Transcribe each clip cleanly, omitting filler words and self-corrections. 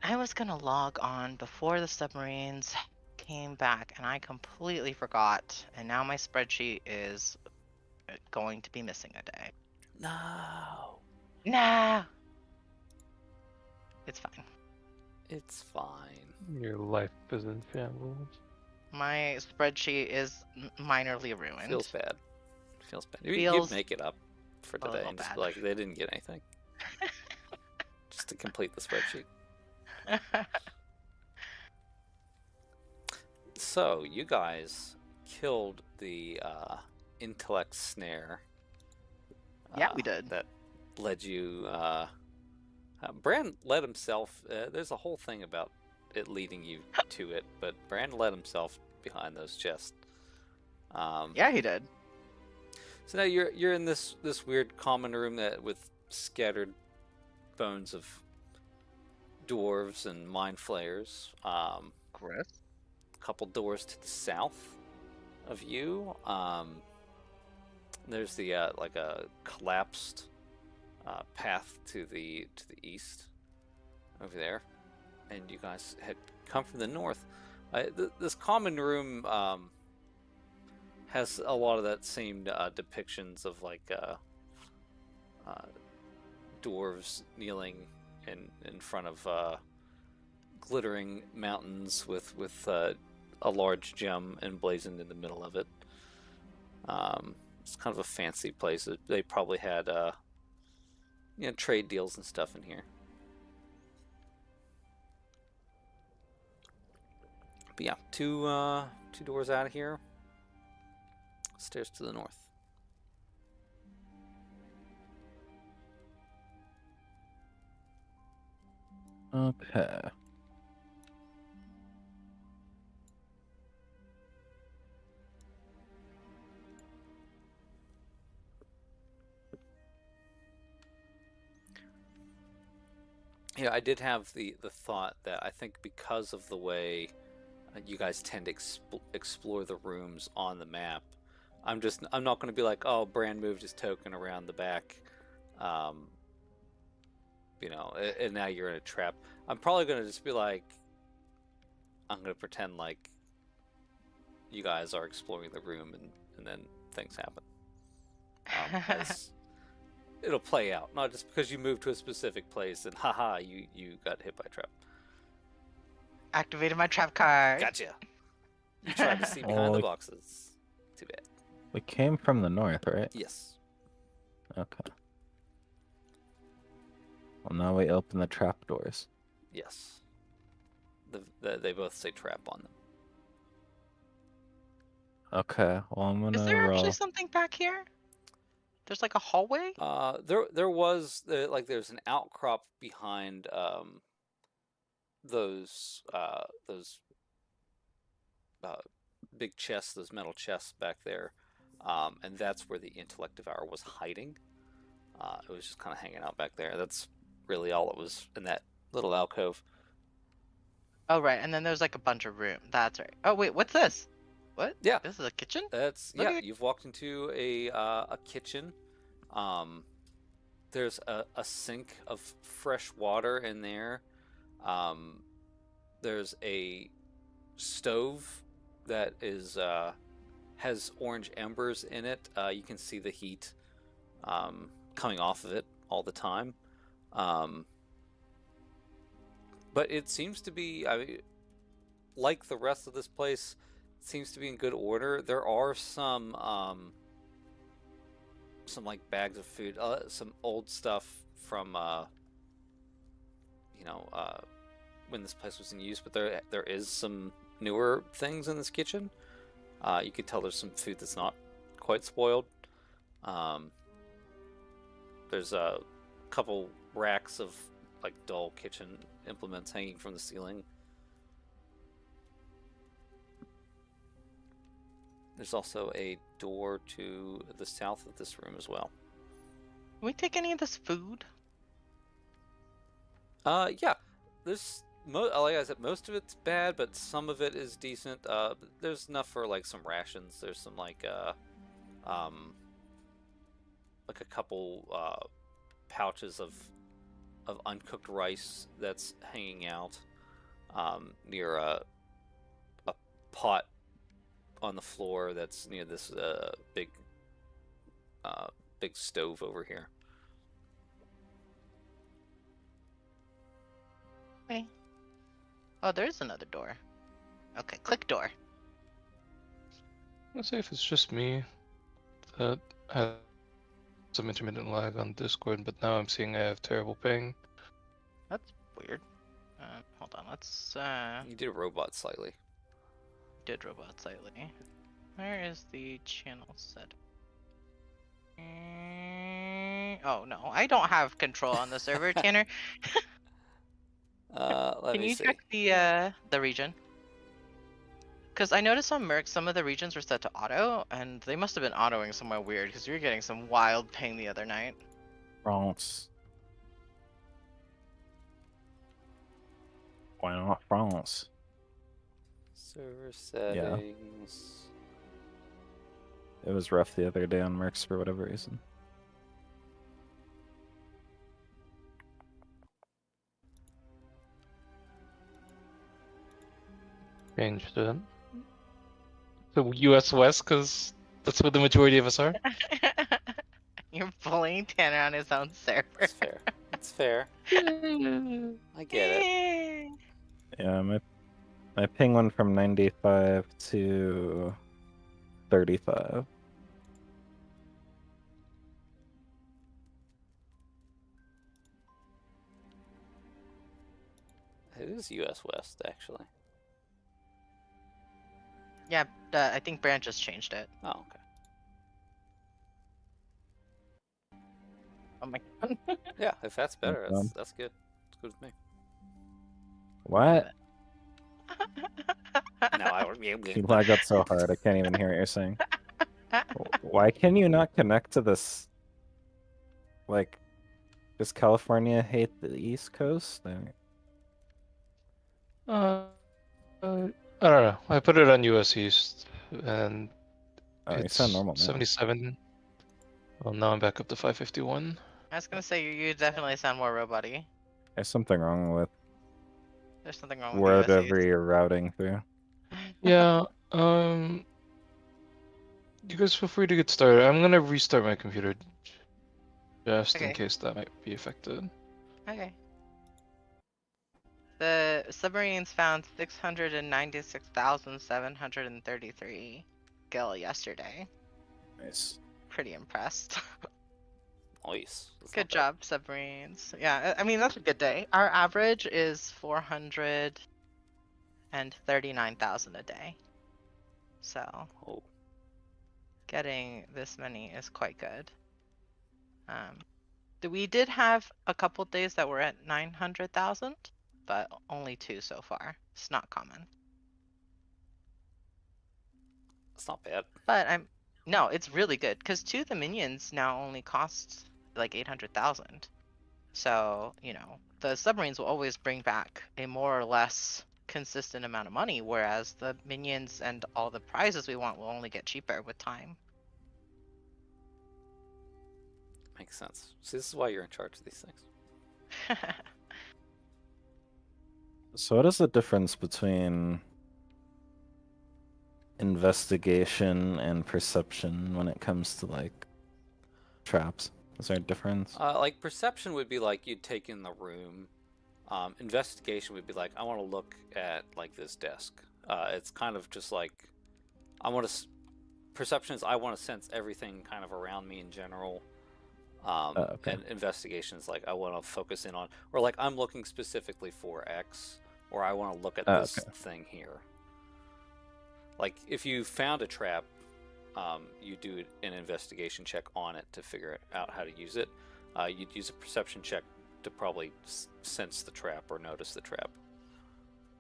I was gonna log on before the submarines came back, and I completely forgot. And now my spreadsheet is going to be missing a day. No. Nah, it's fine. It's fine. Your life is in shambles. My spreadsheet is minorly ruined. Feels bad. Feels bad. You'd Feels make it up for a today little and just bad. be like, they didn't get anything. Just to complete the spreadsheet. So, you guys killed the intellect snare. Yeah, we did. That led you... Bran led himself... there's a whole thing about it leading you to it, but Bran led himself behind those chests. Yeah, he did. So now you're in this weird common room with scattered bones of dwarves and mind flayers. Chris? A couple doors to the south of you. There's the like a collapsed path to the east over there, and you guys had come from the north. This common room has a lot of that same depictions of like dwarves kneeling in front of glittering mountains with a large gem emblazoned in the middle of it. It's kind of a fancy place. They probably had trade deals and stuff in here. But yeah, two doors out of here. Stairs to the north. Okay. Yeah, I did have the thought that I think because of the way you guys tend to explore the rooms on the map, I'm not going to be like, oh, Bran moved his token around the back, and now you're in a trap. I'm probably going to just be like, I'm going to pretend like you guys are exploring the room, and then things happen. As it'll play out, not just because you moved to a specific place and haha, you got hit by a trap. Activated my trap card. Gotcha. You tried to see behind the boxes. Too bad. We came from the north, right? Yes. Okay. Well, now we open the trapdoors. Yes. They both say trap on them. Okay. Well, I'm gonna Is there roll. actually something back here? There's like a hallway? There was there's an outcrop behind those big chests, those metal chests back there, and that's where the intellect devourer was hiding. It was just kind of hanging out back there. That's really all it was in that little alcove. Oh, right. And then there's like a bunch of room. That's right. Oh, wait. What's this? What? Yeah. This is a kitchen? You've walked into a kitchen. There's a sink of fresh water in there. There's a stove that has orange embers in it. You can see the heat coming off of it all the time. But it seems to be, like the rest of this place, seems to be in good order. There are some like bags of food, some old stuff from when this place was in use, but there is some newer things in this kitchen. You could tell there's some food that's not quite spoiled. There's a couple racks of like dull kitchen implements hanging from the ceiling. There's also a door to the south of this room as well. Can we take any of this food? Yeah. There's like I said, most of it's bad, but some of it is decent. There's enough for like some rations. There's some like a couple pouches of of uncooked rice that's hanging out near a pot on the floor that's near this big stove over here. Okay. Oh, there's another door. Okay, click door. Let's see if it's just me that has some intermittent lag on Discord, but now I'm seeing I have terrible ping. That's weird. Hold on, let's You did robot slightly. did robot slightly. Where is the channel set? Oh no, I don't have control on the server, Tanner. Let Can me you see. check the region? Because I noticed on Merc some of the regions were set to auto, and they must have been autoing somewhere weird because you were getting some wild ping the other night. France. Why not France? Server settings. It was rough the other day on Mercs for whatever reason. Changed it. The US West, because that's where the majority of us are. You're bullying Tanner on his own server. It's fair. It's fair. I get it. Yeah, my ping went from 95 to 35. It is US West, actually. Yeah, I think Brand just changed it. Oh, okay. Oh my god. Yeah, if that's better, done. that's good. It's good with me. What? No, I You lag out so hard, I can't even hear what you're saying. Why can you not connect to this? Like, does California hate the East Coast? I don't know. I put it on US East, and Oh, you it's sound normal now. 77. Well, now I'm back up to 551. I was gonna say you definitely sound more robot-y. There's something wrong with There's something wrong with whatever you're routing through. Yeah, you guys feel free to get started. I'm gonna restart my computer just in Okay. case that might be affected. Okay. The submarines found 696,733 gil yesterday. Nice. Pretty impressed. Nice. That's Good not bad. job, submarines. Yeah, I mean, that's a good day. Our average is 439,000 a day. So, Oh, getting this many is quite good. We did have a couple days that were at 900,000, but only 2 so far. It's not common. that's not bad. But no, it's really good because 2 of the minions now only cost like 800,000. So, you know, the submarines will always bring back a more or less consistent amount of money, whereas the minions and all the prizes we want will only get cheaper with time. Makes sense. See, this is why you're in charge of these things. So what is the difference between investigation and perception when it comes to like traps? Is there a difference? Like perception would be like you'd take in the room. Investigation would be like I want to look at like this desk. It's kind of just like I want to. Perception is I want to sense everything kind of around me in general. Okay. And investigation is like I want to focus in on, or like I'm looking specifically for X, or I want to look at this thing here. Like if you found a trap, you do an investigation check on it to figure out how to use it. You'd use a perception check to probably sense the trap or notice the trap.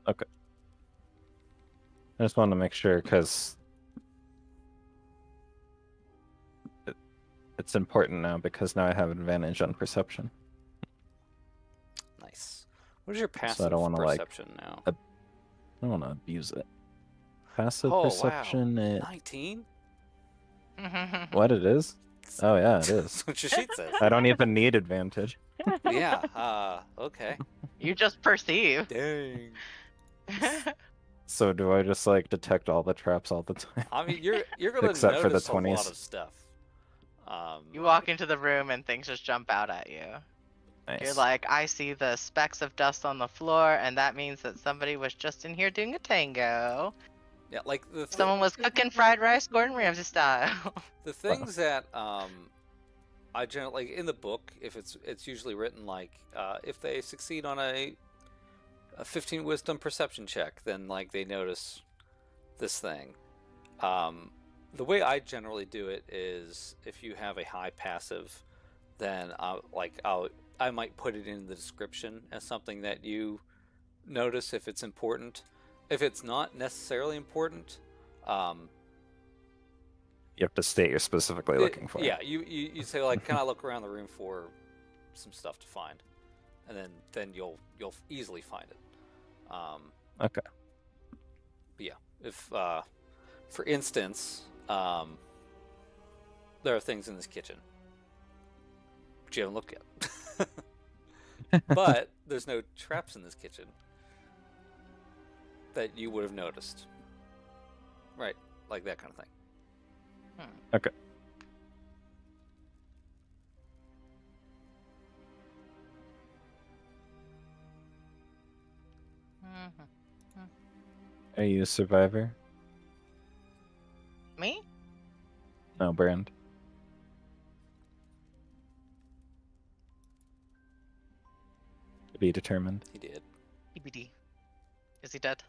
Okay. I just wanted to make sure because it's important now because now I have advantage on perception. Nice. What is your passive So I don't want to perception now? I don't want to abuse it. Passive Oh, perception. wow. It 19? what it is? Oh yeah, it That's is. what your sheet says. I don't even need advantage. Yeah. Okay. You just perceive. Dang. So do I just like detect all the traps all the time? I mean, you're gonna Except for the notice a lot 20s. of stuff. You walk into the room and things just jump out at you. You're Nice. like, I see the specks of dust on the floor, and that means that somebody was just in here doing a tango. Yeah, like Someone was cooking fried rice, Gordon Ramsay style. the things that I generally like in the book, if it's usually written like if they succeed on a 15 wisdom perception check, then like they notice this thing. The way I generally do it is if you have a high passive, then I might put it in the description as something that you notice if it's important. If it's not necessarily important, You have to state you're specifically looking for. Yeah, you say like, can I look around the room for some stuff to find, and then you'll easily find it. Okay. But yeah, if for instance, there are things in this kitchen which you haven't looked at, but there's no traps in this kitchen that you would have noticed, right? Like that kind of thing. Okay. Are you a survivor? Me? No, Brand. To be determined. He did. EBD. Is he dead?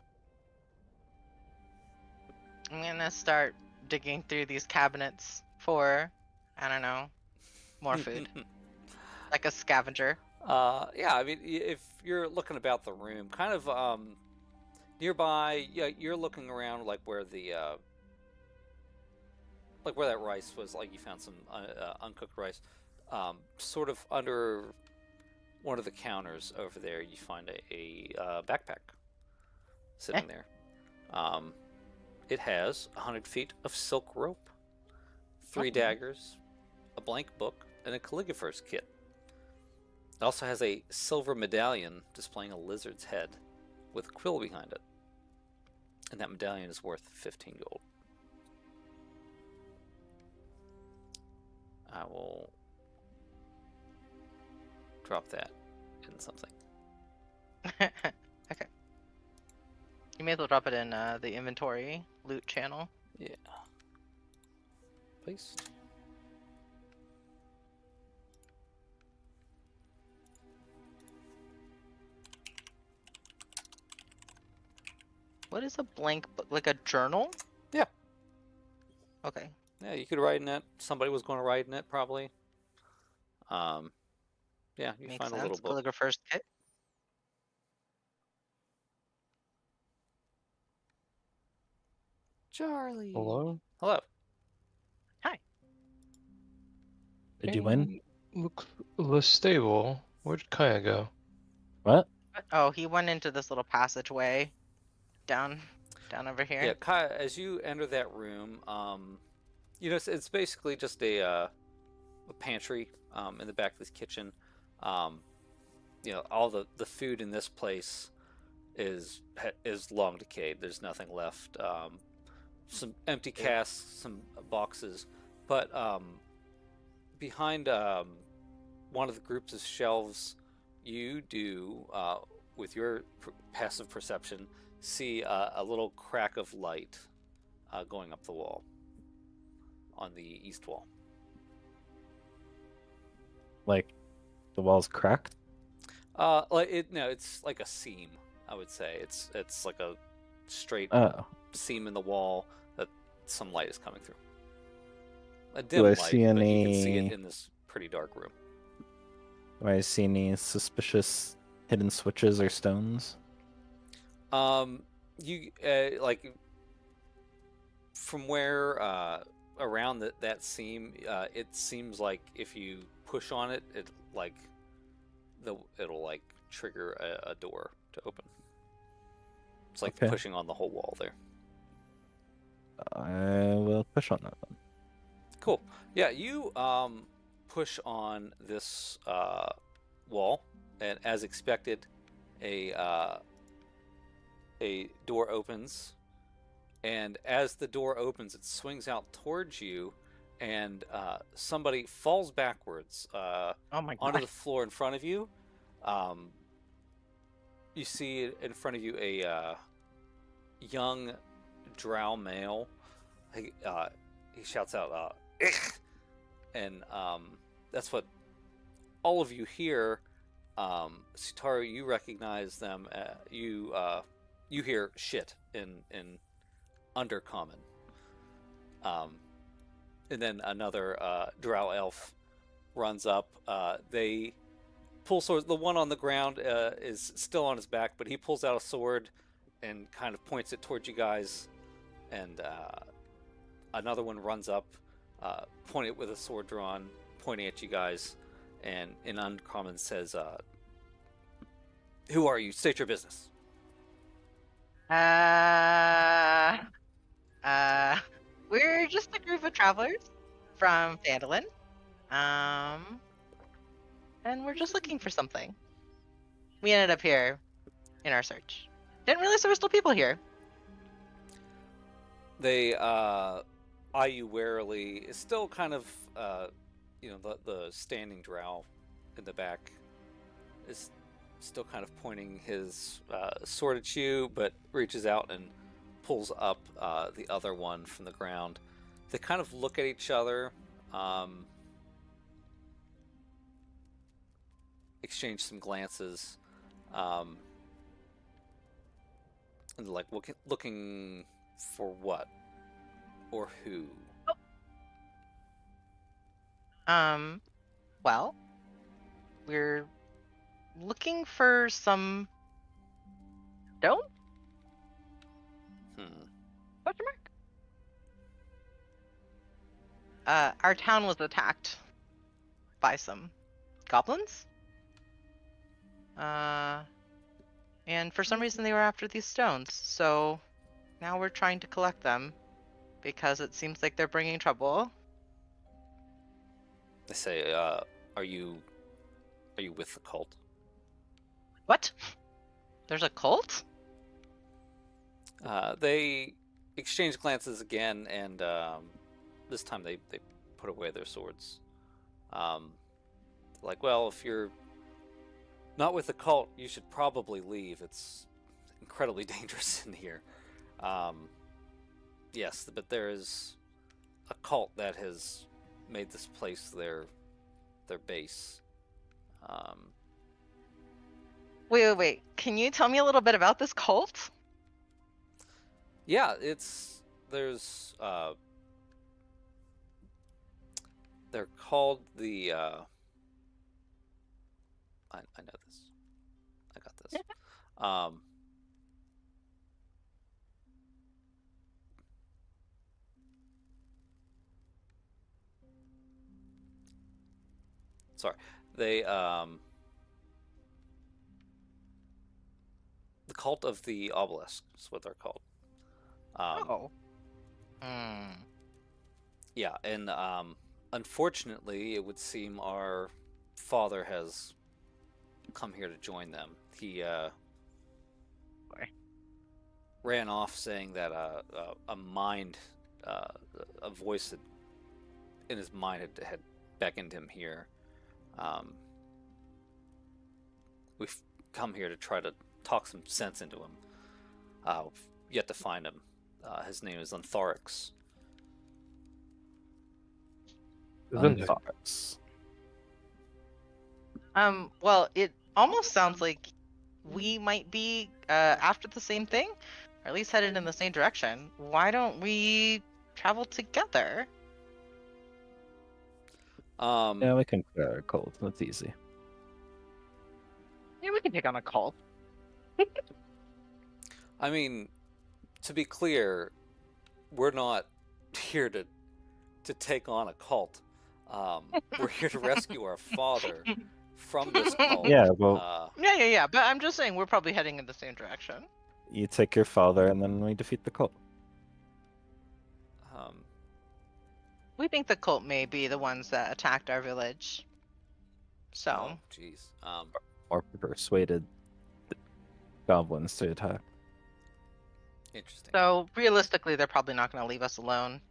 I'm gonna start digging through these cabinets for, I don't know, more food. Like a scavenger. Yeah, I mean, if you're looking about the room, kind of nearby, yeah, you're looking around like where the like where that rice was. Like you found some uncooked rice, sort of under one of the counters over there. You find a backpack sitting there. It has 100 feet of silk rope, 3 daggers, a blank book, and a calligrapher's kit. It also has a silver medallion displaying a lizard's head with a quill behind it. And that medallion is worth 15 gold. I will drop that in something. Okay. You may as well drop it in the inventory loot channel. Yeah. Please. What is a blank book? Like a journal? Yeah. Okay. Yeah, you could write in it. Somebody was going to write in it, probably. Yeah, you Makes find sense. a little book. Calligrapher's kit. Charlie. Hello? Hello. Hi. Did you win? Look, the stable. Where'd Kaya go? What? Oh, he went into this little passageway down over here. Yeah, Kai, as you enter that room, you know, it's basically just a pantry in the back of this kitchen. You know, all the food in this place is long decayed. There's nothing left. Some empty casks, some boxes, but behind one of the groups of shelves, you do with your passive perception see a little crack of light going up the wall on the east wall. Like the wall's cracked? It's like a seam. I would say it's like a straight seam in the wall that some light is coming through. A dim I light, see but you can see any- it in this pretty dark room. Do I see any suspicious hidden switches or stones? You like from where around that seam, it seems like if you push on it, it'll like trigger a door to open. It's like Okay. pushing on the whole wall there. I will push on that one. Cool. Yeah, you push on this wall, and as expected, a door opens, and as the door opens, it swings out towards you, and somebody falls backwards Oh my onto god. the floor in front of you. You see in front of you a young drow male. He shouts out, "Ich!" And that's what all of you hear. Sutaru, you recognize them. You hear shit in Undercommon. And then another drow elf runs up. They pull swords. The one on the ground is still on his back, but he pulls out a sword and kind of points it towards you guys. And another one runs up, pointing it with a sword drawn, pointing at you guys, and in Uncommon says, "Who are you? State your business." We're just a group of travelers from Phandelver. And we're just looking for something. We ended up here in our search. Didn't realize there were still people here. They eye you warily. It's still kind of, the standing drow in the back is still kind of pointing his sword at you, but reaches out and pulls up the other one from the ground. They kind of look at each other, exchange some glances, and like looking for what or who? Well, we're looking for some stone? Question mark? Our town was attacked by some goblins. And for some reason they were after these stones, so now we're trying to collect them because it seems like they're bringing trouble. They say, are you with the cult? What? There's a cult? They exchange glances again, and this time they put away their swords. Like, well, if you're not with the cult, you should probably leave. It's incredibly dangerous in here. Yes, but there is a cult that has made this place their base. Wait. Can you tell me a little bit about this cult? Yeah, they're called the, I know this. I got this. Sorry. They, the Cult of the Obelisk is what they're called. Yeah, and unfortunately, it would seem our father has come here to join them. He ran off saying that a voice in his mind had beckoned him here. We've come here to try to talk some sense into him. We've yet to find him. His name is Antharix. Antharix. Well, it almost sounds like we might be after the same thing, or at least headed in the same direction. Why don't we travel together? Yeah, we can clear our cold. That's easy. Yeah, we can take on a cult. I mean, to be clear, we're not here to take on a cult. We're here to rescue our father from this cult. Yeah, well, Yeah. But I'm just saying we're probably heading in the same direction. you take your father and then we defeat the cult. We think the cult may be the ones that attacked our village. So, Oh, jeez. Or persuaded the goblins to attack. Interesting. realistically, they're probably not going to leave us alone.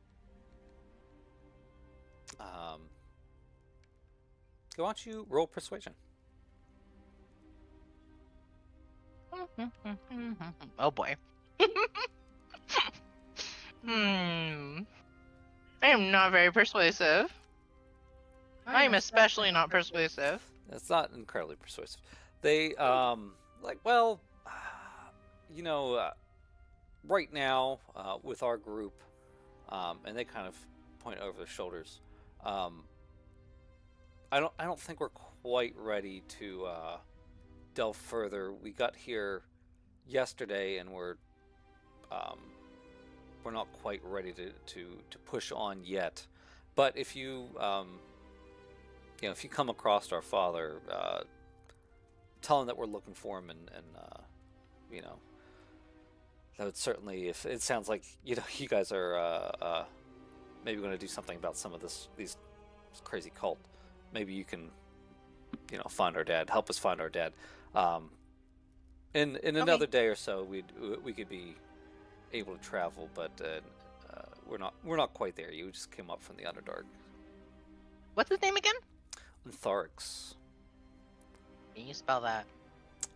Why don't you roll persuasion? Oh boy. I am not very persuasive. I am especially not persuasive. It's not incredibly persuasive. They like, well, you know, right now with our group, and they kind of point over their shoulders. I don't think we're quite ready to delve further. We got here yesterday, and we're not quite ready to push on yet. But if you if you come across our father, tell him that we're looking for him, and that would certainly. If it sounds like you guys are maybe going to do something about some of these crazy cult, maybe you can find our dad, help us find our dad. In another day or so, we could be able to travel, but we're not quite there. You just came up from the Underdark. What's his name again? Ontharix. Can you spell that?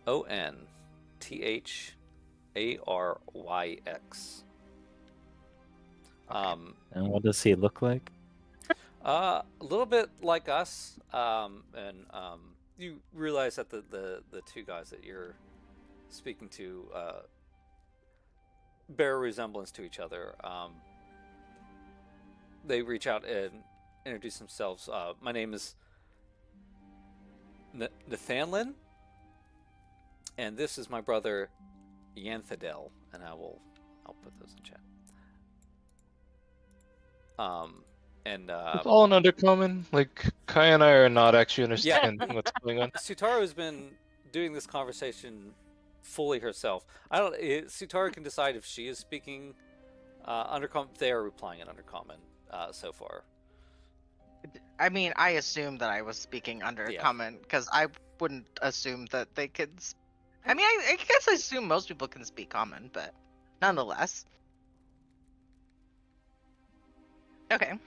Ontharyx. And what does he look like? A little bit like us, and you realize that the two guys that you're speaking to bear a resemblance to each other. They reach out and introduce themselves. My name is Nathanlin, and this is my brother Yanthadel, and I'll put those in chat. It's all an undercommon. Like Kai and I are not actually understanding what's going on. Sutaro has been doing this conversation fully herself. Sutaro can decide if she is speaking undercommon. They are replying in undercommon so far. I mean, I assumed that I was speaking undercommon because I wouldn't assume that they could. I mean, I guess I assume most people can speak common, but nonetheless. Okay.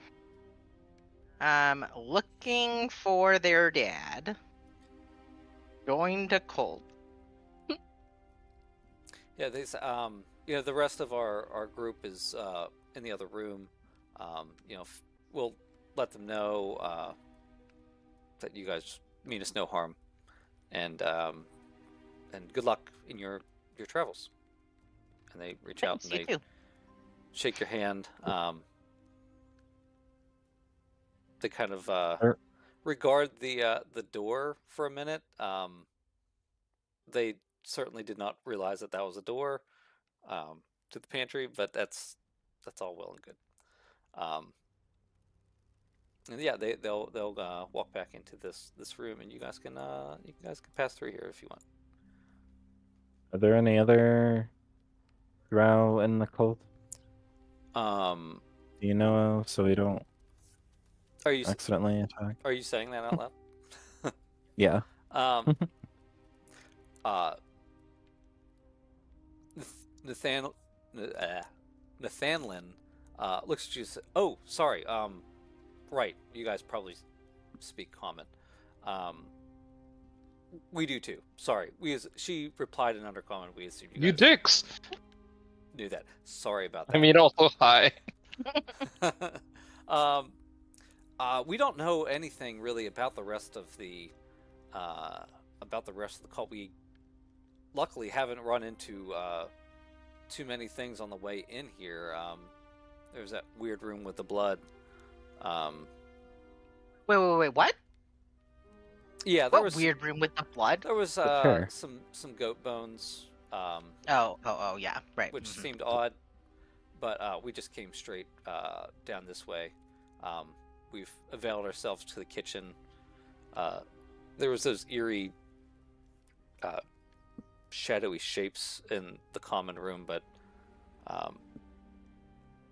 Looking for their dad. Joined a cult. Yeah, they the rest of our group is in the other room. We'll let them know that you guys mean us no harm, and good luck in your travels. And they reach out and they shake your hand. They kind of regard the door for a minute. They certainly did not realize that was a door to the pantry, but that's all well and good. And yeah, they'll walk back into this room, and you guys can pass through here if you want. Are there any other drow in the cult? Do you know so we don't accidentally attack? Are you saying that out loud? Yeah. Nathanlin looks at you and says, "Oh, sorry. Right. You guys probably speak common. We do too. Sorry. She replied in undercommon. We assumed you guys dicks knew that. Sorry about that. I mean, also hi. We don't know anything really about the rest of the cult. We luckily haven't run into too many things on the way in here. There's that weird room with the blood. Wait, what? Yeah, there was weird room with the blood. There was Sure. some goat bones. Oh, yeah, right. Which seemed odd, but we just came straight down this way. We've availed ourselves to the kitchen. There was those eerie, shadowy shapes in the common room, but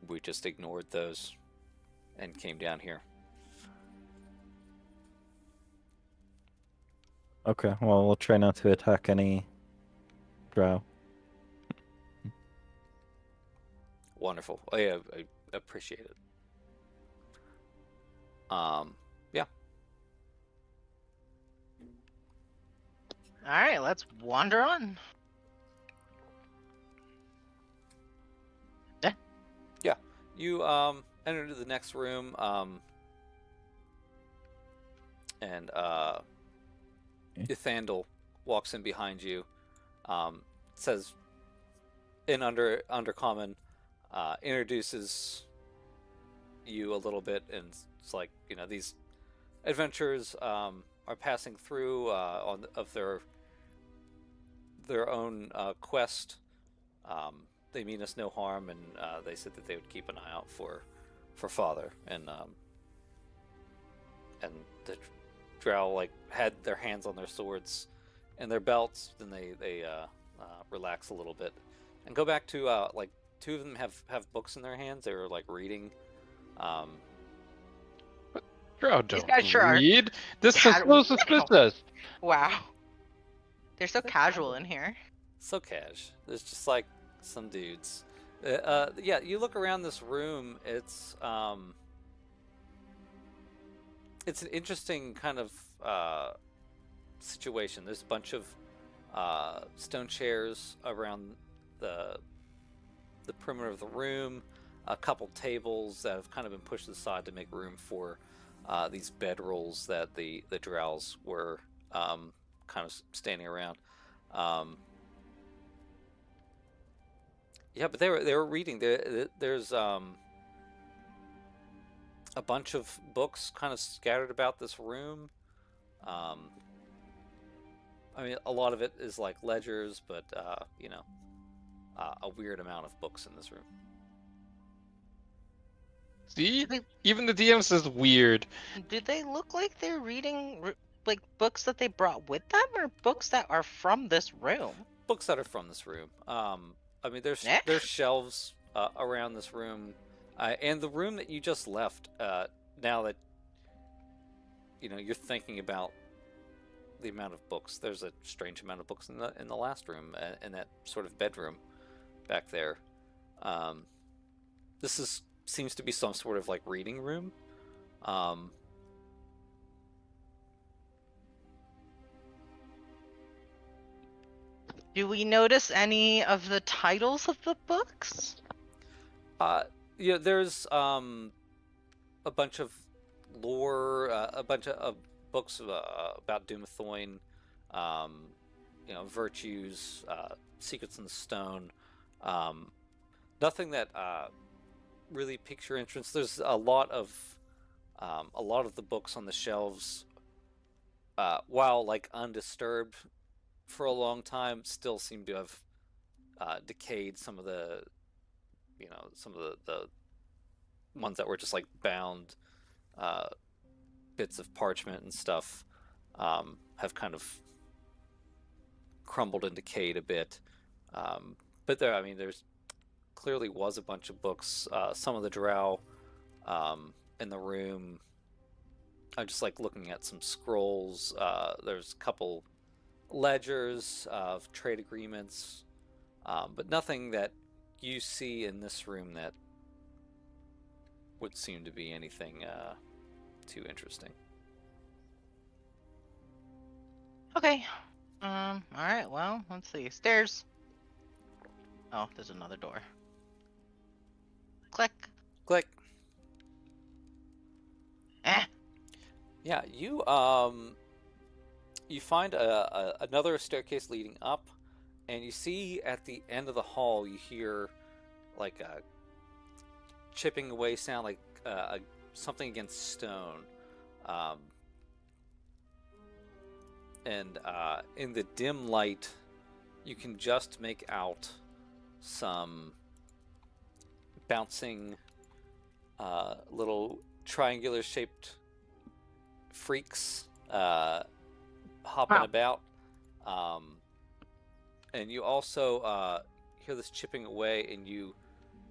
we just ignored those. and came down here. Okay, well, we'll try not to attack any drow. Wonderful. Oh, yeah, I appreciate it. Yeah. All right, let's wander on. You enter into the next room, and Phandel walks in behind you. Says in undercommon, introduces you a little bit, and it's like, you know, these adventurers are passing through of their own quest. They mean us no harm, and they said that they would keep an eye out for Father, and the drow like had their hands on their swords and their belts. Then they relax a little bit and go back to like two of them have books in their hands. They were like reading. Drow These don't guys sure are read. This is casual. so suspicious. Wow. They're so casual in here. So cash. There's just like some dudes. Yeah, you look around this room. It's an interesting kind of situation. There's a bunch of stone chairs around the perimeter of the room. A couple tables that have kind of been pushed aside to make room for these bedrolls that the drows were kind of standing around. Yeah, but they were reading. There's a bunch of books kind of scattered about this room. I mean, a lot of it is like ledgers, but you know, a weird amount of books in this room. See? Even the DM says weird. Do they look like they're reading like books that they brought with them, or books that are from this room? Books that are from this room. I mean, there's shelves around this room, and the room that you just left. Now that you know, you're thinking about the amount of books. There's a strange amount of books in the last room, in that sort of bedroom back there. This seems to be some sort of like reading room. Do we notice any of the titles of the books? Yeah, there's a bunch of lore, a bunch of books about Doomthoin, you know, virtues, secrets in the stone. Nothing that really piques your interest. There's a lot of the books on the shelves, while like undisturbed for a long time, still seem to have decayed. Some of the, you know, some of the ones that were just like bound bits of parchment and stuff have kind of crumbled and decayed a bit. But there, I mean, there's clearly was a bunch of books. Some of the drow in the room. I'm just like looking at some scrolls. There's a couple ledgers of trade agreements, but nothing that you see in this room that would seem to be anything too interesting. Okay. All right. Well, let's see. Stairs. Oh, there's another door. Click. Click. Yeah, you find another staircase leading up, and you see at the end of the hall, you hear like a chipping away sound, like something against stone. And in the dim light, you can just make out some bouncing little triangular shaped freaks hopping about, and you also hear this chipping away, and you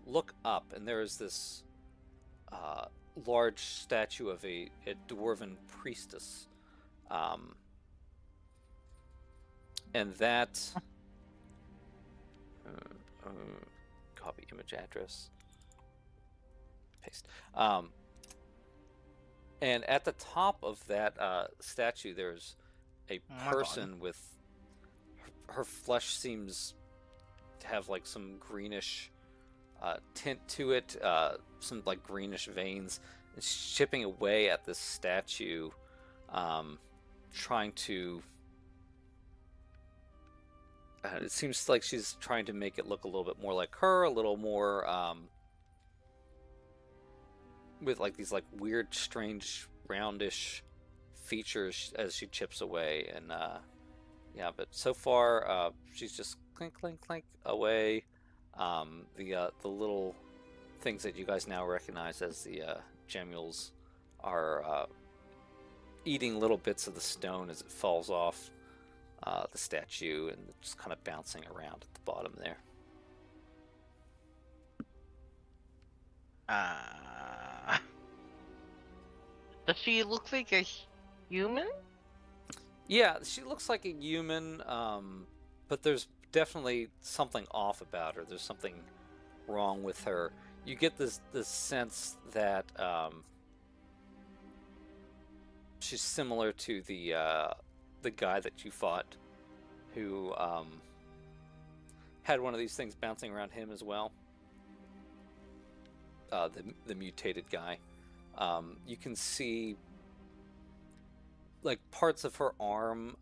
look up, and there is this large statue of a dwarven priestess. And that copy image address, paste. And at the top of that statue, there's a Oh my God. person with her flesh seems to have like some greenish tint to it, some like greenish veins. It's chipping away at this statue, trying to. It seems like she's trying to make it look a little bit more like her, a little more with like these like weird, strange, roundish features as she chips away. And yeah, but so far she's just clink, clink, clink away. The little things that you guys now recognize as the gemules are eating little bits of the stone as it falls off the statue and just kind of bouncing around at the bottom there. Does she look like a human? Yeah, she looks like a human, but there's definitely something off about her. There's something wrong with her. You get this sense that she's similar to the guy that you fought, who had one of these things bouncing around him as well. The mutated guy. You can see like parts of her arm.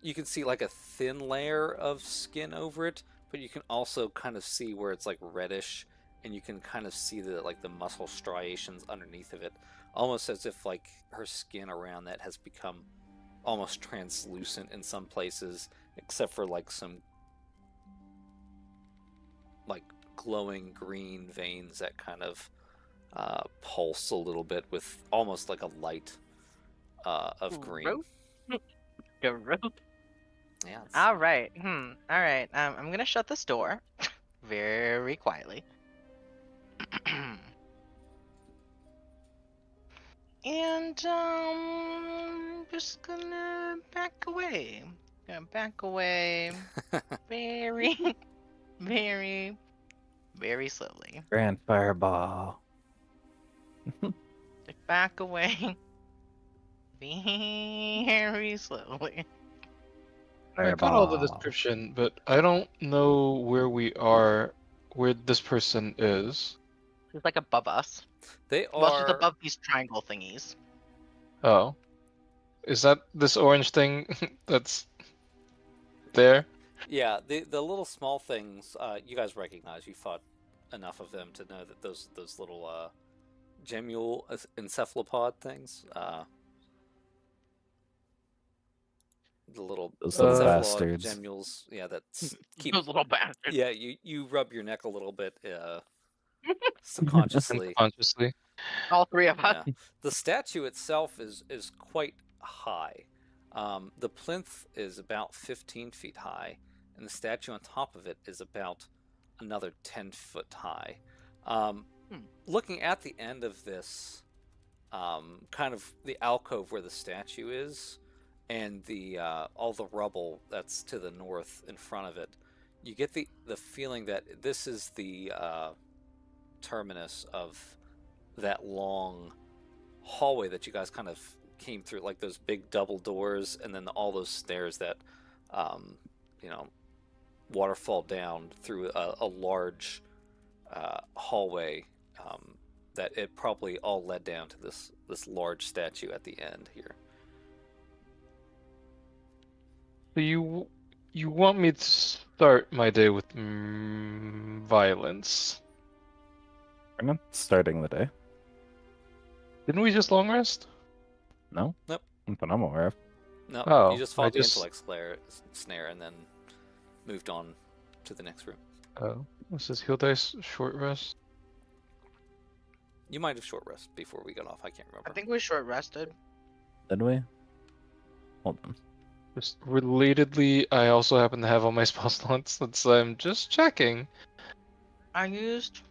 You can see like a thin layer of skin over it, but you can also kind of see where it's like reddish, and you can kind of see the like the muscle striations underneath of it, almost as if like her skin around that has become almost translucent in some places, except for like some like glowing green veins that kind of pulse a little bit with almost like a light of green. Gross. Yeah. All right. All right. I'm gonna shut this door very quietly. And just gonna back away. Gonna back away very, very, very slowly. Grand fireball. Just back away very slowly. I got all the Fireball. description, but I don't know where we are, where this person is. She's like above us. They Well, she's are. above these triangle thingies. Oh. Is that this orange thing that's there? Yeah, the little small things you guys recognize. You fought enough of them to know that those little gemule encephalopod things. The little Those little encephalopod bastards. gemules. Yeah, that keep. Those little bastards. Yeah, you rub your neck a little bit subconsciously. Unconsciously. All three of us. Yeah. The statue itself is quite high. The plinth is about 15 feet high, and the statue on top of it is about another 10 foot high. Looking at the end of this, kind of the alcove where the statue is, and the all the rubble that's to the north in front of it, you get the feeling that this is the terminus of that long hallway that you guys kind of came through, like those big double doors, and then all those stairs that waterfall down through a large hallway, that it probably all led down to this large statue at the end here. So you want me to start my day with violence? We're not starting the day. Didn't we just long rest? No? Nope. Not that I'm aware of. No, Oh, you just I followed the just- intellect snare and then moved on to the next room. Oh, this is heal dice short rest. You might have short rest before we got off. I can't remember. I think we short rested. Did we? Hold on. Just relatedly, I also happen to have all my spell slots, so I'm just checking. I used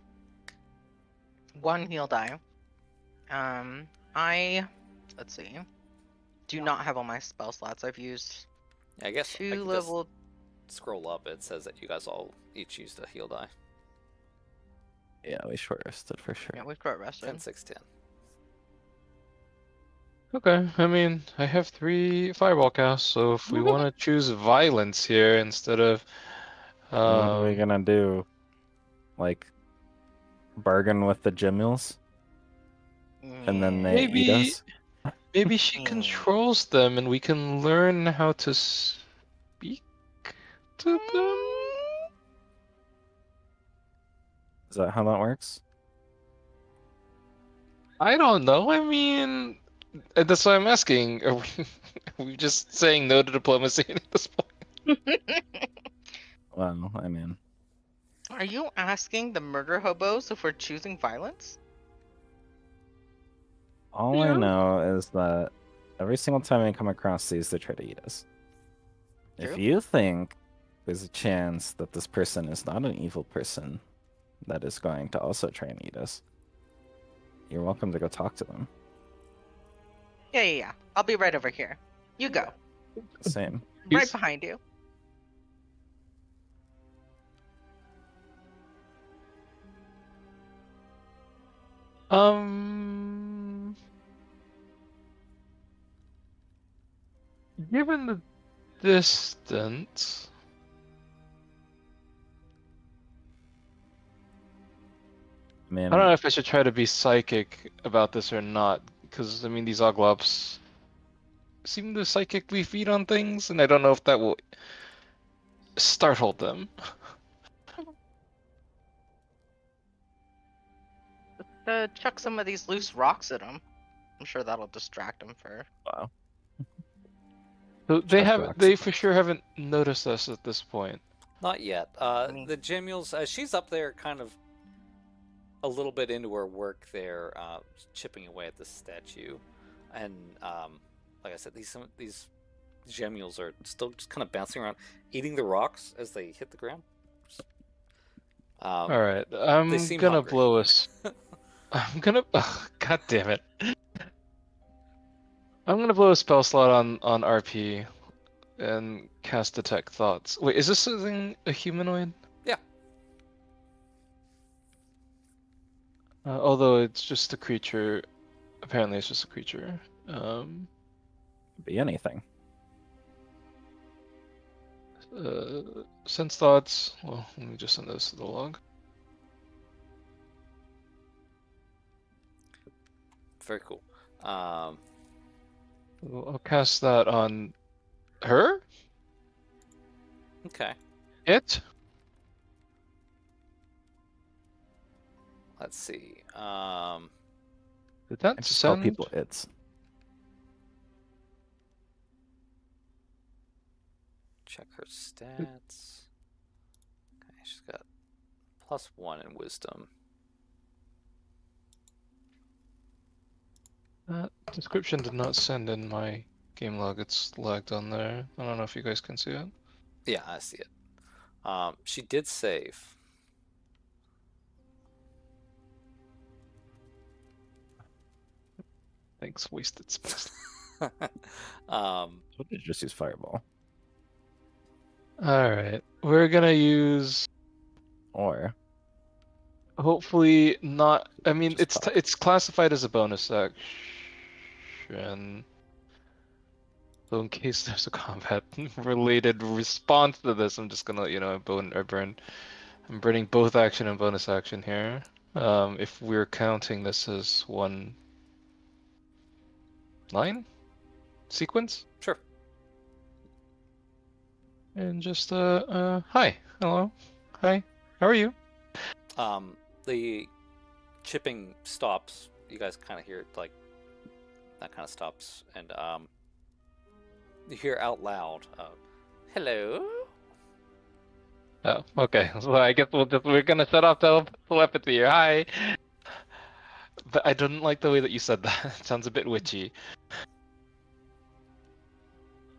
one heal die Let's see. Do not have all my spell slots. I've used Yeah, I guess I two could just level. scroll up. It says that you guys all each used a heal die. Yeah, we short rested for sure. Yeah, we've got rested. 10, 6, 10. Okay, I mean, I have 3 fireball casts, so if we want to choose violence here instead of, What are we um, gonna do? Like bargain with the Jimules and then they eat maybe us? maybe she Hmm. controls them and we can learn how to speak to them. Is that how that works? I don't know. I mean, that's why I'm asking. Are we just saying no to diplomacy at this point? Well, I mean, Are you asking the murder hobos if we're choosing violence? all I Yeah. know is that every single time I come across these, they try to eat us. If True. you think there's a chance that this person is not an evil person that is going to also try and eat us, you're welcome to go talk to them. Yeah. I'll be right over here. You go. Same. Right He's- behind you. Given the distance, I mean, I don't know if I should try to be psychic about this or not, because I mean these Oglops seem to psychically feed on things, and I don't know if that will startle them. Chuck some of these loose rocks at them. I'm sure that'll distract them for. wow. So Chuck rocks they at for them. sure haven't noticed us at this point. Not yet. mean- The Jimules, she's up there kind of a little bit into her work there, chipping away at the statue. And like I said, these Jimules are still just kind of bouncing around, eating the rocks as they hit the ground. All right, I'm seem gonna hungry. blow us. I'm gonna. Oh, God damn it! I'm gonna blow a spell slot on RP and cast Detect Thoughts. Wait, is this something a humanoid? Yeah. Although it's just a creature. Apparently, it's just a creature. Be anything. Sense thoughts. Well, let me just send those to the log. Very cool. I'll cast that on her. Okay. It. Let's see. Did that I just tell send? people it's. Check her stats. Okay, she's got +1 in wisdom. That description did not send in my game log. It's lagged on there. I don't know if you guys can see it. Yeah, I see it. She did save. Thanks, wasted space. um, So did you just use Fireball? All right, we're gonna use. Or Hopefully not. I mean, Just talk. it's classified as a bonus action. So in case there's a combat-related response to this, I'm just gonna, I'm burning both action and bonus action here. If we're counting this as one line sequence, sure. and just hi, hello, hi, how are you? The chipping stops. You guys kind of hear it, like that kind of stops, and you hear out loud, "Hello." Oh, okay. So I guess we're gonna shut off telepathy here. Hi. But I didn't like the way that you said that. It sounds a bit witchy.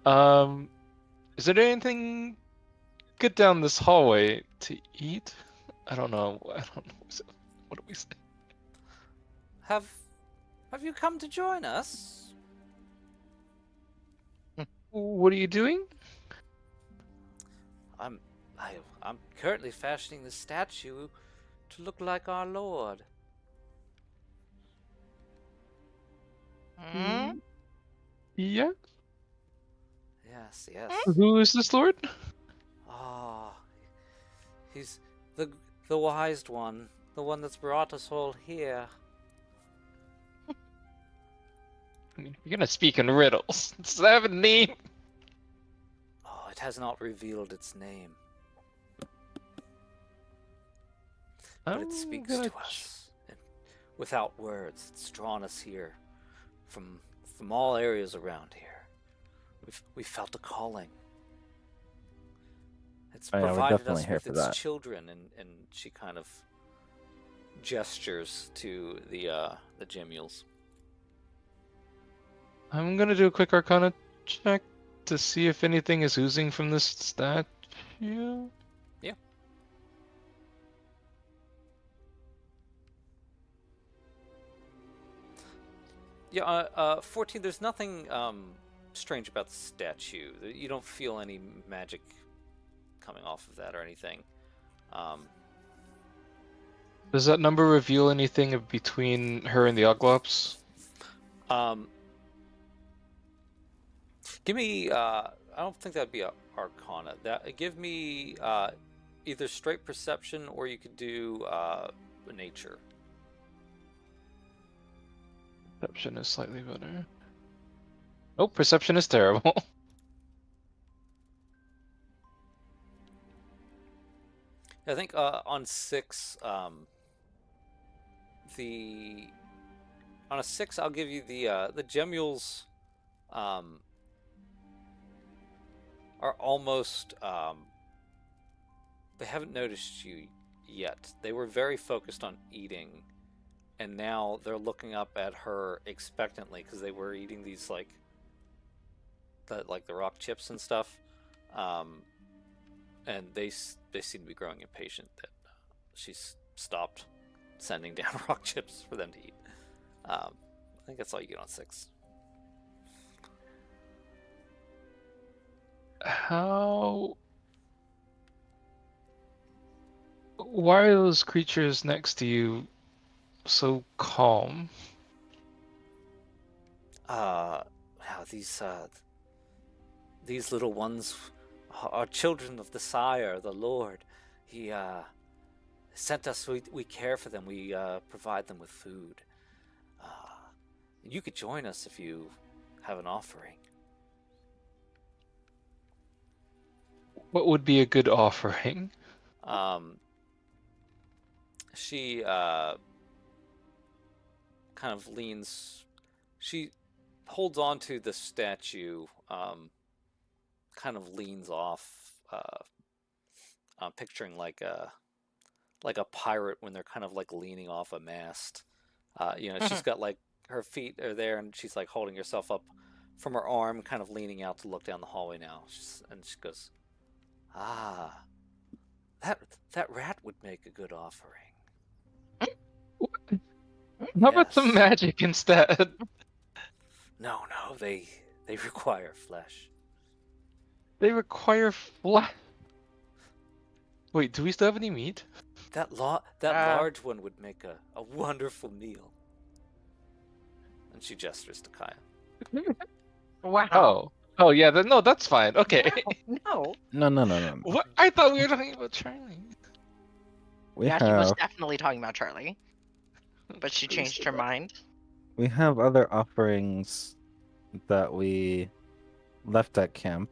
Is there anything good down this hallway to eat? I don't know. What do we say? Have Have you come to join us? What are you doing? I'm currently fashioning the statue to look like our Lord. Hmm? Yeah. Yes, yes. Who is this lord? Ah, he's the wise one, the one that's brought us all here. I mean, you're gonna speak in riddles. Does that have a name? Oh, it has not revealed its name, but it I'm speaks gonna to us. And without words, it's drawn us here from all areas around here. We felt a calling. It's Oh, yeah, we're provided definitely us here with for its that. children, and she kind of gestures to the Gemules. I'm gonna do a quick Arcana check to see if anything is oozing from this statue. Yeah. Yeah, 14, there's nothing strange about the statue. You don't feel any magic coming off of that or anything. Does that number reveal anything between her and the Oglops? Give me, I don't think that'd be a Arcana. Give me either straight perception or you could do nature. Perception is slightly better. Oh, perception is terrible. I think on 6, on a 6, I'll give you the Gemules are almost they haven't noticed you yet. They were very focused on eating, and now they're looking up at her expectantly because they were eating these like the rock chips and stuff, and they seem to be growing impatient that she's stopped sending down rock chips for them to eat. I think that's all you get on 6. How? Why are those creatures next to you so calm? Wow, these little ones are children of the Sire, the Lord. He sent us. We care for them. We provide them with food. You could join us if you have an offering. What would be a good offering? She kind of leans. She holds on to the statue. Kind of leans off. I'm picturing like a pirate when they're kind of like leaning off a mast. She's got like her feet are there, and she's like holding herself up from her arm, kind of leaning out to look down the hallway now. And she goes, "Ah, that rat would make a good offering." How about some Yes. magic instead? No, they require flesh. They require flesh. Wait, do we still have any meat? That large one would make a wonderful meal. And she gestures to Kaya. Wow. Oh yeah. No, that's fine. Okay. No. No. What? I thought we were talking about Charlie. We Yeah, she was have definitely talking about Charlie. But she changed her mind. we have other offerings that we left at camp.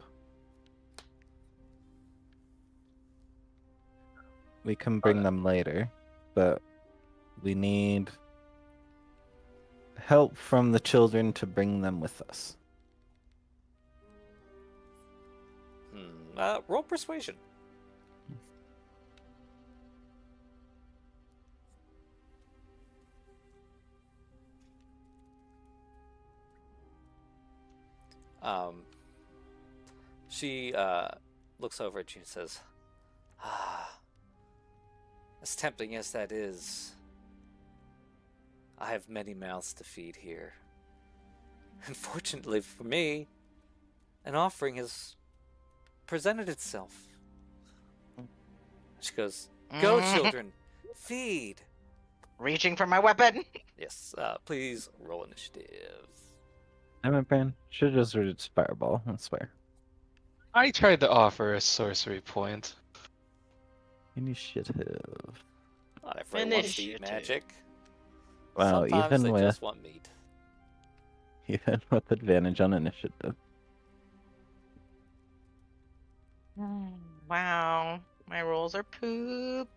We can bring them later, but we need help from the children to bring them with us. Roll persuasion. She looks over at you and says, "Ah, as tempting as that is, I have many mouths to feed here. Unfortunately for me, an offering has presented itself. She goes, "Go, children, feed." Reaching for my weapon. Yes, please roll initiative. I'm brain. Should have just used fireball. I swear. I tried to offer a sorcery point. Initiative. Not everyone wants to eat Initiative. magic. Wow, Sometimes even they with just want meat. advantage on initiative. Wow, my rolls are poop.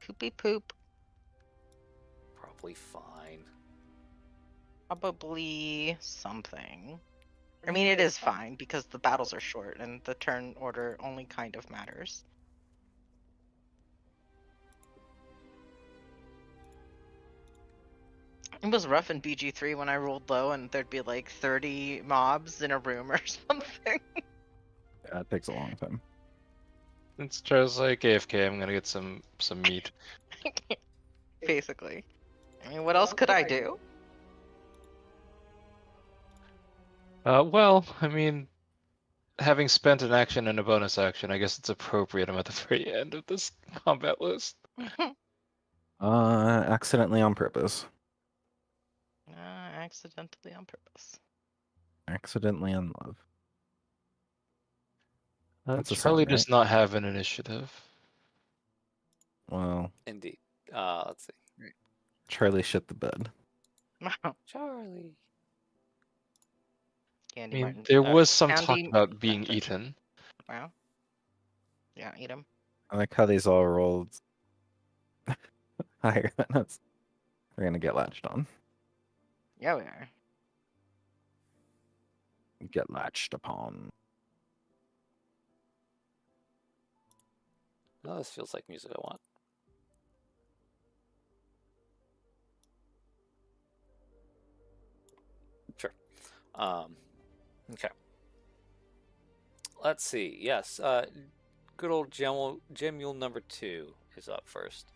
Poopy poop. Probably fine. Probably something. I mean, it is fine because the battles are short and the turn order only kind of matters. It was rough in BG3 when I rolled low and there'd be like 30 mobs in a room or something. Yeah, it takes a long time. It's just like AFK. I'm gonna get some meat. Basically. I mean, what else could I do? Well, I mean, having spent an action and a bonus action, I guess it's appropriate I'm at the very end of this combat list. Accidentally on purpose. Accidentally on purpose. Accidentally in love. That's a Charlie song, does not have an initiative. Well, Indeed. Let's see. Charlie shit the bed. Charlie. I Candy mean, Martin. there was some talk Candy about being Martin. eaten. Wow. Yeah, eat him. I like how these all rolled higher than us. We're gonna get latched on. Yeah, we are. Get latched upon. Oh, this feels like music I want. Sure. Okay. Let's see. Yes. Good old Gemule number 2 is up first.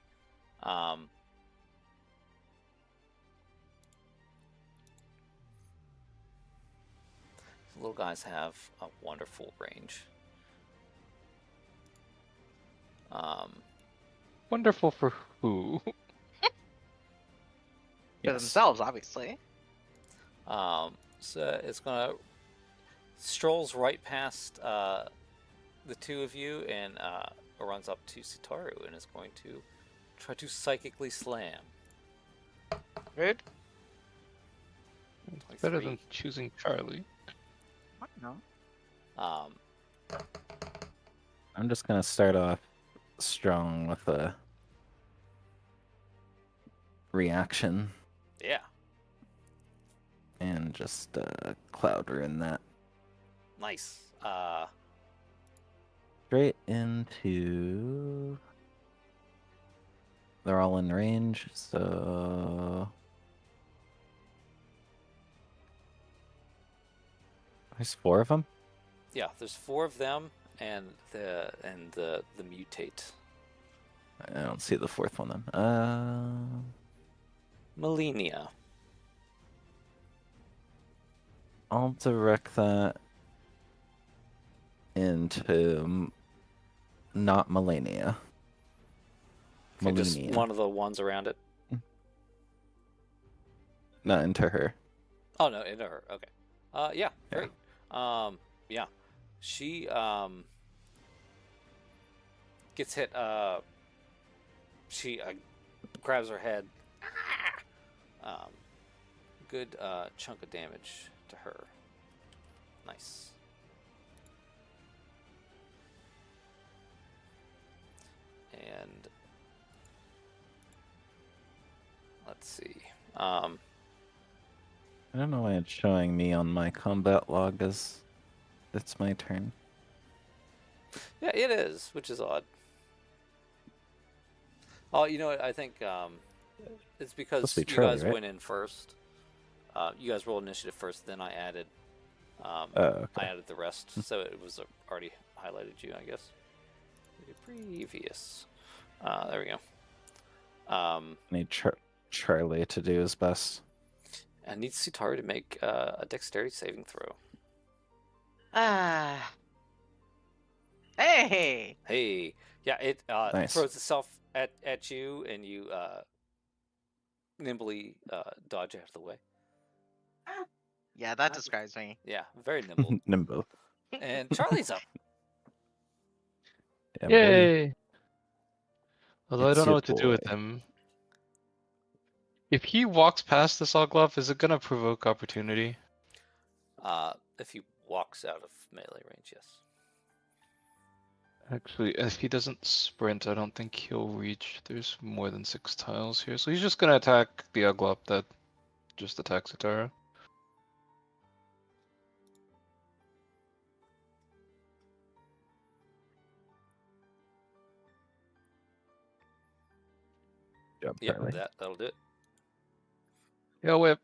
Little guys have a wonderful range. Wonderful for who? For Yes. themselves, obviously. So it's gonna strolls right past the two of you and runs up to Sitaru and is going to try to psychically slam. Rude. It's better than choosing Charlie. I don't know. I'm just gonna start off strong with a reaction Yeah. and just cloud rune that Nice. straight into. They're all in range, so there's 4 of them. Yeah, there's 4 of them and the mutate. I don't see the 4th one then. Melania. I'll direct that into not Melania. Okay, just Melania. one of the ones around it. Not into her. Oh no, into her. Okay. Yeah, Yeah. great. Yeah. She gets hit. She grabs her head. Good chunk of damage to her. Nice. And let's see. I don't know why it's showing me on my combat log as it's my turn. Yeah, it is, which is odd. Oh, you know what? I think it's because Supposed to you be Charlie, guys right? went in first. You guys rolled initiative first, then I added. Okay. I added the rest, so it was already highlighted you, I guess. Previous. There we go. I need Charlie to do his best. I need Sutari to make a dexterity saving throw. Ah. Hey. Hey, yeah, it Nice. throws itself at you, and you nimbly dodge out of the way. Yeah, that describes me. Yeah, very nimble. Nimble. And Charlie's up. Yeah, boy. Yay! Although I It's don't know your what to do with boy. him. If he walks past this Oglove, is it gonna provoke opportunity? If he walks out of melee range, yes. Actually, if he doesn't sprint, I don't think he'll reach. There's more than 6 tiles here, so he's just gonna attack the Oglove that just attacks Atara. Job, Yep, Charlie. that'll do it. Yeah, whip.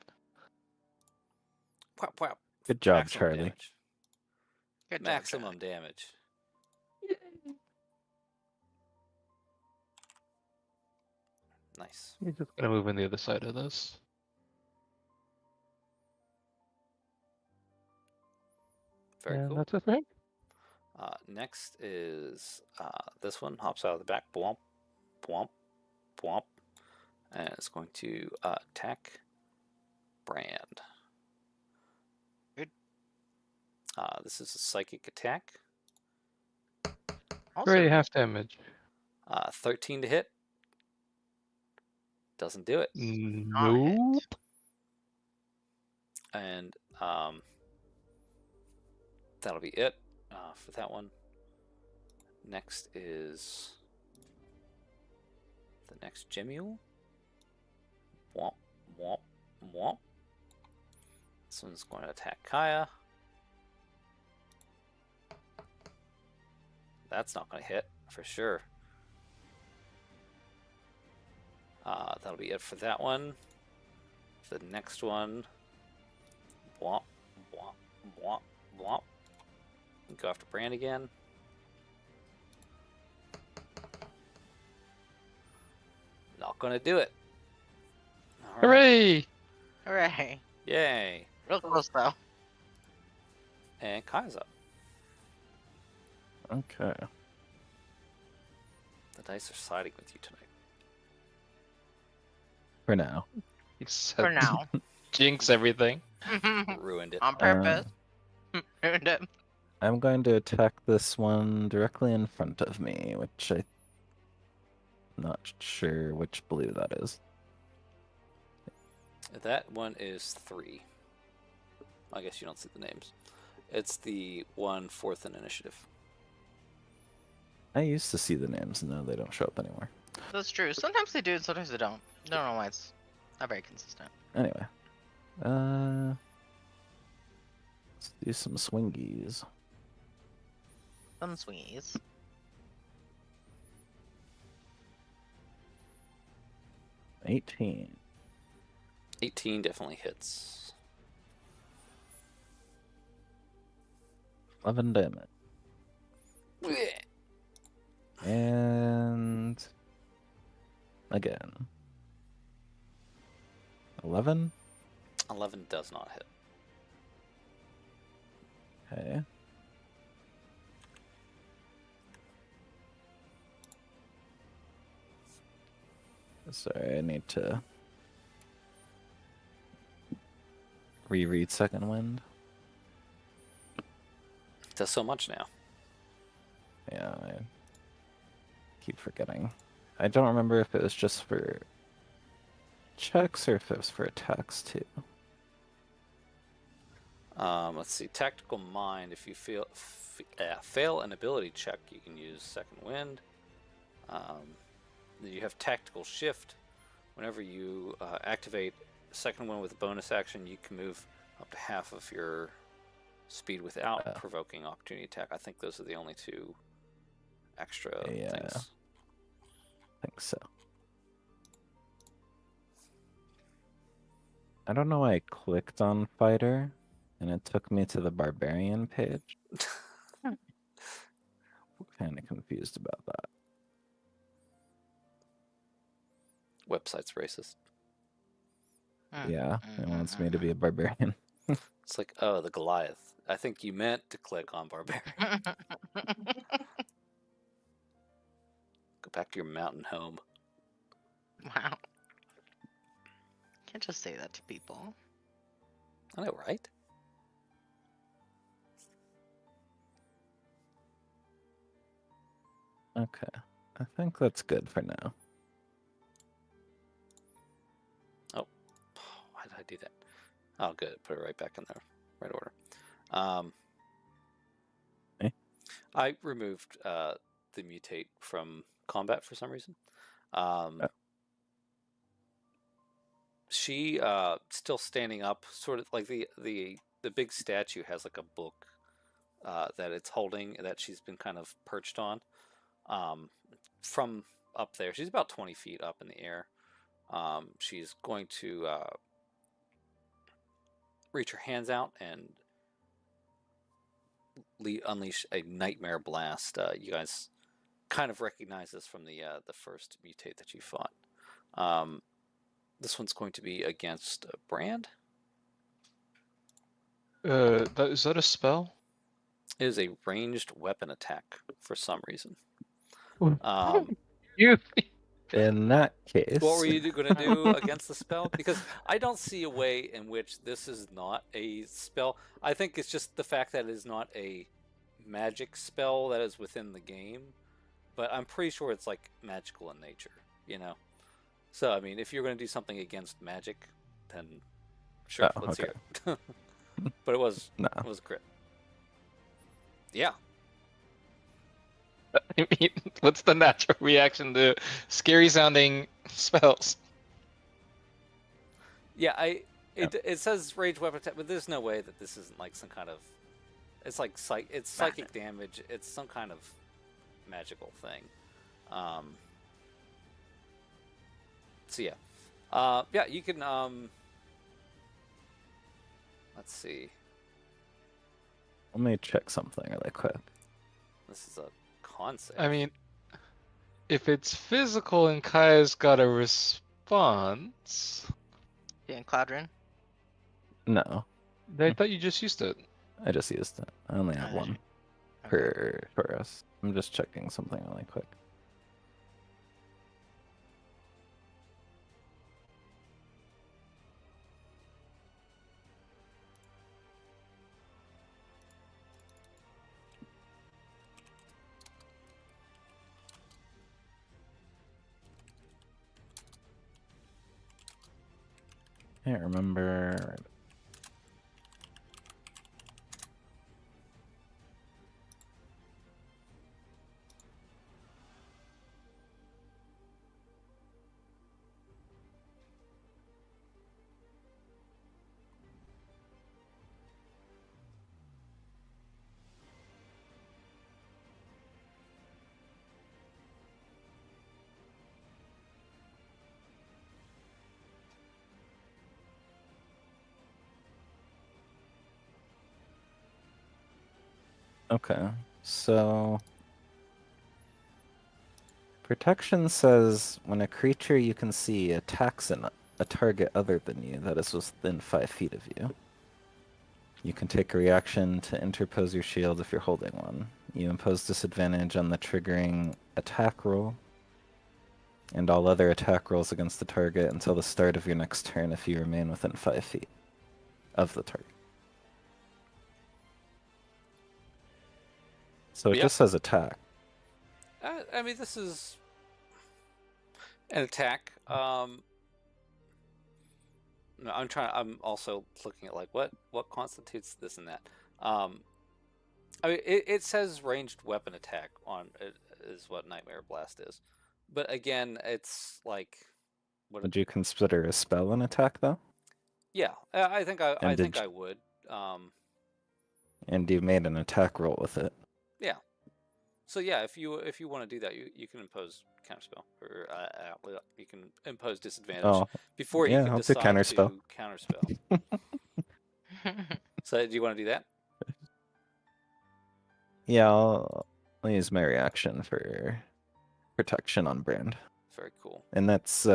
Pwap, pwap. Good job, Maximum Charlie. damage. Good job, Maximum damage. Nice. He's just gonna move on the other side of this. Very And cool. that's it for him. Next is this one. Hops out of the back. Bwomp, bwomp, bwomp. And it's going to attack Brand. Good. This is a psychic attack. Also, Already half damage. 13 to hit. Doesn't do it. not hit. Nope. And that'll be it for that one. Next is the next Gemule. Womp, womp, womp. This one's going to attack Kaya. That's not going to hit for sure. That'll be it for that one. The next one. Womp, womp, womp, womp. Go after Brand again. Not gonna do it. All right. Hooray! Hooray. Yay! Real close though. And Kai's up. Okay. The dice are siding with you tonight. For now. He said For now. jinx everything. Ruined it. On purpose. Ruined it. I'm going to attack this one directly in front of me, which I'm not sure which blue that is. That one is 3. I guess you don't see the names. It's the one fourth in initiative. I used to see the names, and now they don't show up anymore. That's true. Sometimes they do, sometimes they don't. Don't know why it's not very consistent. Anyway. Let's do some swingies. Some swingies. 18. 18 definitely hits. 11 damage. And again. 11? 11 does not hit. Okay. Sorry, I need to reread Second Wind. It does so much now. Yeah, I keep forgetting. I don't remember if it was just for checks or if it was for attacks too. Let's see. Tactical Mind. If you fail an ability check, you can use Second Wind. You have Tactical Shift. Whenever you activate Second Wind with a bonus action, you can move up to half of your speed without provoking opportunity attack. I think those are the only 2 extra things. I think so. I don't know why I clicked on fighter and it took me to the barbarian page. Kind of confused about that. Website's racist. Yeah, it wants me to be a barbarian. It's like, oh, the Goliath. I think you meant to click on barbarian. Go back to your mountain home. Wow. Can't just say that to people. I know, right? Okay, I think that's good for now. Oh, why did I do that? Oh, good. Put it right back in the right order. Eh? I removed the mutate from combat for some reason. She still standing up, sort of like the big statue has like a book that it's holding that she's been kind of perched on. From up there, she's about 20 feet up in the air. She's going to reach her hands out and unleash a nightmare blast. You guys kind of recognize this from the first mutate that you fought. This one's going to be against Brand. Is that a spell? It is a ranged weapon attack for some reason. You. In that case, What were you going to do against the spell? Because I don't see a way in which this is not a spell. I think it's just the fact that it is not a magic spell that is within the game. But I'm pretty sure it's like magical in nature, you know? So, I mean, if you're going to do something against magic, then sure, let's hear it. But it was crit. Yeah. I mean, what's the natural reaction to scary sounding spells? Yeah, it says rage weapon attack, but there's no way that this isn't like some kind of, it's like it's psychic damage. It's some kind of magical thing. So yeah, yeah, you can let's see. Let me check something really quick. This is a concept. I mean, if it's physical and Kaya's got a response, Yeah, and Cloudrin. No, I thought you just used it. I just used it. I only have did one you? for us. I'm just checking something really quick. Can't remember. Okay, so protection says when a creature you can see attacks a target other than you that is within 5 feet of you, you can take a reaction to interpose your shield if you're holding one. You impose disadvantage on the triggering attack roll and all other attack rolls against the target until the start of your next turn if you remain within 5 feet of the target. So it just says attack. I mean, this is an attack. No, I'm also looking at like what constitutes this and that. I mean, it says ranged weapon attack on it is what Nightmare Blast is, but again, it's like. Would you consider a spell an attack though? Yeah, I think I would. And you made an attack roll with it. Yeah. So yeah, if you want to do that, you can impose counterspell, or you can impose disadvantage before you can I'll decide do counterspell. to counterspell. So do you want to do that? Yeah, I'll use my reaction for protection on Brand. Very cool. And that's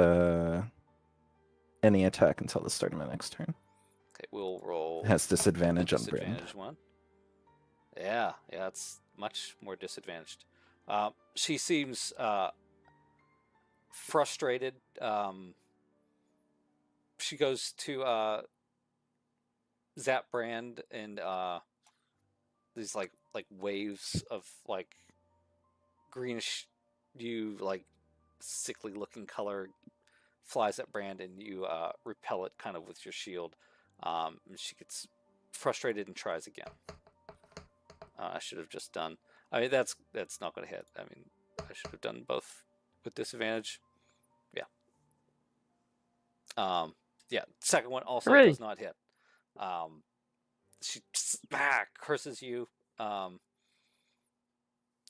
any attack until the start of my next turn. Okay, we'll roll. It has the disadvantage on brand. disadvantage one. Yeah, it's much more disadvantaged. She seems frustrated. She goes to zap brand, and these like waves of like greenish, like sickly looking color flies at brand, and you repel it kind of with your shield. And she gets frustrated and tries again. I should have just done. I mean, that's not going to hit. I mean, I should have done both with disadvantage. Yeah. Yeah. Second one also Hooray. does not hit. She curses you.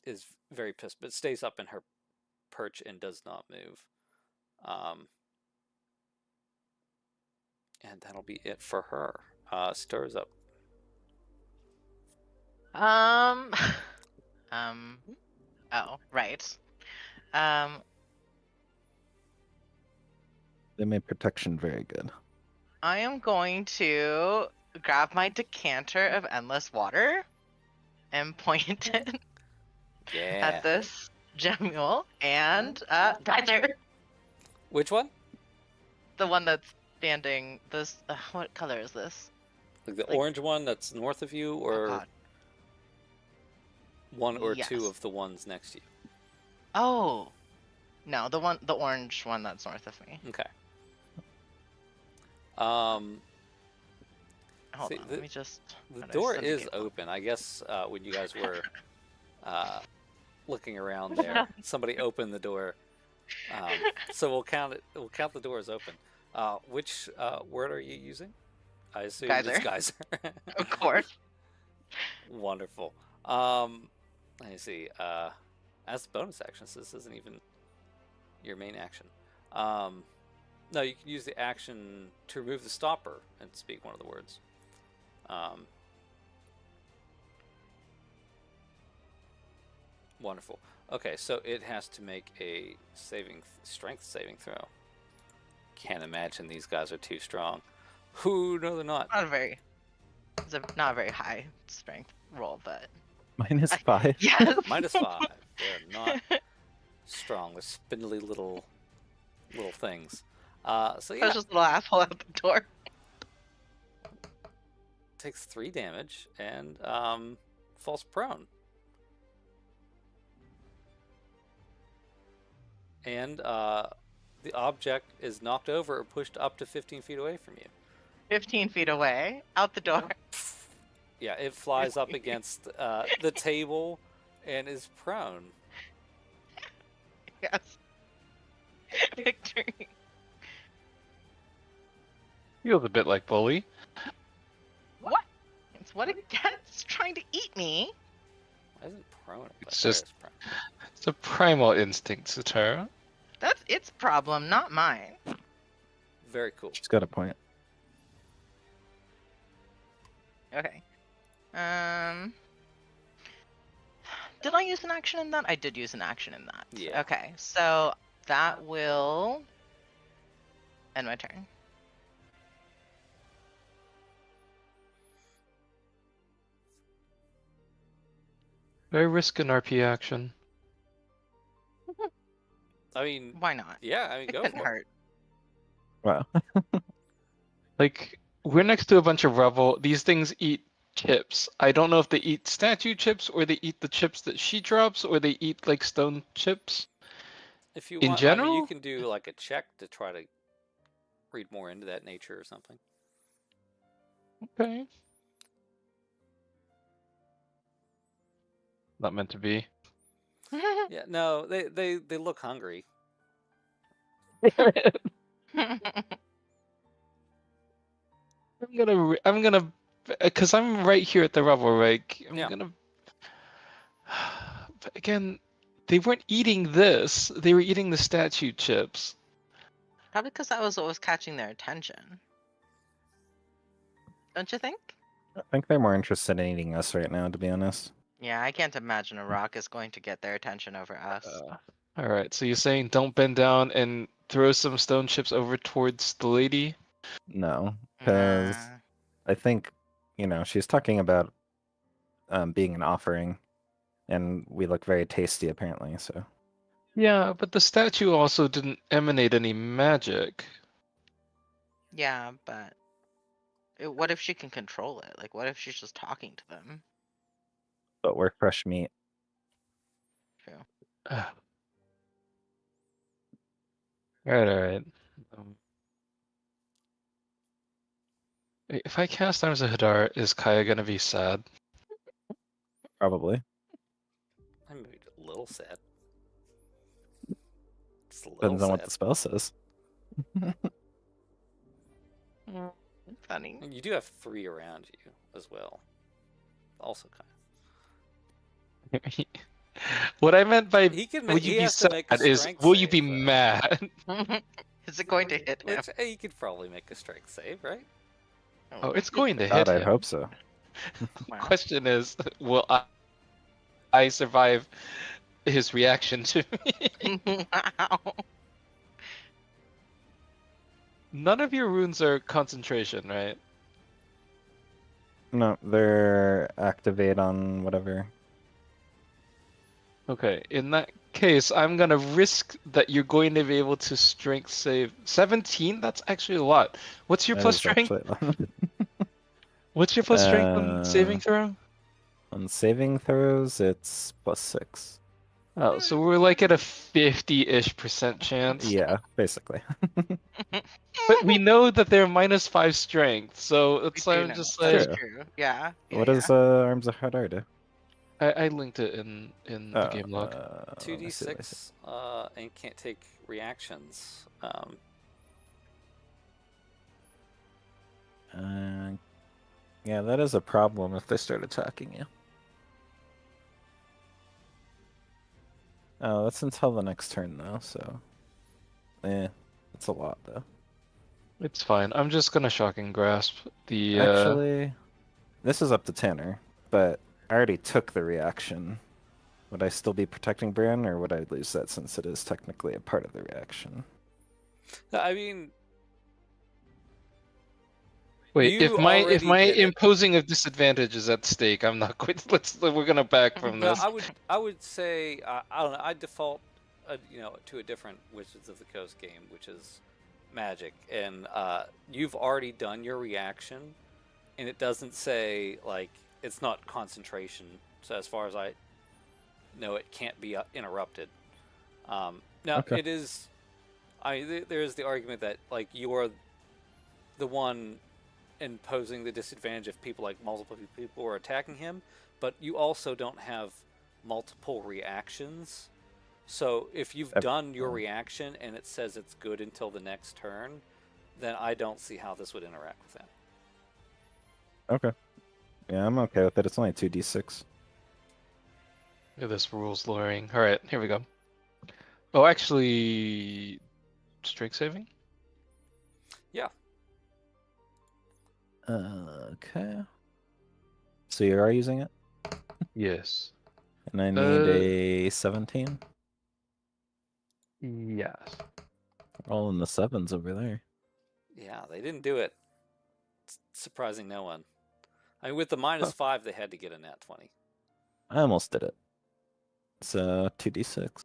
Is very pissed, but stays up in her perch and does not move. And that'll be it for her. Stirs up. Oh, right. They made protection very good. I am going to grab my decanter of endless water and point it Yeah. at this gemule and geyser. Which one? The one that's standing. This. What color is this? Like the Like- orange one that's north of you, Oh, or God. one or two Yes. of the ones next to you? Oh, no, the orange one that's north of me. Okay. Hold See, on, let me just. The how do I door send is people? open. I guess when you guys were looking around there, somebody opened the door. So we'll count it. We'll count the door as open. Which word are you using? I assume it's geyser. Of course. Wonderful. Let me see. As bonus actions, this isn't even your main action. No, you can use the action to remove the stopper and speak one of the words. Wonderful. Okay, so it has to make a strength saving throw. Can't imagine these guys are too strong. Who? No, they're not. It's not a very high strength roll, but -5. yes. -5. They're not strong. They're spindly little things. So yeah, There's just a little asshole out the door. takes 3 damage and falls prone. And the object is knocked over or pushed up to 15 feet away from you. 15 feet away, out the door. Yeah, it flies up against the table and is prone. Yes. Victory. Feels a bit like bully. What? It's what it gets trying to eat me. Why isn't prone? It's just- It's a primal instinct, Satara. That's its problem, not mine. Very cool. She's got a point. Okay. Did I use an action in that? I did use an action in that. Yeah. Okay, so that will end my turn. Very risk an RP action. I mean, Why not? yeah, I mean, It go couldn't for it. hurt. Wow. Like, we're next to a bunch of rubble. These things eat chips. I don't know if they eat statue chips or they eat the chips that she drops or they eat like stone chips. If you In want, I mean, you general? can do like a check to try to read more into that nature or something. Okay. Not meant to be. Yeah, no, they look hungry. I'm gonna, cause I'm right here at the rubble, right? I'm Yeah. gonna. But again, they weren't eating this. They were eating the statue chips. Probably because that was what was catching their attention. Don't you think? I think they're more interested in eating us right now, to be honest. Yeah, I can't imagine a rock is going to get their attention over us. All right. So you're saying don't bend down and throw some stone chips over towards the lady? No, because Nah. I think, she's talking about being an offering, and we look very tasty apparently. So Yeah, but the statue also didn't emanate any magic. Yeah, but what if she can control it? Like, what if she's just talking to them? but we're fresh meat. True. Alright. Um, if I cast Arms of Hadar, is Kaya gonna be sad? Probably I'm maybe a little sad. Just a little depends on what sad. the spell says. Funny. And you do have 3 around you as well. Also kind What I meant by He can will make. you He be has to sad make a is strength will you be save, though. mad? Is it going to hit him? Which he could probably make a strength save, right? Oh, it's going to God, hit I him. hope so. Wow. Question is, will I survive his reaction to me? Wow. None of your runes are concentration, right? No, they're activate on whatever. Okay, in that case, I'm gonna risk that you're going to be able to strength save 17. That's actually a lot. What's your That plus is strength? actually What's your plus strength on saving throw? on saving throws. It's +6. Oh, so we're like at a 50-ish% chance. Yeah, basically. But we know that they're -5 strength, so it's We do I'm know. just That's like True. true. Yeah. What yeah. does Arms of Hadar do? I linked it in the game log. Let me see, let me see. 2d6, and can't take reactions. Yeah, that is a problem if they start attacking you. Oh, that's until the next turn though, so it's a lot though. It's fine. I'm just gonna shocking grasp the. Actually, this is up to Tanner, but I already took the reaction. Would I still be protecting Bran, or would I lose that since it is technically a part of the reaction? I mean, Wait, you if my already did it. imposing of disadvantage is at stake, I'm not quit. We're gonna back from No, this. I would say I don't know. I default, to a different Wizards of the Coast game, which is Magic, and you've already done your reaction, and it doesn't say like it's not concentration. So as far as I know, it can't be interrupted. Now Okay. it is. There is the argument that like you are the one imposing the disadvantage if people like multiple people are attacking him, but you also don't have multiple reactions. So if you've done your reaction and it says it's good until the next turn, then I don't see how this would interact with that. Okay. Yeah, I'm okay with it. It's only 2d6. Look at this rules lawyering. All right, here we go. Oh, actually, strength saving. Yeah. Okay. So you are using it, Yes. and I need a 17. Yes. All in the 7s over there. Yeah, they didn't do it. It's surprising no one. I mean, with the -5, they had to get a nat 20. I almost did it. It's 2d6.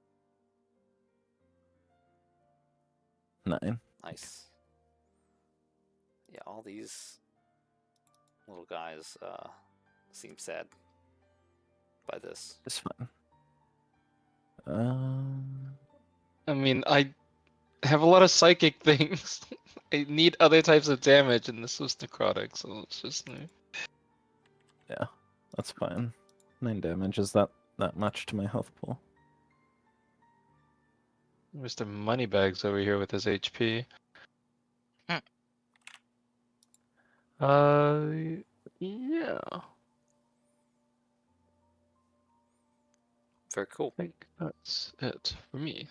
9. Nice. Yeah, all these little guys seem sad by this. It's fine. I mean, I have a lot of psychic things. I need other types of damage, and this was necrotic, so it's just. Yeah, that's fine. 9 damage is that much to my health pool. Mr. Moneybags over here with his HP. Yeah. Very cool. I think that's it for me.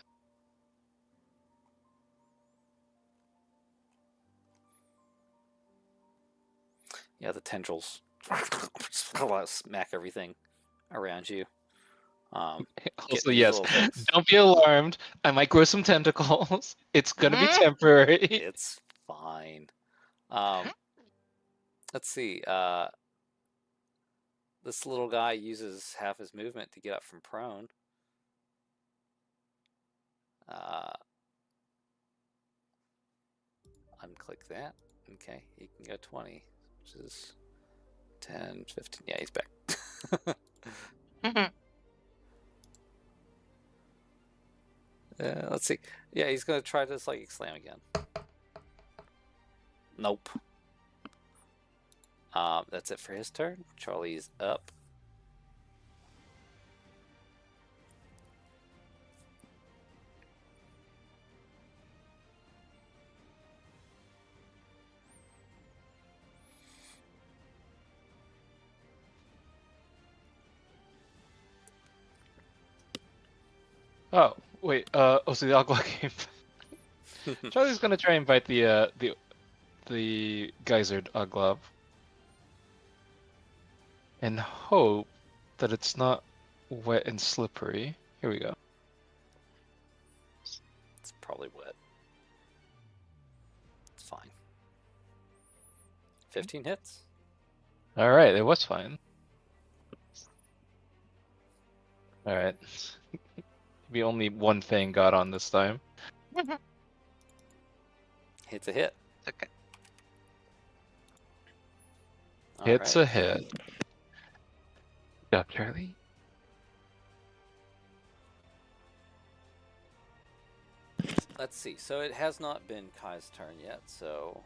Yeah, the tendrils smack everything around you. Get Also, these yes, little things. don't be alarmed. I might grow some tentacles. It's gonna be temporary. It's fine. Let's see. This little guy uses half his movement to get up from prone. Unclick that. Okay, he can go 20, which is 10, 15. Yeah, he's back. Let's see. Yeah, he's gonna try this psychic slam again. Nope. That's it for his turn. Charlie's up. Oh, wait, so the Agua came. Charlie's gonna try and bite the geyser Aglav. And hope that it's not wet and slippery. Here we go. It's probably wet. It's fine. 15 hits. Alright, it was fine. Alright. Maybe only one thing got on this time. Hits a hit. Okay. Hits Alright. a hit. Good job, Charlie. Let's see. So it has not been Kai's turn yet. So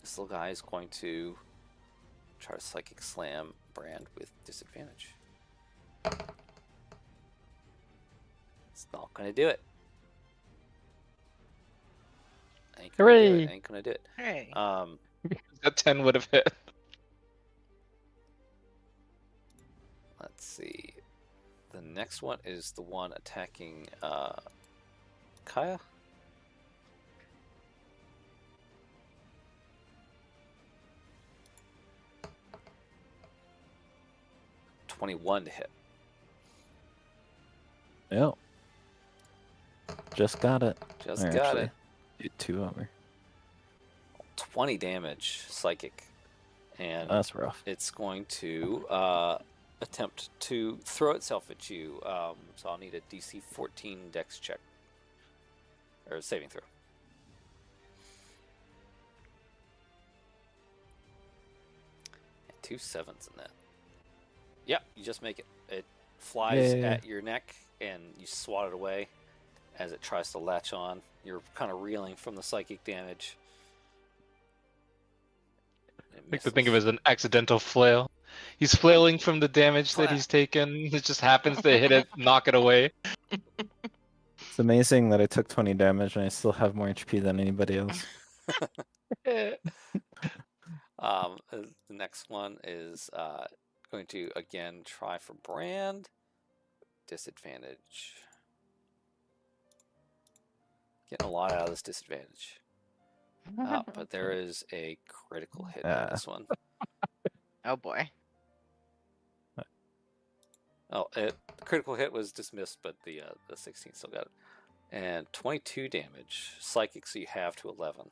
this little guy is going to try to psychic slam Brand with disadvantage. It's not going to do it. Ain't gonna do Hooray! it. Ain't gonna do it. Hey. That 10 would have hit. Let's see. The next one is the one attacking Kaya. $21 to hit. Yep. Just got it. Just Or got actually, it. do 2 over. 20 damage, psychic. And That's rough. it's going to attempt to throw itself at you. So I'll need a DC 14 dex check. Or saving throw. And 2 7s in that. Yep, you just make it. It flies Yay. at your neck and you swat it away as it tries to latch on. You're kind of reeling from the psychic damage. It I like to think of it misses. as an accidental flail. He's flailing from the damage that Flail. he's taken. It just happens to hit it, knock it away. It's amazing that I took 20 damage and I still have more HP than anybody else. The next one is going to again try for Brand. Disadvantage. Getting a lot out of this disadvantage. But there is a critical hit on this one. Oh boy. Oh, the critical hit was dismissed, but the 16 still got it. And 22 damage. Psychic, so you have to 11.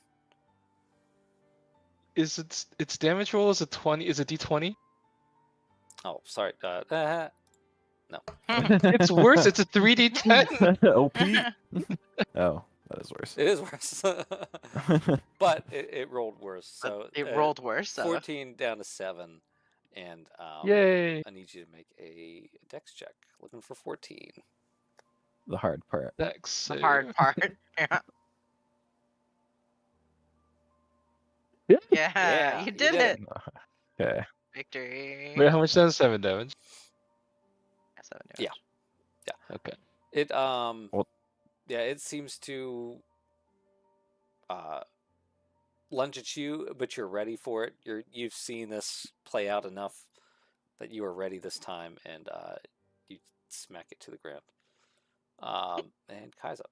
Is its damage roll is a 20? Is it D20? Oh, sorry. No. It's worse. It's a 3D10. OP. Oh, that is worse. It is worse. But it rolled worse. So It rolled worse. So. 14 down to 7. And Yay! I need you to make a dex check. Looking for 14. The hard part. Dex The hard save. part. Yeah. Yeah. Yeah, Yeah, you you did did it. Okay. Victory. Wait, how much does 7 damage? 7 Yeah. Okay. It Well- yeah, it seems to lunge at you, but you're ready for it. You've seen this play out enough that you are ready this time, and you smack it to the ground. And Kai's up.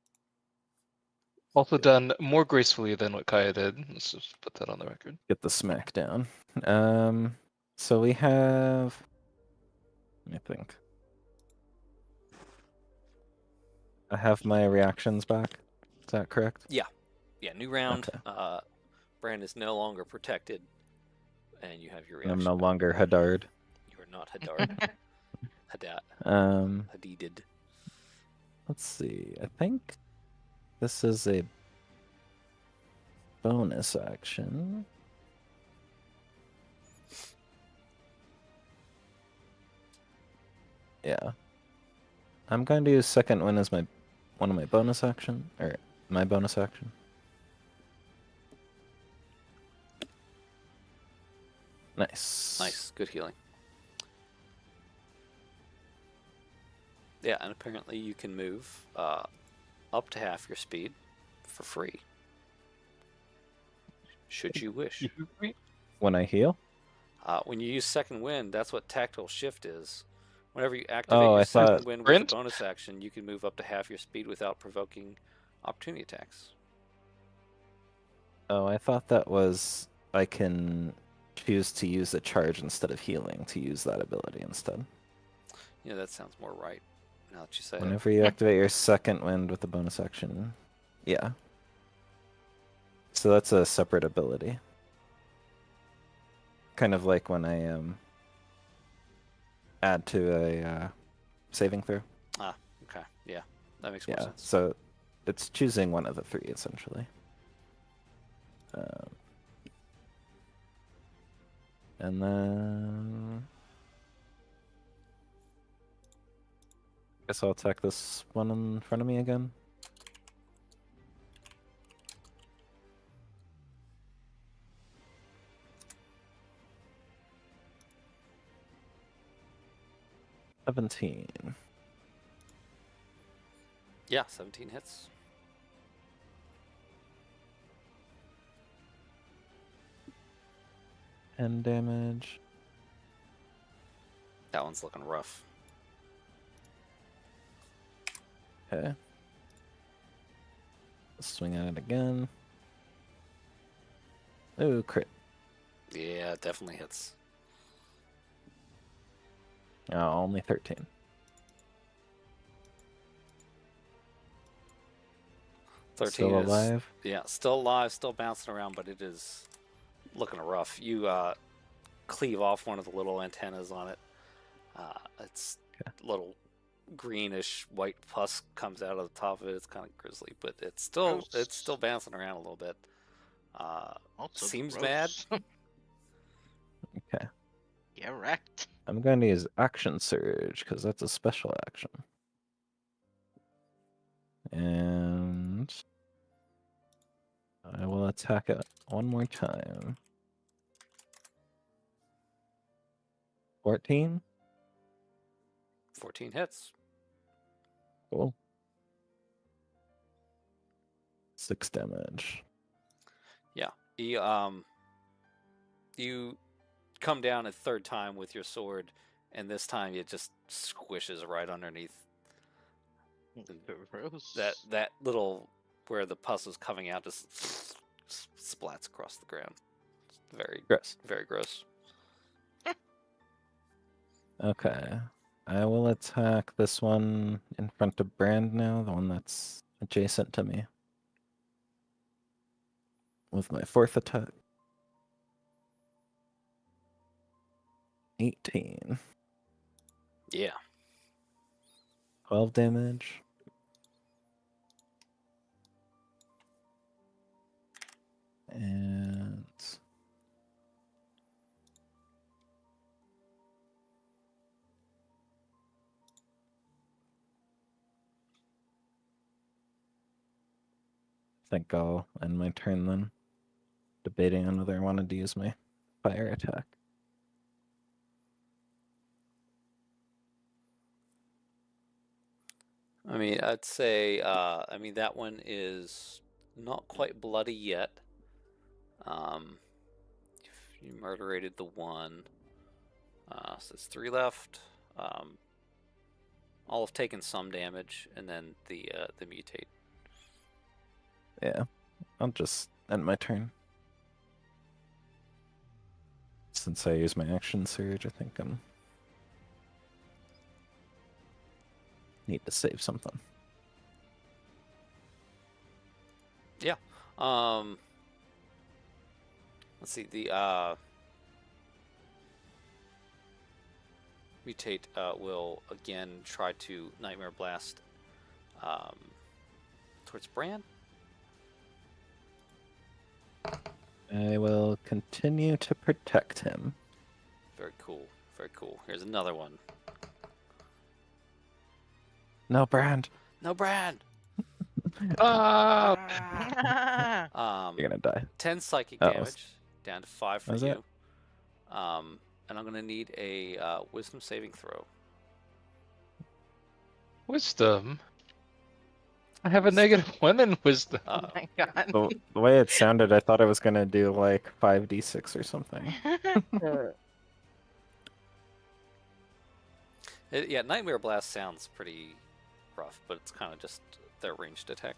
Also done more gracefully than what Kaya did. Let's just put that on the record. Get the smack down. So we have. Let me think. I have my reactions back. Is that correct? Yeah, new round. Okay. Brand is no longer protected, and you have your I'm reaction. no back. longer Hadard. You are not Hadard. Um, Hadided. let's see. I think this is a bonus action. Yeah. I'm going to use second wind as one of my bonus action, or my bonus action. Nice. Nice, good healing. Yeah, and apparently you can move up to half your speed for free, should you wish. When I heal? When you use second wind, that's what tactile shift is. Whenever you activate Oh, your I second thought- wind with Sprint? a bonus action, you can move up to half your speed without provoking opportunity attacks. Oh, I thought that was I can choose to use a charge instead of healing to use that ability instead. Yeah, that sounds more right. Now that you say it. Whenever you activate your second wind with a bonus action. Yeah. So that's a separate ability. Kind of like when I add to a saving throw. Okay, yeah, that makes more Yeah. sense. So it's choosing one of the three essentially. And then guess I'll attack this one in front of me again. $17. Yeah, 17 hits. And damage. That one's looking rough. Okay. Swing at it again. Ooh, crit. Yeah, it definitely hits. Oh, only 13. Still Is, alive? yeah, still alive, still bouncing around, but it is looking rough. You cleave off one of the little antennas on it. It's little greenish white pus comes out of the top of it. It's kind of grisly, but it's still bouncing around a little bit. Also Seems gross. Okay. Get wrecked. I'm going to use Action Surge because that's a special action. And I will attack it one more time. 14? 14 hits. Cool. 6 damage. Yeah. You come down a third time with your sword, and this time it just squishes right underneath Gross. that little where the pus is coming out, just splats across the ground. It's Gross. very gross. Okay. I will attack this one in front of Brand now, the one that's adjacent to me. With my fourth attack. 18. Yeah. 12 damage. And I think I'll end my turn then. Debating on whether I wanted to use my fire attack. I mean, I'd say, that one is not quite bloody yet. You murderated the one. So there's 3 left. All have taken some damage, and then the mutate. Yeah, I'll just end my turn. Since I use my action surge, I think I'm need to save something. Yeah. Let's see. The mutate will again try to Nightmare Blast towards Bran. I will continue to protect him. Very cool. Very cool. Here's another one. No, Brand. No, Bran. Ah! You're gonna die. 10 psychic Uh-oh. damage, down to 5 for Was you. it? And I'm gonna need a Wisdom saving throw. Wisdom. I have a -1 in wisdom. Oh my god. The way it sounded, I thought I was gonna do like 5d6 or something. Yeah, Nightmare Blast sounds pretty rough, but it's kind of just their ranged attack.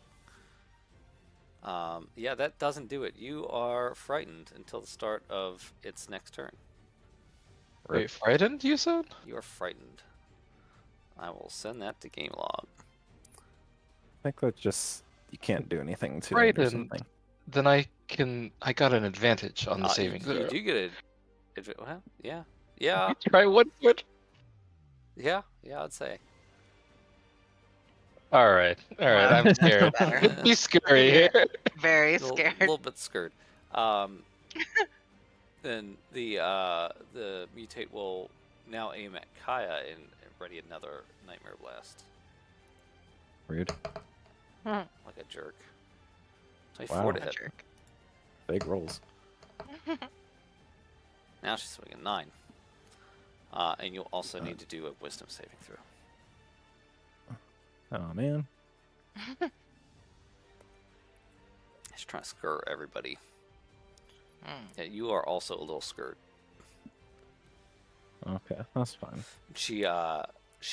Yeah, that doesn't do it. You are frightened until the start of its next turn. Wait, frightened, you said? You are frightened. I will send that to game log. I think that's just you can't do anything to it or Frightened. something. Then I got an advantage on the saving you throw. do get it. Well, yeah. Yeah. Try 1 foot. Yeah, I'd say. Alright, Wow, I'm that's scared. better. It'd be scary Yeah. here. Very A scared. little bit scared. Then the mutate will now aim at Kaya and ready another Nightmare Blast. Rude. Like a jerk. 24 Wow. to A hit. jerk. Big rolls. Now she's swinging 9. And you'll also need to do a Wisdom saving throw. Oh man. She's trying to scare everybody. Mm. Yeah, you are also a little scared. Okay, that's fine. She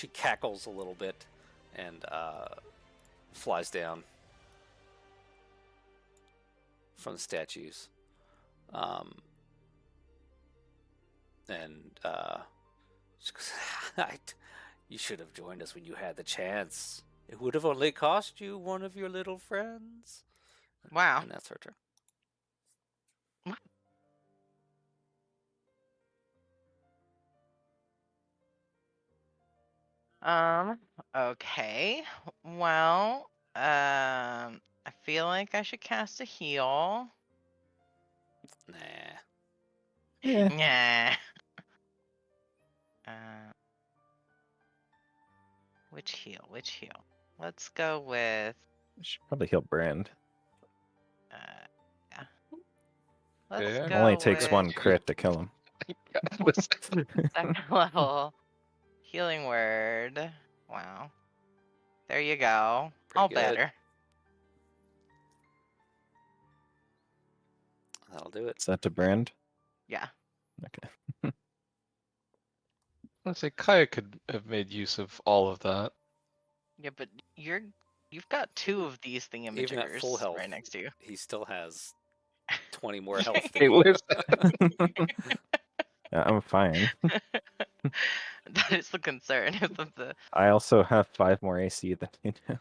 cackles a little bit and flies down from the statues. She goes, you should have joined us when you had the chance. It would have only cost you one of your little friends. Wow. And that's her turn. Okay. Well, I feel like I should cast a heal. Nah. Yeah. Nah. Which heal? Which heal? Let's go with Should probably heal Brand. yeah. Let's Yeah. go Only takes with one crit to kill him. second level healing word. Wow. There you go. Pretty All good. better. That'll do it. Is that to Brand? Yeah. Okay. Let's say Kaya could have made use of all of that. Yeah, but you've got 2 of these Even at full thingamajigers health, right next to you. he still has 20 more health than Hey, you. listen. Yeah, I'm fine. That is the concern. Isn't the I also have 5 more AC than you do.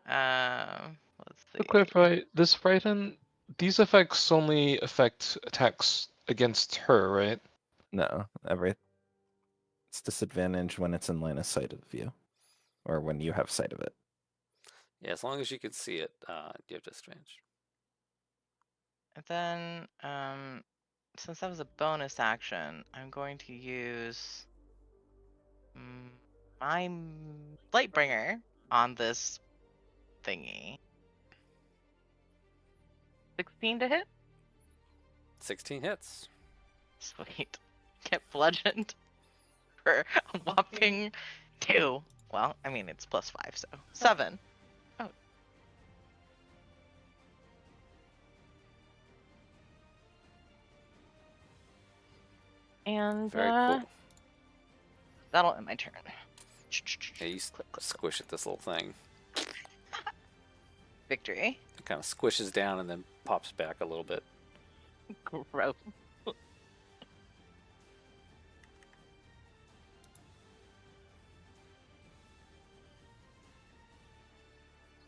let's To see. clarify, this frighten, these effects only affect attacks against her, right? No, it's disadvantage when it's in line of sight of you, or when you have sight of it. Yeah, as long as you can see it, you have disadvantage. And then since that was a bonus action, I'm going to use my Lightbringer on this thingy. 16 to hit? 16 hits. Sweet. Get bludgeoned for a whopping 2. Well, I mean, it's +5, so 7. Oh. And Very cool. that'll end my turn. Yeah, you squish at this little thing. Victory. It kind of squishes down and then pops back a little bit. Gross.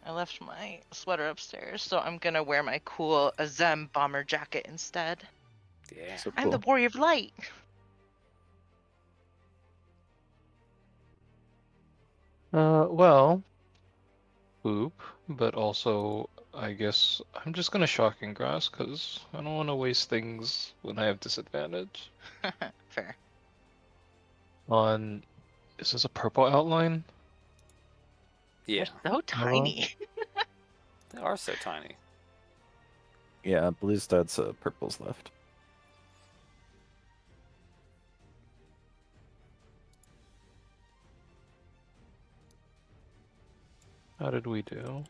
I left my sweater upstairs, so I'm gonna wear my cool Azem bomber jacket instead. Yeah. So I'm the cool. warrior of light. Well, boop, but also I guess I'm just gonna shocking grass because I don't want to waste things when I have disadvantage. Fair. On, is this a purple outline? Yeah. They're so tiny. They are so tiny. Yeah, blue's dead, so purple's left. How did we do?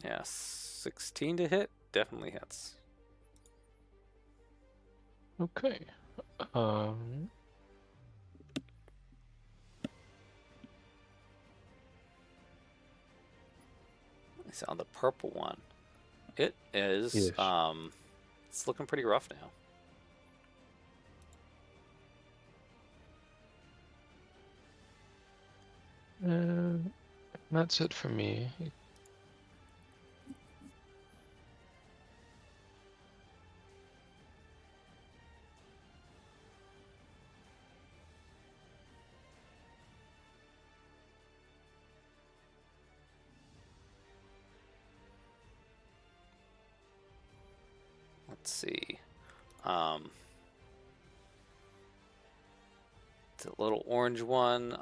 Yeah, 16 to hit definitely hits. Okay. Um, So on the purple one, it is Ish. it's looking pretty rough now. That's it for me. Let's see. The little orange one.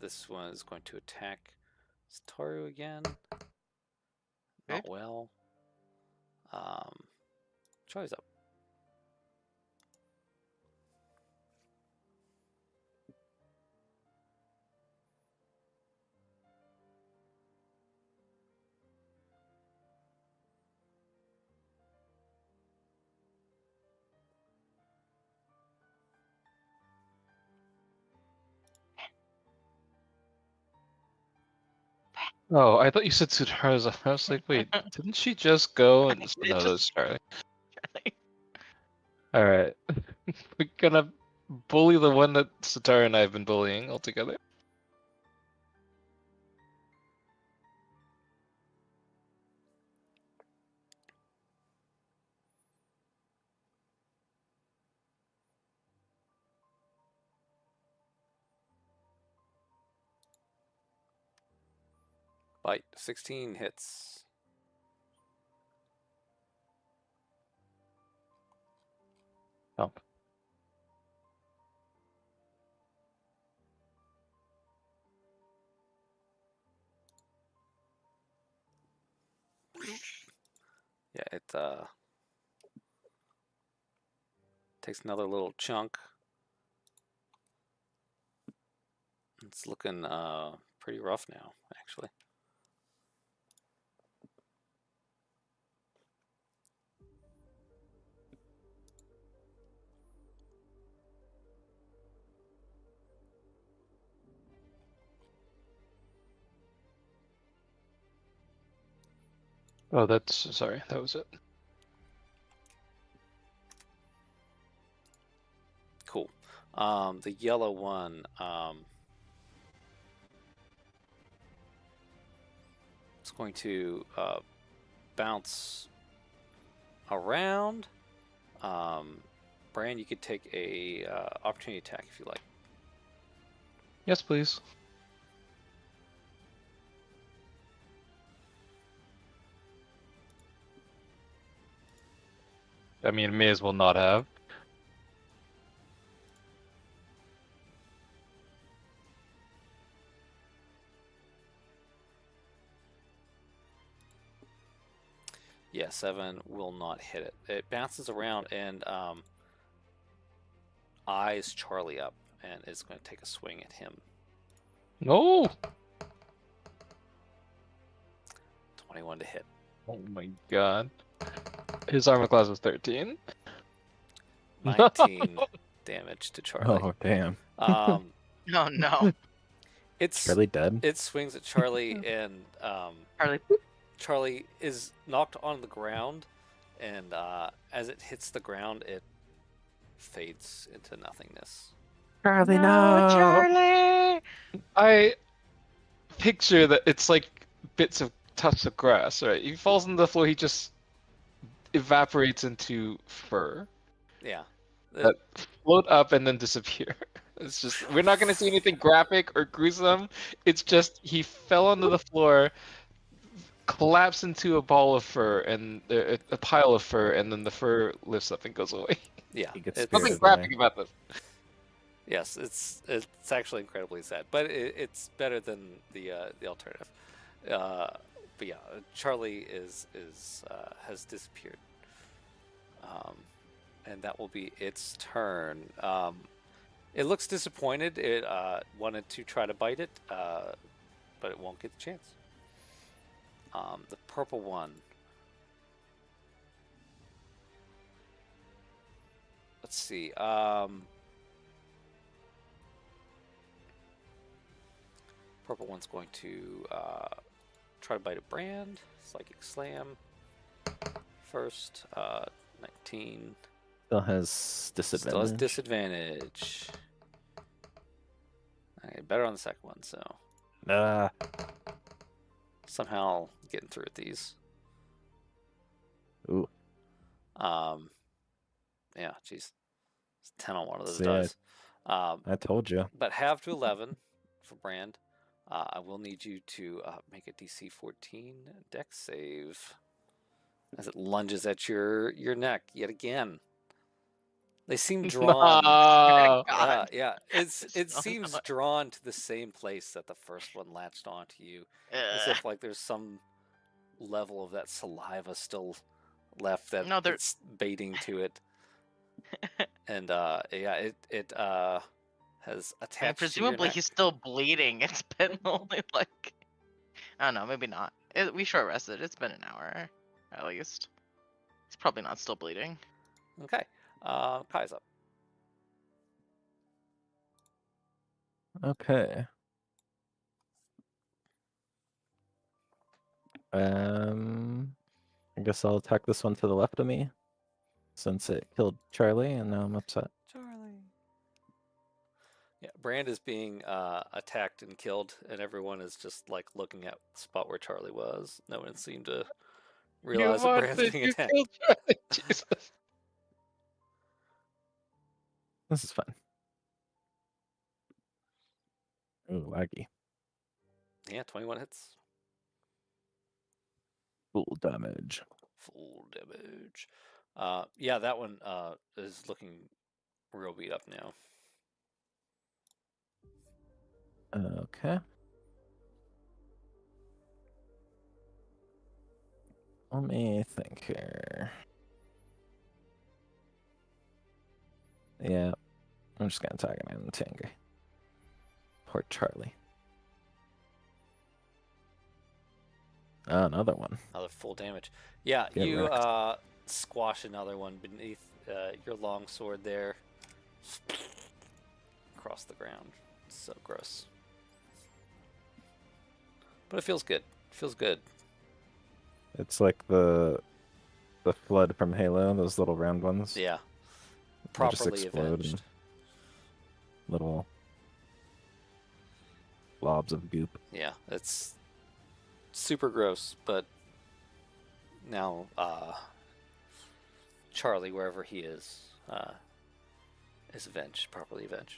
This one is going to attack Sataru again. Not Good. well. Tries up. Oh, I thought you said Sudaraza. I was like, wait, didn't she just go? And It no, just- that's Charlie. All right, we're gonna bully the one that Satara and I have been bullying altogether. Bite. 16 hits. Jump. Yeah, it takes another little chunk. It's looking pretty rough now, actually. Oh, that's sorry. That was it. Cool. The yellow one, it's going to bounce around. Bran, you could take a opportunity attack if you like. Yes, please. I mean, may as well not have. Yeah, 7 will not hit it. It bounces around and eyes Charlie up and is going to take a swing at him. No. 21 to hit. Oh my god. His armor class was 13. 19 damage to Charlie. Oh damn! Um, No, no. it's Charlie dead. it swings at Charlie, and Charlie. Charlie is knocked on the ground, and as it hits the ground, it fades into nothingness. Charlie, Charlie. I picture that it's like bits of tufts of grass, right? He falls on the floor, he just evaporates into fur Yeah. that float up and then disappear. It's just, we're not going to see anything graphic or gruesome. It's just he fell onto the floor, collapsed into a ball of fur and a pile of fur, and then the fur lifts up and goes away. Yeah. He gets It's- Nothing spirited away. graphic about this. Yes, it's actually incredibly sad, but it's better than the alternative. But yeah, Charlie has disappeared, and that will be its turn. It looks disappointed. It wanted to try to bite it, but it won't get the chance. The purple one. Let's see. Purple one's going to try to bite a brand. Psychic Slam. First, 19. Still has disadvantage. Still has disadvantage. Okay, better on the second one, so somehow getting through with these. Ooh. Yeah, jeez. It's 10 on one of those So, yeah, dice. I told you. But half to 11 for Brand. I will need you to make a DC 14 dex save as it lunges at your neck yet again. They seem drawn. No. God. Yeah. It So seems not- drawn to the same place that the first one latched onto you, as Ugh. if like there's some level of that saliva still left that No, there- it's baiting to it. And yeah, it has attached. And presumably to your neck. he's still bleeding. It's been only like, I don't know, maybe not. We short rested. It's been an hour, at least. It's probably not still bleeding. Okay. Kai's up. Okay. I guess I'll attack this one to the left of me, since it killed Charlie, and now I'm upset. Charlie. Yeah, Brand is being attacked and killed, and everyone is just like looking at the spot where Charlie was. No one seemed to realize that Brand's being attacked. killed Charlie. Jesus. This is fun. Ooh, laggy. Yeah, 21 hits. Full damage. Full damage. Yeah, that one is looking real beat up now. Okay. Let me think here. Yeah, I'm just gonna attack him. I'm too angry. Poor Charlie. Oh, another one. Another full damage. Yeah, Get you wrecked. squash another one beneath your long sword there. Across the ground. So gross. But it feels good. Feels good. It's like the flood from Halo, those little round ones. Yeah. They just Properly explode avenged. and little blobs of goop. Yeah, it's super gross, but now Charlie, wherever he is avenged, properly avenged.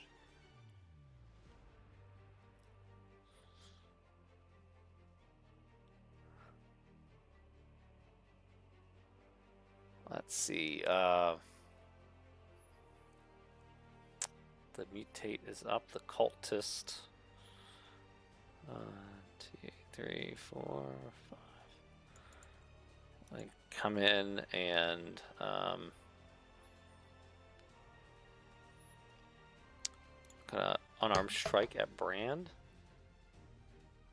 Let's see. The mutate is up. The cultist. 1, 2, 3, 4, 5. Like come in and gonna unarmed strike at Brand.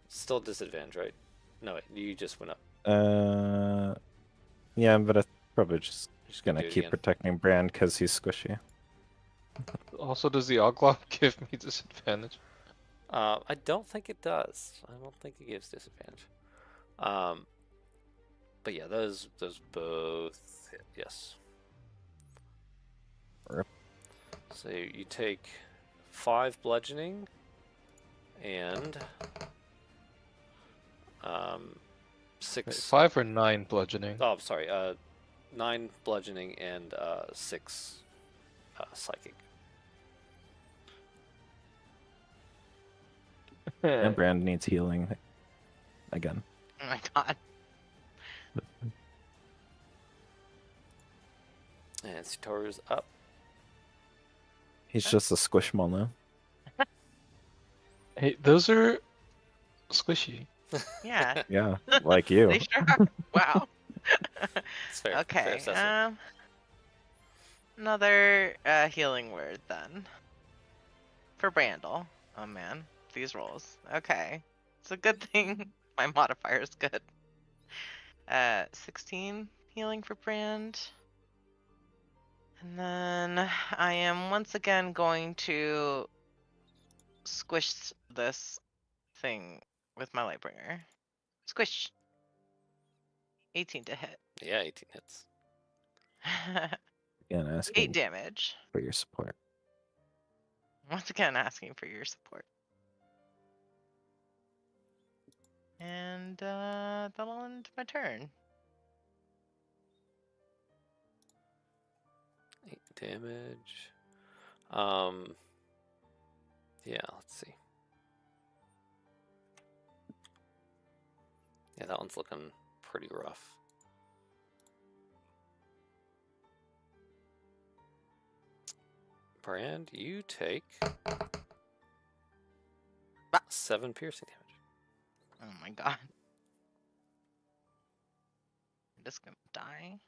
Still disadvantage, right? No, wait, you just went up. Yeah, but I'm probably just gonna do it keep again. protecting Brand because he's squishy. Also, does the Oglock give me disadvantage? I don't think it does. I don't think it gives disadvantage. But yeah, those both hit. Yes. Rip. So you take 5 bludgeoning and Wait, 6. 5 or 9 bludgeoning? Oh, I'm sorry. 9 bludgeoning and 6 psychic. And Brand needs healing again. Oh my god. And Satoru's up. He's just a squishmal now. Hey, those are squishy. Yeah. Yeah, like you. They sure are. Wow. It's fair. Fair Okay. assessment. Another healing word then. For Brandel. Oh man, these rolls. Okay. It's a good thing my modifier is good. 16 healing for Brand. And then I am once again going to squish this thing with my Lightbringer. Squish. 18 to hit. Yeah, 18 hits. Again, 8 asking damage. for your support. Once again, asking for your support. And that'll end my turn. 8 damage. Yeah, let's see. Yeah, that one's looking pretty rough. Brand, you take 7 piercing damage. Oh my god. I'm just gonna die.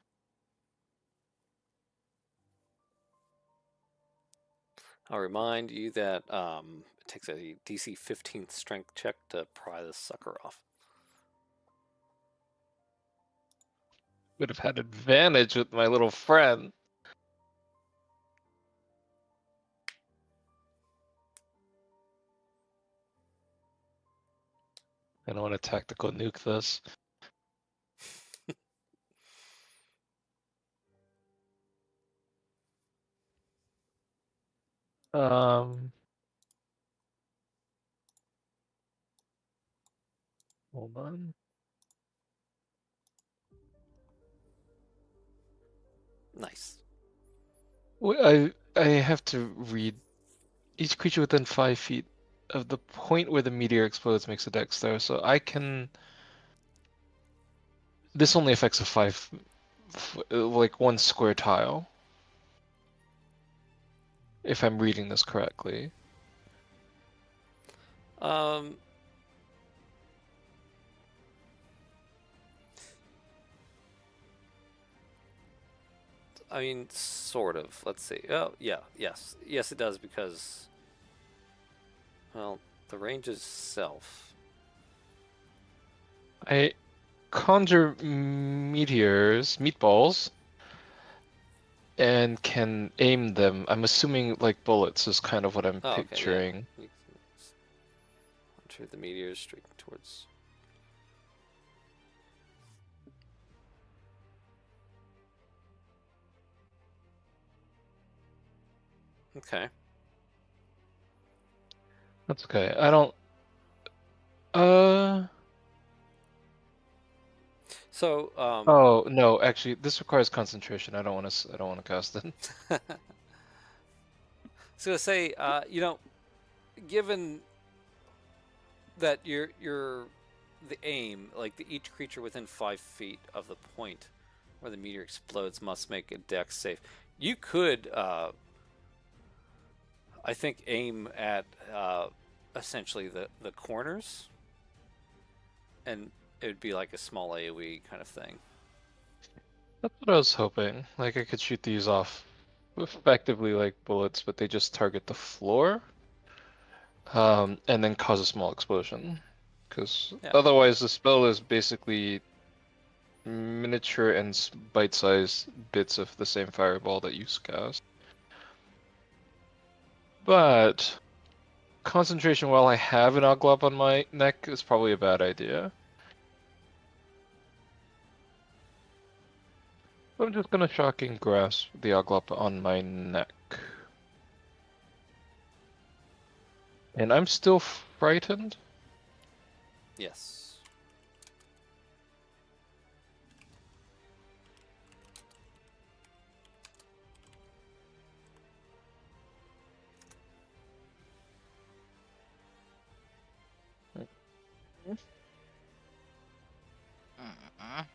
I'll remind you that it takes a DC 15 strength check to pry this sucker off. Would have had advantage with my little friend. I don't want to tactical nuke this. Um, hold on. Nice. I have to read. Each creature within 5 feet of the point where the meteor explodes makes a dex throw, so I can. This only affects a like 1 square tile. If I'm reading this correctly. Um, I mean, sort of. Let's see. Oh, yeah, yes. Yes, it does because, well, the range is self. I conjure meatballs, and can aim them. I'm assuming like bullets is kind of what I'm Oh, okay, yeah. picturing. You can launch the meteors straight towards. Okay. That's okay. I don't. Uh. So, Oh no, actually, this requires concentration. I don't want to. I don't want to cast it. I was gonna say, given that you're the aim, like each creature within 5 feet of the point where the meteor explodes must make a dex save. You could, I think, aim at essentially the corners, and it would be like a small AoE kind of thing. That's what I was hoping. Like I could shoot these off effectively like bullets, but they just target the floor. And then cause a small explosion. Because Yeah. otherwise the spell is basically miniature and bite-sized bits of the same fireball that you cast. But concentration while I have an Oglop on my neck is probably a bad idea. I'm just gonna shocking grasp the Oglop on my neck. And I'm still frightened? Yes. Mm-mm.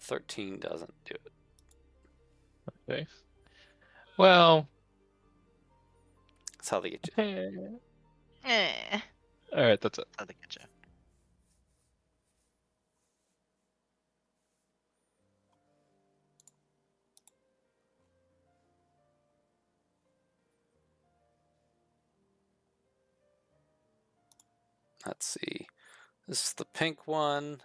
13 doesn't do it. Okay. Well, That's how they get you. Alright, that's it. how they get you. Let's see. This is the pink one.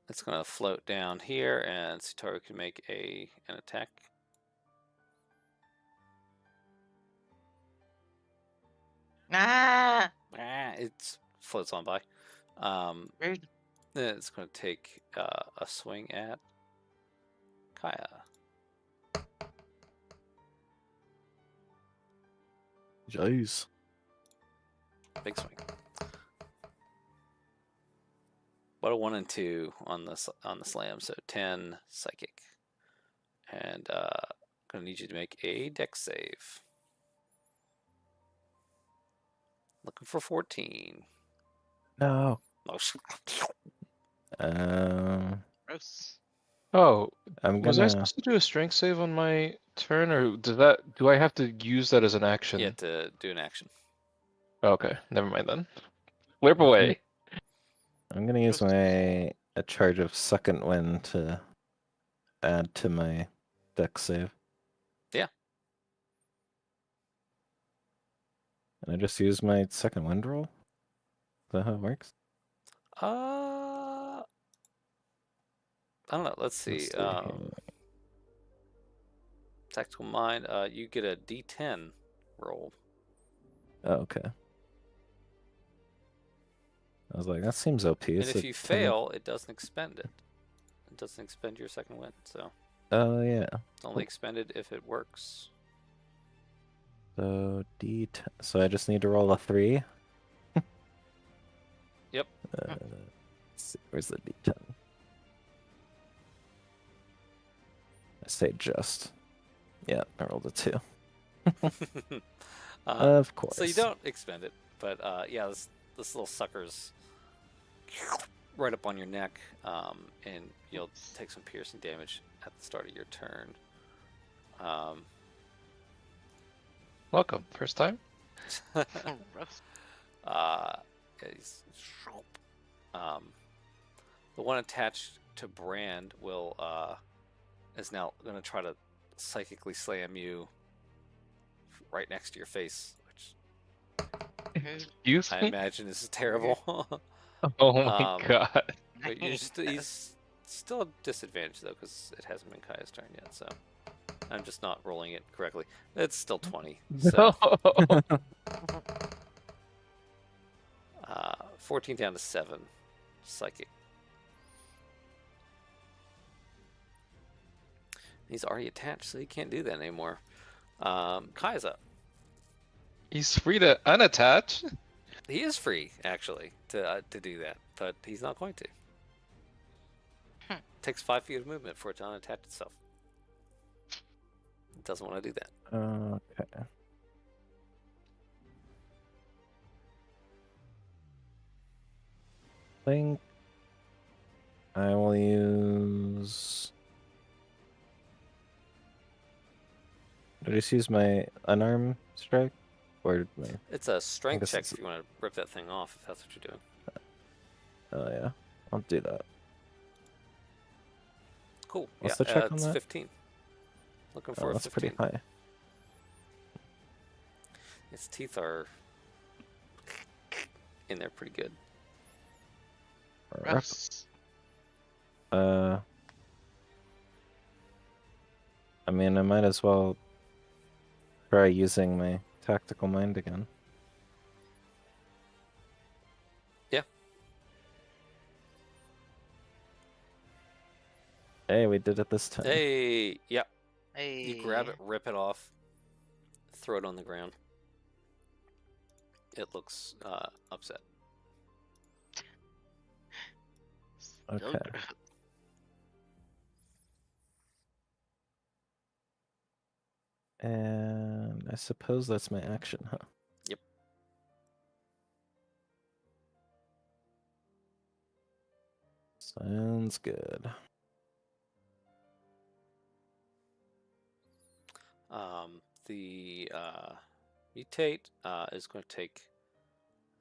It's going to float down here, and Sitaru can make an attack. Ah! It floats on by. Rude. Then it's going to take a swing at Kaya. Jeez. Big swing. What a 1 and 2 on the slam, so 10 psychic, and gonna need you to make a dex save. Looking for 14. No. Oh, Gross. Oh, I'm was I gonna. supposed to do a strength save on my turn, or do I have to use that as an action? you have to do an action. Okay, never mind then. Flip away. I'm gonna use Gross. a charge of second wind to add to my deck save. Yeah. And I just use my second wind roll? Is that how it works? I don't know. Let's see. here. Tactical mind. You get a D10 roll. Oh, okay. I was like, that seems OP. And It's if a you 10. fail, it doesn't expend it. It doesn't expend your second wind, so Oh, yeah. it's only expended if it works. So D10. So I just need to roll a 3. Yep. Let's see, where's the D10? I say just. Yeah, I rolled a 2. Of course. So you don't expend it, but yeah, this little sucker's right up on your neck, and you'll take some piercing damage at the start of your turn. Welcome. First time? Gross. He's, the one attached to Brand is now going to try to psychically slam you right next to your face, which Excuse I me? imagine is terrible. Oh my god. But he's still a disadvantage though, because it hasn't been Kaya's turn yet. So I'm just not rolling it correctly. It's still 20. So No. 14 down to 7. Psychic. He's already attached, so he can't do that anymore. Kaya's up. He's free to unattach. He is free, actually, to do that, but he's not going to. Takes 5 feet of movement for it to unattach itself. It doesn't want to do that. Okay. Think I will use. Did I just use my unarmed strike? Or my. It's a strength guess check it's- if you want to rip that thing off, if that's what you're doing. Oh, yeah. I'll do that. Cool. What's yeah, the check on it's that? 15. Looking Oh, for a that's 15. pretty high. Its teeth are in there pretty good. Gross. mean, I might as well try using my tactical mind again. Yeah. Hey, we did it this time. Hey, yep. Hey. You grab it, rip it off, throw it on the ground. It looks upset. Still Okay. gross. And I suppose that's my action, huh? Yep. Sounds good. The mutate is going to take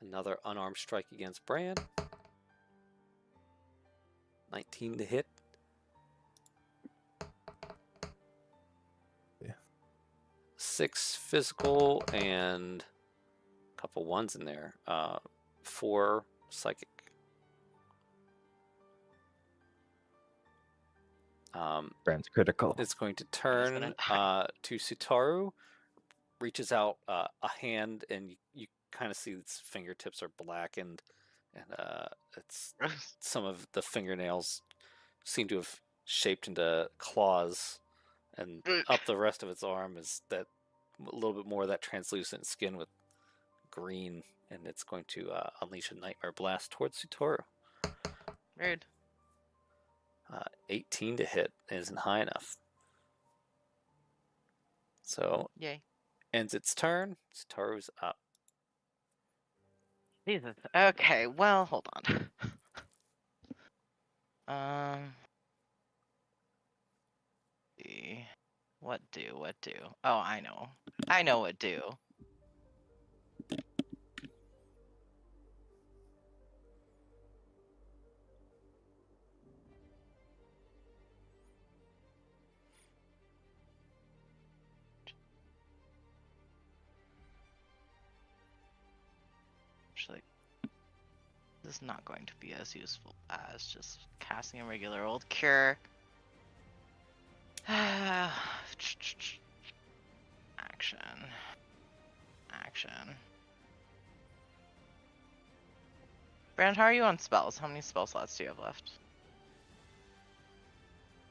another unarmed strike against Bran. 19 to hit. Yeah. 6 physical and a couple ones in there. 4 psychic. Brand's critical. It's going to turn to Sutaru, reaches out a hand, and you kind of see its fingertips are blackened, and it's some of the fingernails seem to have shaped into claws, and up the rest of its arm is that a little bit more of that translucent skin with green, and it's going to unleash a nightmare blast towards Sutaru. Rude. 18 to hit isn't high enough. So Yay. ends its turn. Sutaru's up. Jesus. Okay, well, hold on. See. What do? Oh, I know. I know what do. Actually, this is not going to be as useful as just casting a regular old cure. Action. Action. Brand, how are you on spells? How many spell slots do you have left?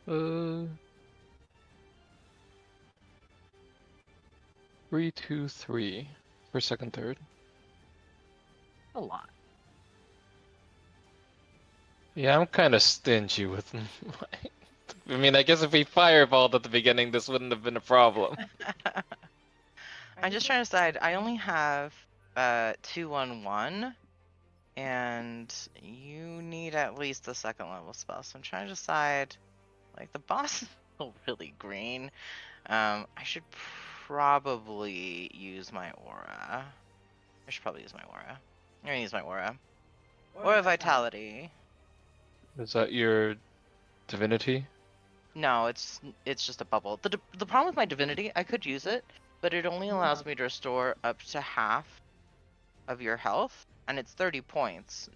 3, 2, 3 for second, third. A lot. Yeah, I'm kind of stingy with. I mean, I guess if we fireballed at the beginning, this wouldn't have been a problem. I'm just trying to decide. I only have 2 on 1, and you need at least a second level spell. So I'm trying to decide. Like, the boss is still really green. I should probably use my aura. I should probably use my aura. I'm gonna use my aura. Aura Vitality. Is that your divinity? No, it's just a bubble. The problem with my divinity, I could use it, but it only allows me to restore up to half of your health, and it's 30 points.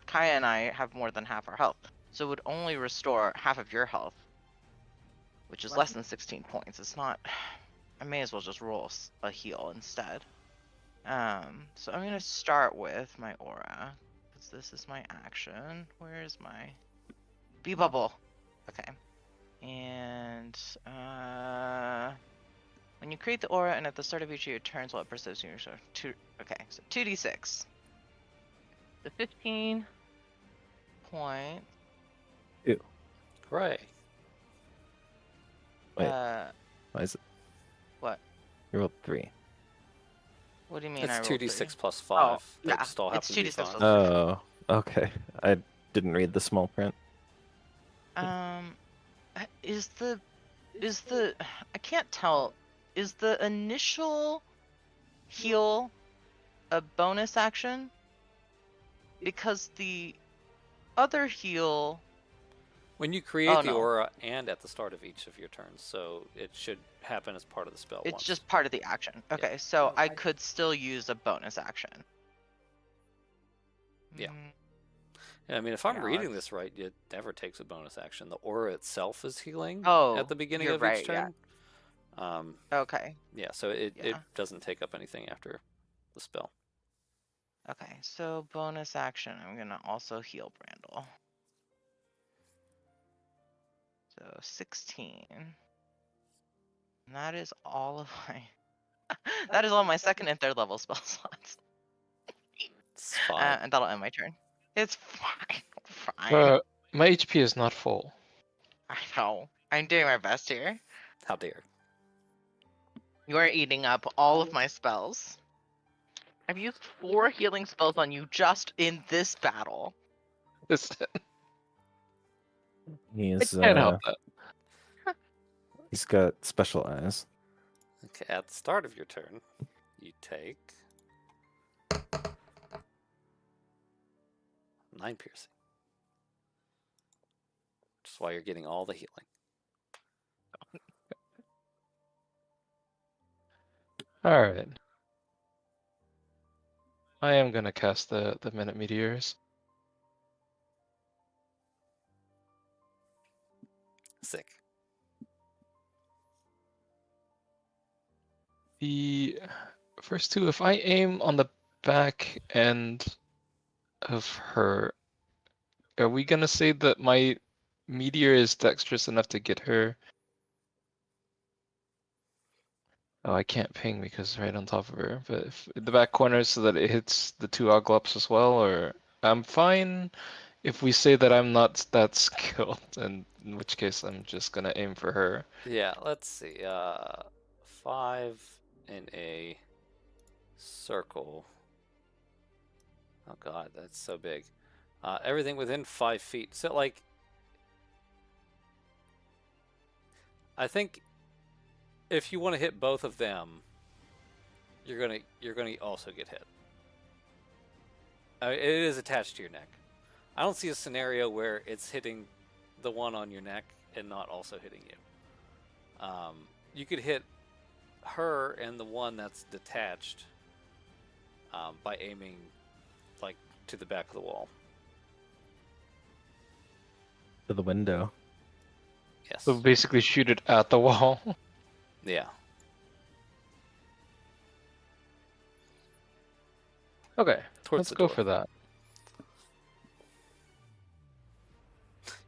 Kaya and I have more than half our health, so it would only restore half of your health, which is less than 16 points. It's not. I may as well just roll a heal instead. So I'm gonna start with my aura, because this is my action. Where is my bee bubble? Okay. And when you create the aura and at the start of each of your turns while it persists in your show, okay, so 2d6. The 15 point. Ew. Right. Wait. Why is it? What? You rolled 3. What do you mean? It's I rolled 2d6 3? plus 5. Oh, That yeah, still it's happens to be 2d6 fine. plus Oh, okay. I didn't read the small print. Is the I can't tell. Is the initial heal a bonus action? Because the other heal. When you create the no. aura and at the start of each of your turns, so it should happen as part of the spell It's once. just part of the action. Okay, so I could still use a bonus action. Yeah. Mm, Yeah, I mean, if I'm Yeah, reading let's- this right, it never takes a bonus action. The aura itself is healing Oh, at the beginning you're of right, each turn. Okay. Yeah, so it Yeah. doesn't take up anything after the spell. Okay, so bonus action, I'm gonna also heal Brandel. So 16. And that is all of my that is all my second and third level spell slots. It's fine. And that'll end my turn. It's fine. Fine. My HP is not full. I know. I'm doing my best here. How dare. You are eating up all of my spells. I've used 4 healing spells on you just in this battle. Listen, I He's can't help that. he's got special eyes. Okay, at the start of your turn, you take 9 piercing. Which is why you're getting all the healing. Alright. I am gonna cast the Minute Meteors. Sick. The first two, if I aim on the back end of her, are we gonna say that my meteor is dexterous enough to get her? Oh, I can't ping because it's right on top of her. But if the back corner so that it hits the 2 Oglops as well, or I'm fine if we say that I'm not that skilled, and in which case I'm just gonna aim for her. Yeah, let's see. 5 in a circle. Oh god, that's so big. Everything within 5 feet. So, like, I think if you want to hit both of them, you're gonna also get hit. It is attached to your neck. I don't see a scenario where it's hitting the one on your neck and not also hitting you. You could hit her and the one that's detached by aiming like to the back of the wall. To the window. Yes. So basically shoot it at the wall. Yeah. Okay, Towards let's the go door. for that.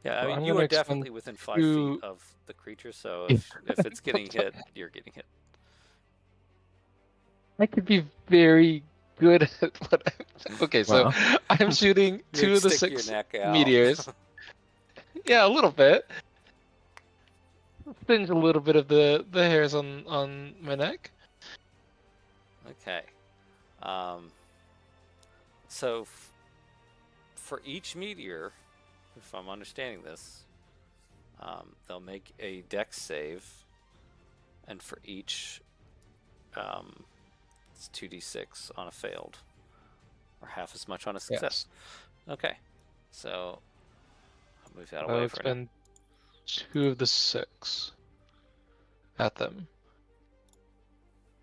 Yeah, I Well, mean, I'm you gonna are expend definitely within 5 2 feet of the creature, so if it's getting hit, you're getting hit. I could be very good at what Okay, so Wow. I'm shooting You'd 2 of the stick your 6 neck out. meteors. Yeah, a little bit. Singe a little bit of the hairs on my neck. Okay. So for each meteor, if I'm understanding this, they'll make a dex save, and for each, it's 2d6 on a failed, or half as much on a success. Yes. Okay, so I'll move that I away would for now. spend 2 of the 6 at them.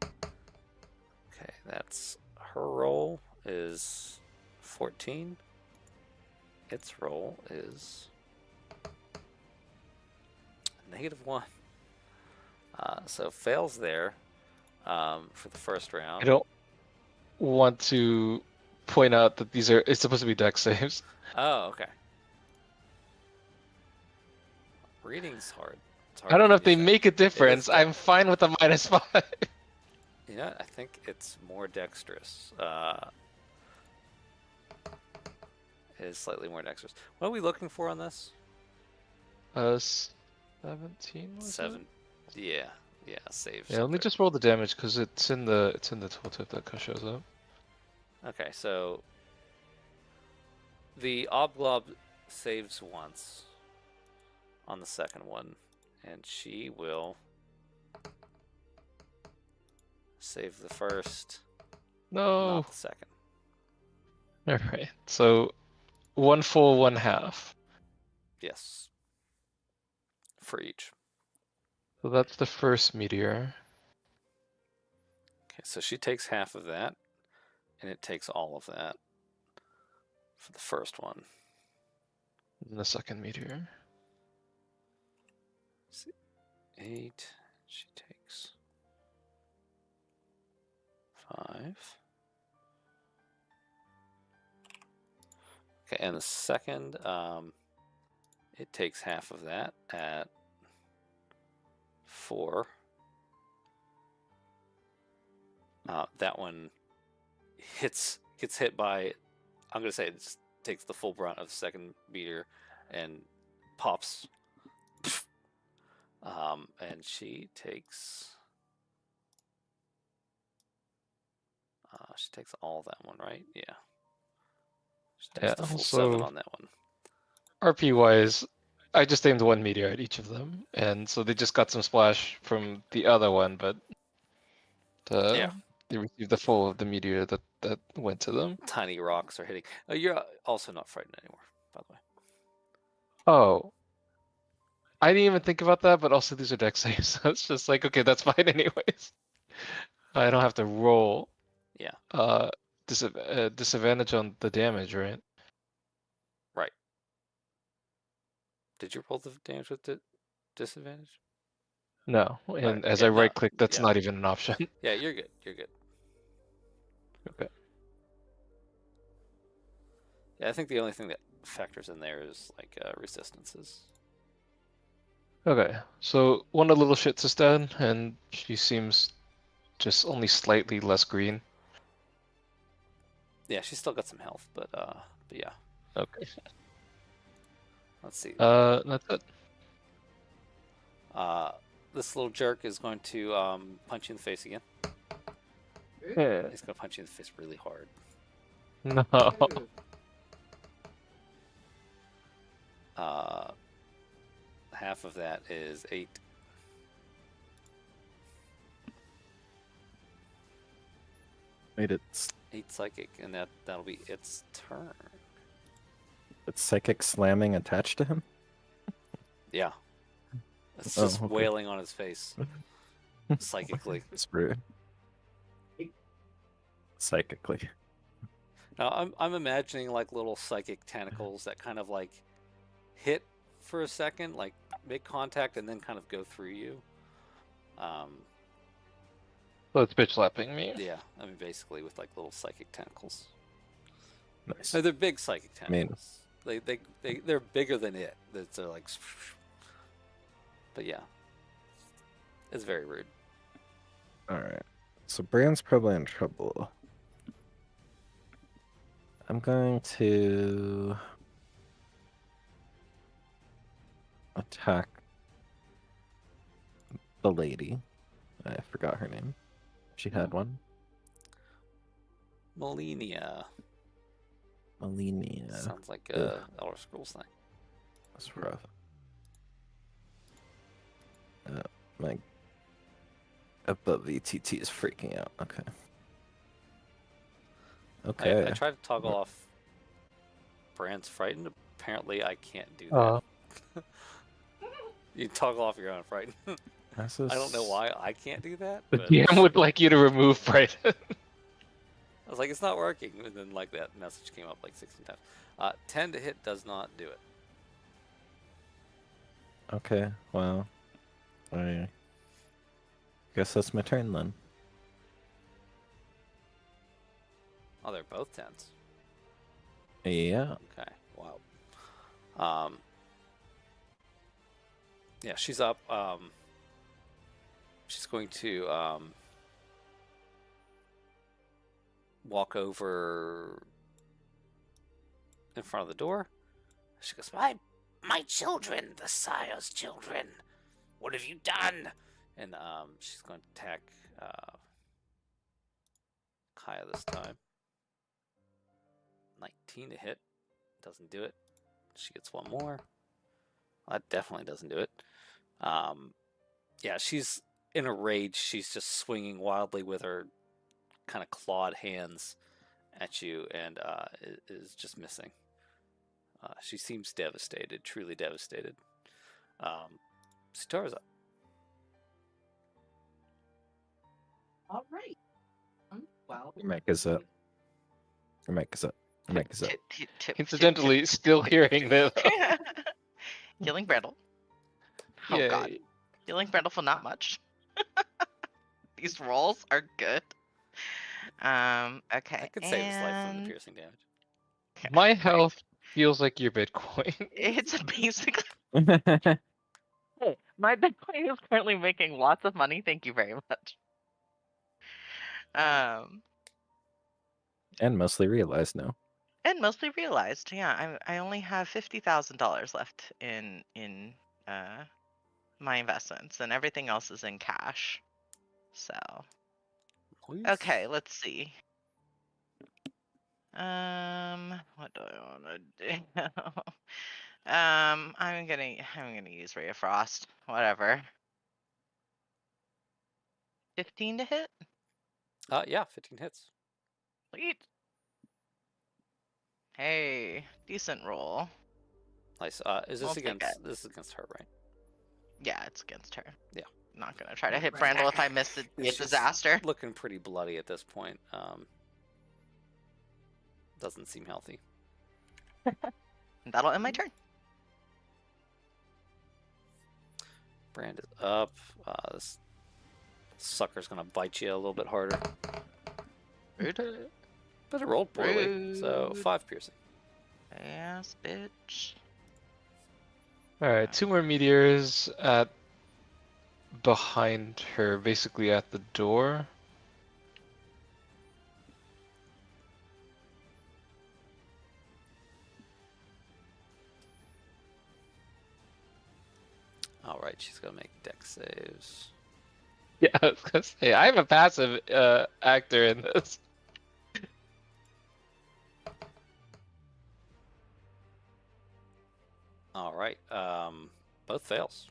Okay, that's her roll is 14. Its roll is -1. So fails there for the first round. I don't want to point out that it's supposed to be dex saves. Oh, okay. Reading's hard. It's hard I to don't know if read they these make a things. difference. It is I'm fine with a -5. You know, I think it's more dexterous. It is slightly more dexterous. What are we looking for on this? 17 was it? 7. Yeah, save. Yeah, let me something. just roll the damage because it's in the tooltip that shows up. Okay, so the Obglob saves once on the second one, and she will save the first, No. not the second. All right. So 1 full, 1 half. Yes. For each. So that's the first meteor. Okay, so she takes half of that, and it takes all of that for the first one. And the second meteor. 8, She takes 5. Okay, and the second, it takes half of that at 4. That one gets hit by, I'm gonna say it just takes the full brunt of the second meteor and pops. And she takes all that one, right? Yeah. She takes Yeah, the full so 7 on that one. RP wise, I just aimed 1 meteor at each of them, and so they just got some splash from the other one, but Yeah. they received the full of the meteor that went to them. Tiny rocks are hitting. You're also not frightened anymore, by the way. Oh, I didn't even think about that, but also these are deck saves, so it's just like, okay, that's fine anyways. I don't have to roll. Yeah. Disadvantage on the damage, right? Right. Did you roll the damage with the disadvantage? No, and as yeah, I no, right click, that's yeah. not even an option. Yeah, you're good. You're good. Okay. Yeah, I think the only thing that factors in there is like resistances. Okay, so one of the little shits is dead, and she seems just only slightly less green. Yeah, she's still got some health, but yeah. Okay. Let's see. That's it. This little jerk is going to punch you in the face again. Yeah. He's going to punch you in the face really hard. No. Half of that is 8. Wait, it's 8 psychic, and that'll be its turn. psychic slamming attached to him? Yeah. It's Oh, just okay. wailing on his face. Psychically. It's rude. Psychically. Now I'm imagining like little psychic tentacles that kind of like hit for a second, like make contact and then kind of go through you. So it's bitch slapping me. Yeah, I mean basically with like little psychic tentacles. Nice. No, they're big psychic I mean- tentacles. They're bigger than it. They're like, but yeah, it's very rude. Alright. So Brian's probably in trouble. I'm going to attack the lady. I forgot her name. She had one. Melania Melania. sounds like a Elder Scrolls thing. That's rough. My above VTT is freaking out. Okay. Okay. I tried to toggle off Brand's frightened. Apparently, I can't do that. You toggle off your own frightened. I don't know why I can't do that. The But DM would like you to remove frighten. I was like, it's not working. And then like that message came up like 16 times. 10 to hit does not do it. Okay, well, I guess that's my turn then. Oh, they're both 10s. Yeah. Okay. Wow. Yeah, she's up. She's going to walk over in front of the door. She goes, my children, the sire's children. What have you done? And she's going to attack Kaya this time. 19 to hit. Doesn't do it. She gets one more. That definitely doesn't do it. Yeah, she's in a rage. She's just swinging wildly with her kind of clawed hands at you and is just missing. She seems devastated, truly devastated. Sitara's up. All right. Well, Your mic is up. Your mic is up. Your mic is up. Incidentally, still hearing that. Healing Brittle. Oh god. Yay. Healing Brittle for not much. These rolls are good. I Okay, could save his life from the and piercing damage. My health feels like your Bitcoin. it's basically. Hey, my Bitcoin is currently making lots of money. Thank you very much. And mostly realized now. And mostly realized, yeah, I only have $50,000 left in my investments, and everything else is in cash. So okay, Nice. let's see. What do I want to do? I'm gonna use Ray of Frost. Whatever. 15 to hit. Yeah, 15 hits. Sweet. Hey, decent roll. Nice. Is We'll this take it. against? This is against her, right? Yeah, it's against her. Yeah. I'm not gonna try to hit Brandel. If I miss it, be a She's disaster. looking pretty bloody at this point. Doesn't seem healthy. That'll end my turn. Brand is up. This sucker's gonna bite you a little bit harder. Rude. But it rolled poorly, so Rude. 5 piercing. Ass bitch. Alright, 2 more meteors at behind her, basically at the door. All right, she's gonna make dex saves. Yeah, I was gonna say, I'm a passive actor in this. All right, both fails.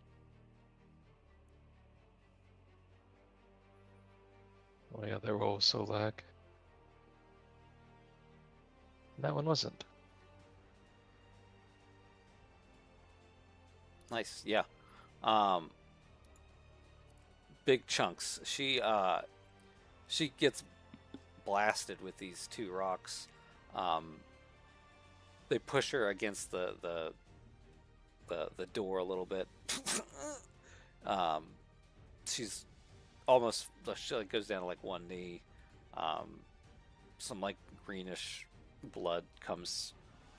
Oh yeah, that roll was so lag. That one wasn't. Nice, yeah. Big chunks. She gets blasted with these 2 rocks. They push her against the door a little bit. She's almost, she like goes down to like one knee. Some like greenish blood comes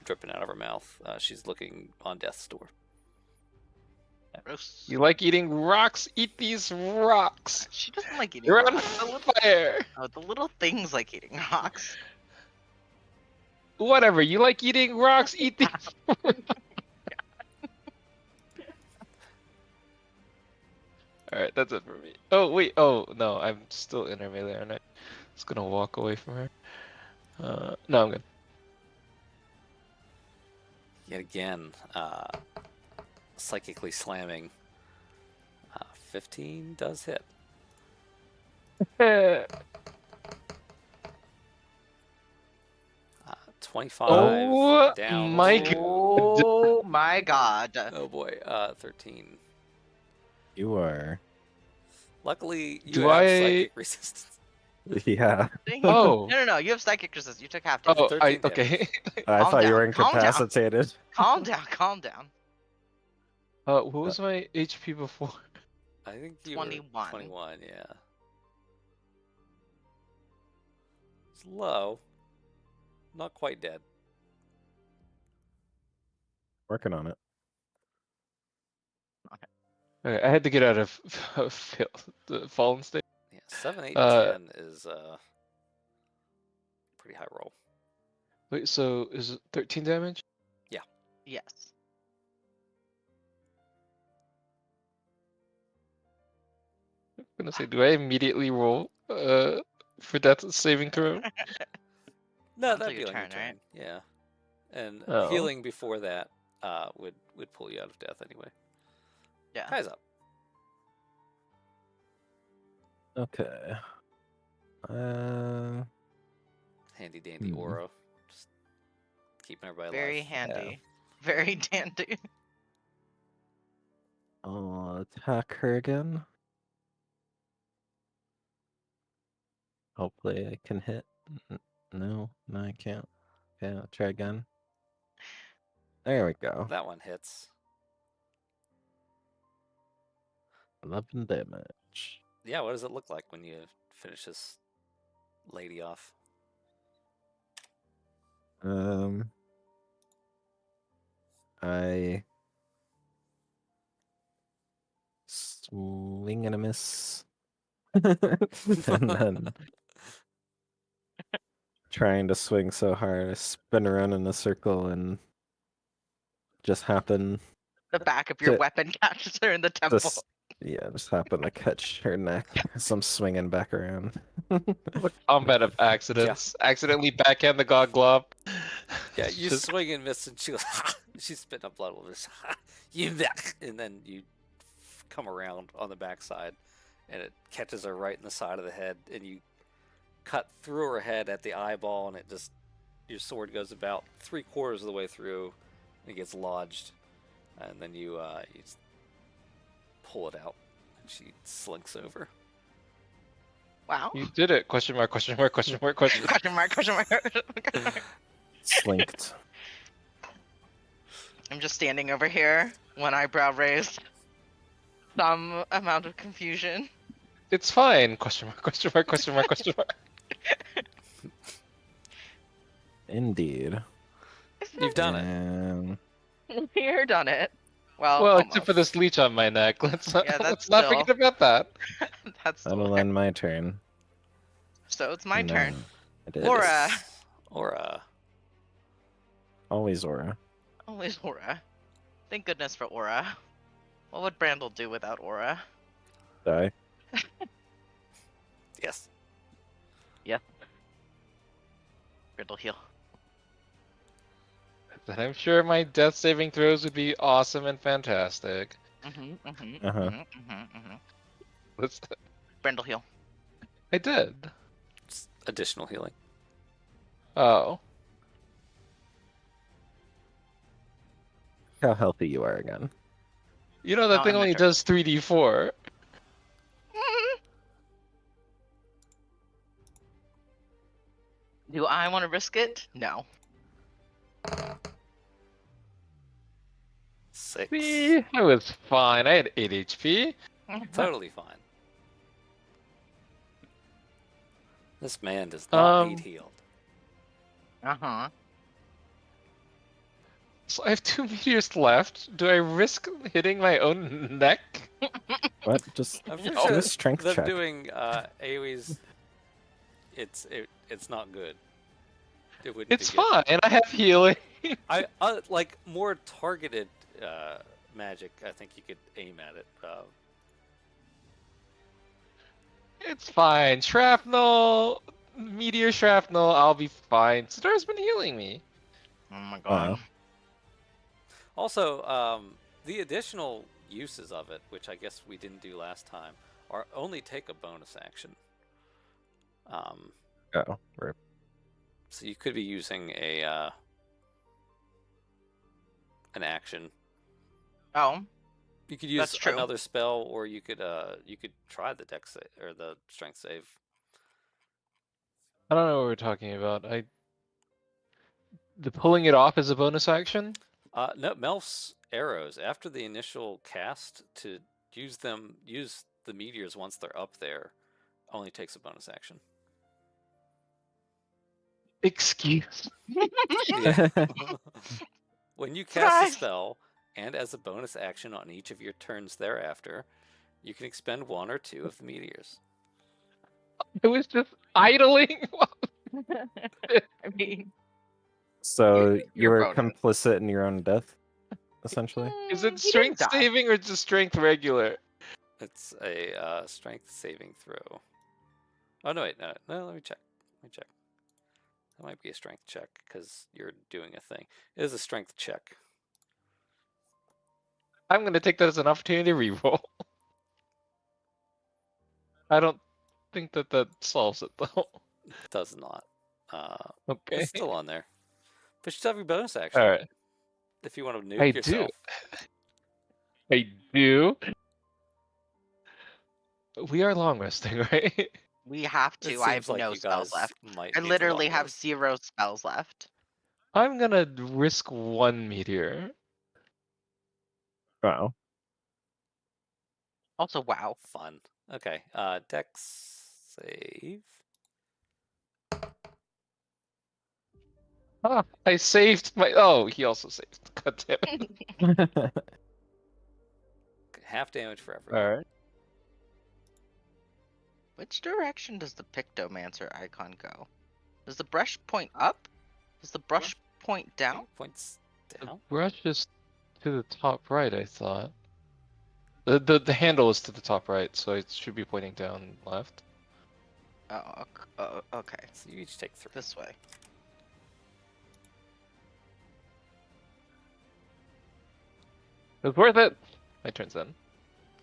dripping out of her mouth. She's looking on death's door. Gross. You like eating rocks? Eat these rocks! She doesn't like eating You're on rocks. fire! Oh, the little things like eating rocks. Whatever, you like eating rocks? Eat these. Alright, that's it for me. Oh, wait, oh, no, I'm still in her melee, aren't I? Just gonna walk away from her. No, I'm good. Yet again, psychically slamming. 15 does hit. 25 Oh down. my to- god. Oh my god. Oh boy, 13. You are. Luckily, you Do have I- psychic resistance. Yeah. Oh. No, you have psychic resistance. You took half damage. Oh, 13 okay. I Calm thought you down, were calm down. incapacitated. Calm down. What was my HP before? I think you 21. were 21, yeah. It's low. Not quite dead. Working on it. Okay, I had to get out of the fallen state. Yeah, 7, 8, 10 is pretty high roll. Wait, so is it 13 damage? Yes. I'm gonna say, do I immediately roll for death saving throw? No, Until that'd your be on your turn, turn. right? Yeah. And Oh. healing before that would pull you out of death anyway. Yeah. Kai's up. Okay. Handy dandy aura. Just keeping everybody Very alive. handy. Very dandy. I'll attack her again. Hopefully I can hit. No, I can't. Okay, I'll try again. There we go. That one hits. 11 damage. Yeah, what does it look like when you finish this lady off? I swing and a miss. And then trying to swing so hard, I spin around in a circle and just happen The back of your to weapon catches her in the temple. just just happen to catch her neck as I'm swinging back around. The combat of accidents. Accidentally backhand the god glove. Yeah, It's you just- swing and miss, and she goes, she's spitting up blood. You back, and then you come around on the backside, and it catches her right in the side of the head, and you cut through her head at the eyeball, and it just your sword goes about 3/4 of the way through, and it gets lodged, and then you just pull it out, and she slinks over. Wow. You did it! Question mark, question mark, question mark, question mark. Question mark, question mark, question mark. Slinked. I'm just standing over here, one eyebrow raised. Some amount of confusion. It's fine! Question mark, question mark, question mark, question mark. Indeed. You've done it. And We're done it. Well, Well, almost. except for this leech on my neck. Let's not, Yeah, let's that's not still- forget about that. That's the that'll one. end my turn. So it's my No, turn. it is. Aura. Aura. Always Aura. Always Aura. Thank goodness for Aura. What would Brandel do without Aura? Die. Yes. Brandel heal. Then I'm sure my death saving throws would be awesome and fantastic. Let's... Brandel heal. I did. It's additional healing. Oh. How healthy you are again. You know that No, thing I'm only mature. does 3d4. Do I want to risk it? No. 6. See? I was fine. I had 8 HP. Totally fine. This man does not need healed. Uh-huh. So I have 2 meteors left. Do I risk hitting my own neck? What? Just I'm No. pretty do sure a strength them check. doing AoE's, it's not good. It wouldn't It's be good. fine. I have healing. I like more targeted magic. I think you could aim at it. It's fine. Shrapnel, meteor shrapnel, I'll be fine. Sidar's been healing me. Oh my god. Wow. Also, the additional uses of it, which I guess we didn't do last time, are only take a bonus action. Oh, rip. So you could be using a an action. Oh, You could use That's true. another spell, or you could try the dex or the strength save. I don't know what we're talking about. The pulling it off is a bonus action? No, Melf's arrows after the initial cast to use the meteors once they're up there only takes a bonus action. Excuse. Yeah. When you cast a Surprise! spell, and as a bonus action on each of your turns thereafter, you can expend 1 or 2 of the meteors. I was just idling. I mean, So you Your were bonus. complicit in your own death, essentially. Is he it didn't strength die. saving or just strength regular? It's a strength saving throw. Oh no, wait, no, let me check. That might be a strength check because you're doing a thing. It is a strength check. I'm gonna take that as an opportunity to reroll. I don't think that solves it though. It does not. Okay. It's still on there. But you still have your bonus action. All right. If you want to nuke I yourself. I do. We are long resting, right? we have It to. I seems have like no you spells guys left. might I need to literally long have rest. 0 spells left. I'm gonna risk 1 meteor. Wow. Also, wow. Fun. Okay, Dex save. Ah, I saved my. Oh, he also saved. God damn it. Half damage for everyone. All right. Which direction does the Pictomancer icon go? Does the brush point up? Does the brush point I down? think it points The down. brush is to the top right, I thought. The handle is to the top right, so it should be pointing down left. Oh, okay. So you each take 3. This way. It was worth it. My turn's done.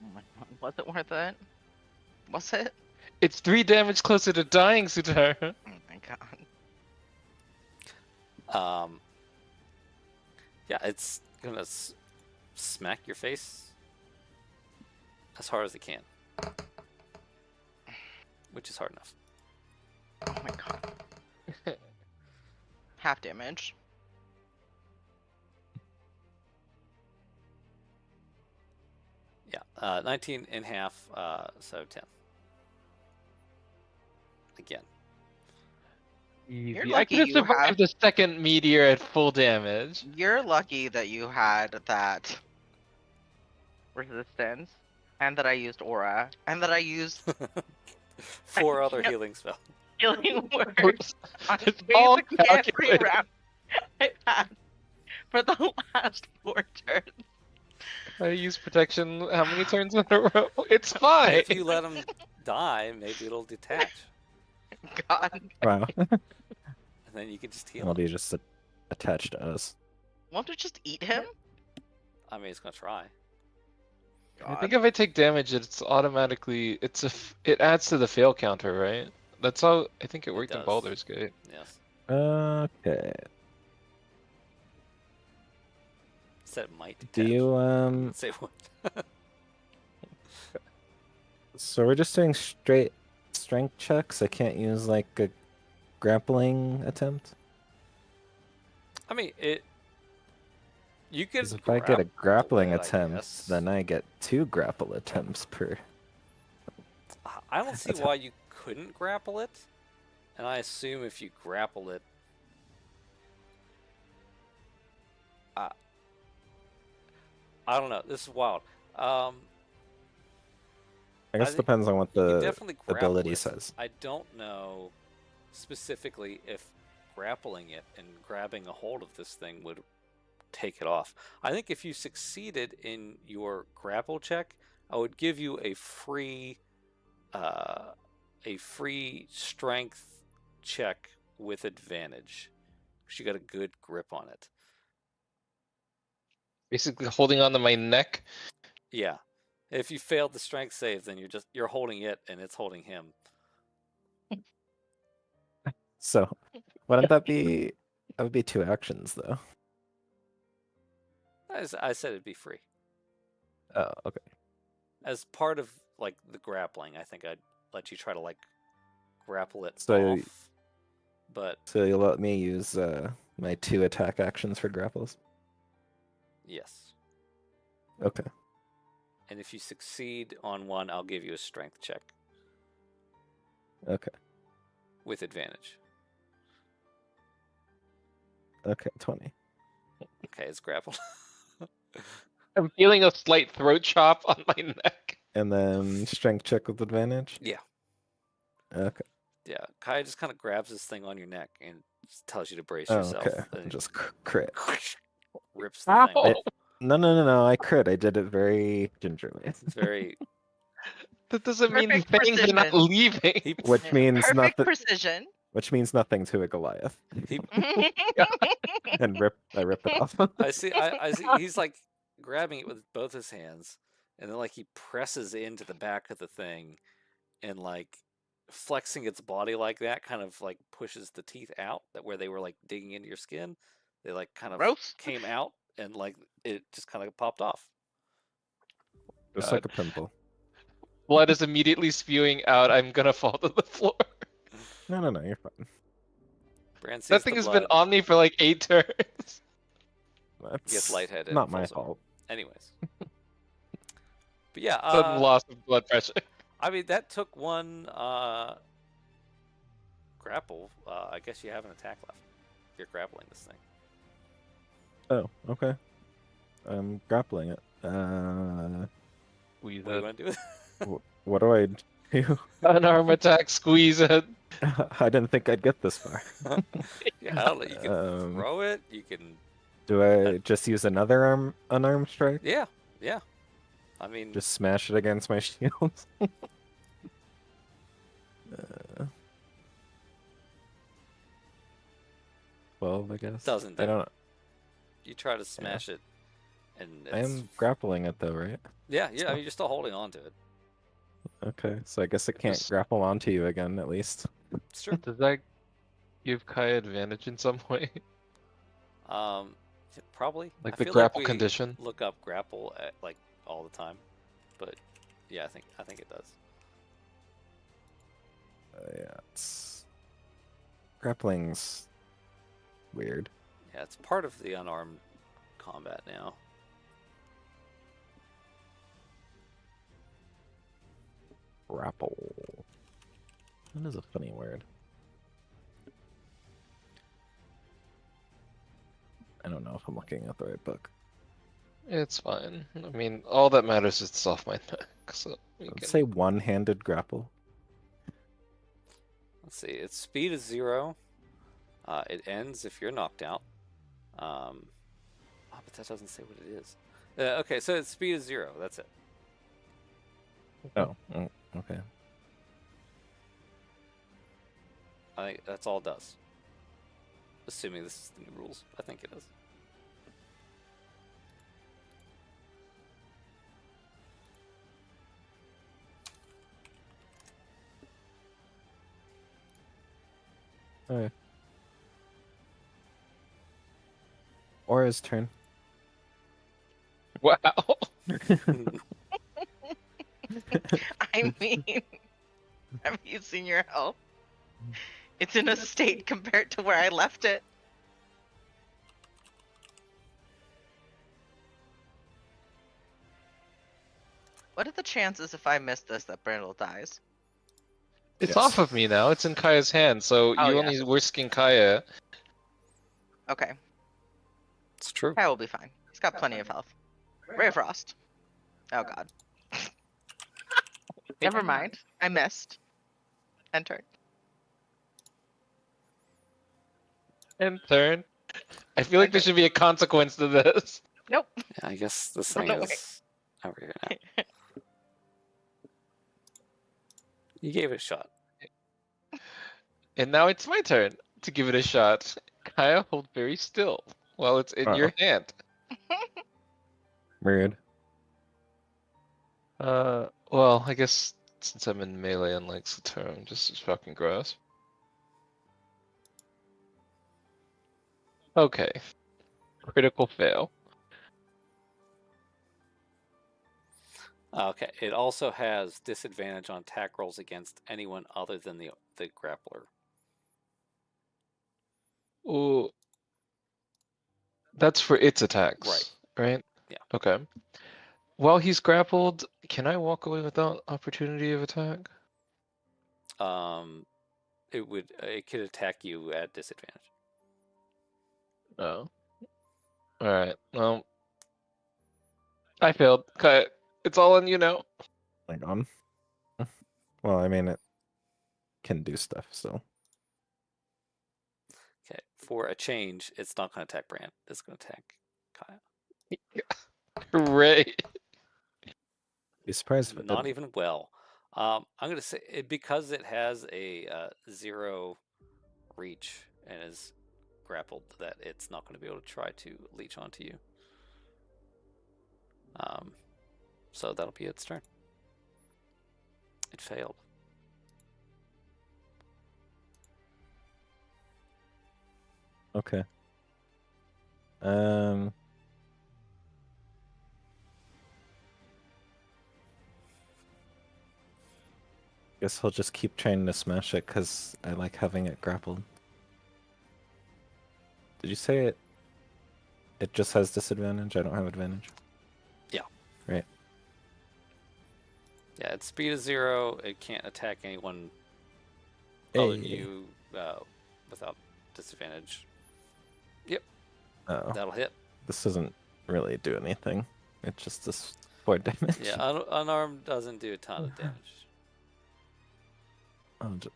Oh my god, was it worth it? Was it? It's 3 damage closer to dying, Sutar. Oh my god. Yeah, it's gonna smack your face as hard as it can, which is hard enough. Oh my god. Half damage. Yeah, 19 and half, so 10. Again. You're Easy. I lucky could have you survived have- the second meteor at full damage. You're lucky that you had that resistance, and that I used aura, and that I used 4 other can't- healing spells. healing words on It's all basically every calculated. round I've had for the last 4 turns. I use protection how many turns in a row? It's fine. If you let him die, maybe it'll detach, God. Wow. and then you can just heal It'll him. be just attached to us. Won't it just eat him? I mean, it's gonna try. I think if I take damage, it's automatically it adds to the fail counter, right? That's how I think it worked in does. Baldur's Gate. Yes. Okay. Said it might detach. Do you Say what? So we're just doing straight strength checks. I can't use like a grappling attempt. I mean, it. You could. 'Cause if I get a grappling it, I attempt, guess. then I get 2 grapple attempts per. I don't see That's why you couldn't grapple it, and I assume if you grapple it, I don't know. This is wild. I guess think depends on what You can the definitely grapple ability it. says. I don't know specifically if grappling it and grabbing a hold of this thing would take it off. I think if you succeeded in your grapple check, I would give you a free strength check with advantage because you got a good grip on it. Basically holding onto my neck. Yeah. If you failed the strength save, then you're holding it and it's holding him. So, wouldn't that be? That would be 2 actions though. I said it'd be free. Oh, okay. As part of like the grappling, I think I'd let you try to like grapple it So- off. But So you'll let me use my 2 attack actions for grapples. yes. Okay. And if you succeed on one, I'll give you a strength check Okay. with advantage. Okay. 20. Okay, it's grappled. I'm feeling a slight throat chop on my neck. And then strength check with advantage. Yeah. Okay. Yeah. Kai just kind of grabs this thing on your neck and just tells you to brace Oh, yourself. okay. And Just crit. rips the Ow! thing. No. I crit. I did it very gingerly. It's very. That doesn't mean Perfect things are not precision. leaving. He, Which means Perfect nothing. precision. Which means nothing to a Goliath. he, And I rip it off. I see. He's like grabbing it with both his hands, and then like he presses into the back of the thing, and like flexing its body like that, kind of like pushes the teeth out. That where they were like digging into your skin, they like kind of Gross. came out, and like it just kind of popped off. Just like a pimple. Blood is immediately spewing out. I'm gonna fall to the floor. No, you're fine. Bran sees That thing the has been blood, on me for like 8 turns. That's gets lightheaded. not and my falls over. fault. Anyways, but yeah, Sudden loss of blood pressure. I mean, that took one grapple. I guess you have an attack left. You're grappling this thing. Oh, okay. I'm grappling it. Squeeze What do you it. want to do? What do I do? Unarmed attack, squeeze it. I didn't think I'd get this far. Yeah, I don't know. You can Um, throw it. You can. Do I just use another unarmed strike? Yeah, yeah. I mean, Just smash it against my shields? 12, I guess. Doesn't I do. don't. you try to smash it, and I it's am grappling it though, right? yeah. I mean, you're still holding on to it. Okay, so I guess it can't Just- grapple onto you again, at least. It's true. Does that give Kaya advantage in some way? Probably. Like I the feel grapple we condition? Look up grapple at, like all the time, but yeah, I think it does. Yeah, grappling's weird. Yeah, it's part of the unarmed combat now. Grapple. That is a funny word. I don't know if I'm looking at the right book. It's fine. I mean, all that matters is it's off my neck, so we Let's can... say one-handed grapple. Let's see. Its speed is 0. It ends if you're knocked out. Oh, but that doesn't say what it is. Okay, so its speed is 0. That's it. Oh, okay. I think that's all it does. Assuming this is the new rules. I think it is. Alright. Aura's turn. Wow! I mean, have you seen your health? It's in a state compared to where I left it. What are the chances if I miss this that Brindle dies? It's Yes. off of me now. It's in Kaya's hand, so Oh, you yeah. only risking Kaya. Okay, It's true. Kai will be fine. He's got plenty of health. Ray of Frost. Oh god. Never mind. I missed. Enter. And turn. I feel like there should be a consequence to this. Nope. Yeah, I guess this Oh, thing no way. is over here now. You gave it a shot. And now it's my turn to give it a shot. Kaya, hold very still while it's in your hand. Rude. Well, I guess since I'm in melee and like Saturn, I'm just fucking gross. Okay. Critical fail. Okay. It also has disadvantage on attack rolls against anyone other than the grappler. Ooh. That's for its attacks. Right. Right? Yeah. Okay. While he's grappled, can I walk away without opportunity of attack? It could attack you at disadvantage. Oh. Alright. Well. I failed. Kaya, it's all on you now. Hang on. Well, I mean, it can do stuff, so. Okay. For a change, it's not going to attack Brand. It's going to attack Kaya. Hooray. Be surprised if it Not didn't. even well. I'm going to say because it has a 0 reach and is grappled, that it's not going to be able to try to leech onto you. So that'll be its turn. It failed. Okay. Guess I'll just keep trying to smash it because I like having it grappled. Did you say it just has disadvantage? I don't have advantage. Yeah. Right. Yeah, its speed is 0. It can't attack anyone other than Hey. you without disadvantage. Oh, That'll hit. this doesn't really do anything. It's just this 4 damage. Yeah, unarmed doesn't do a ton of damage. I'll just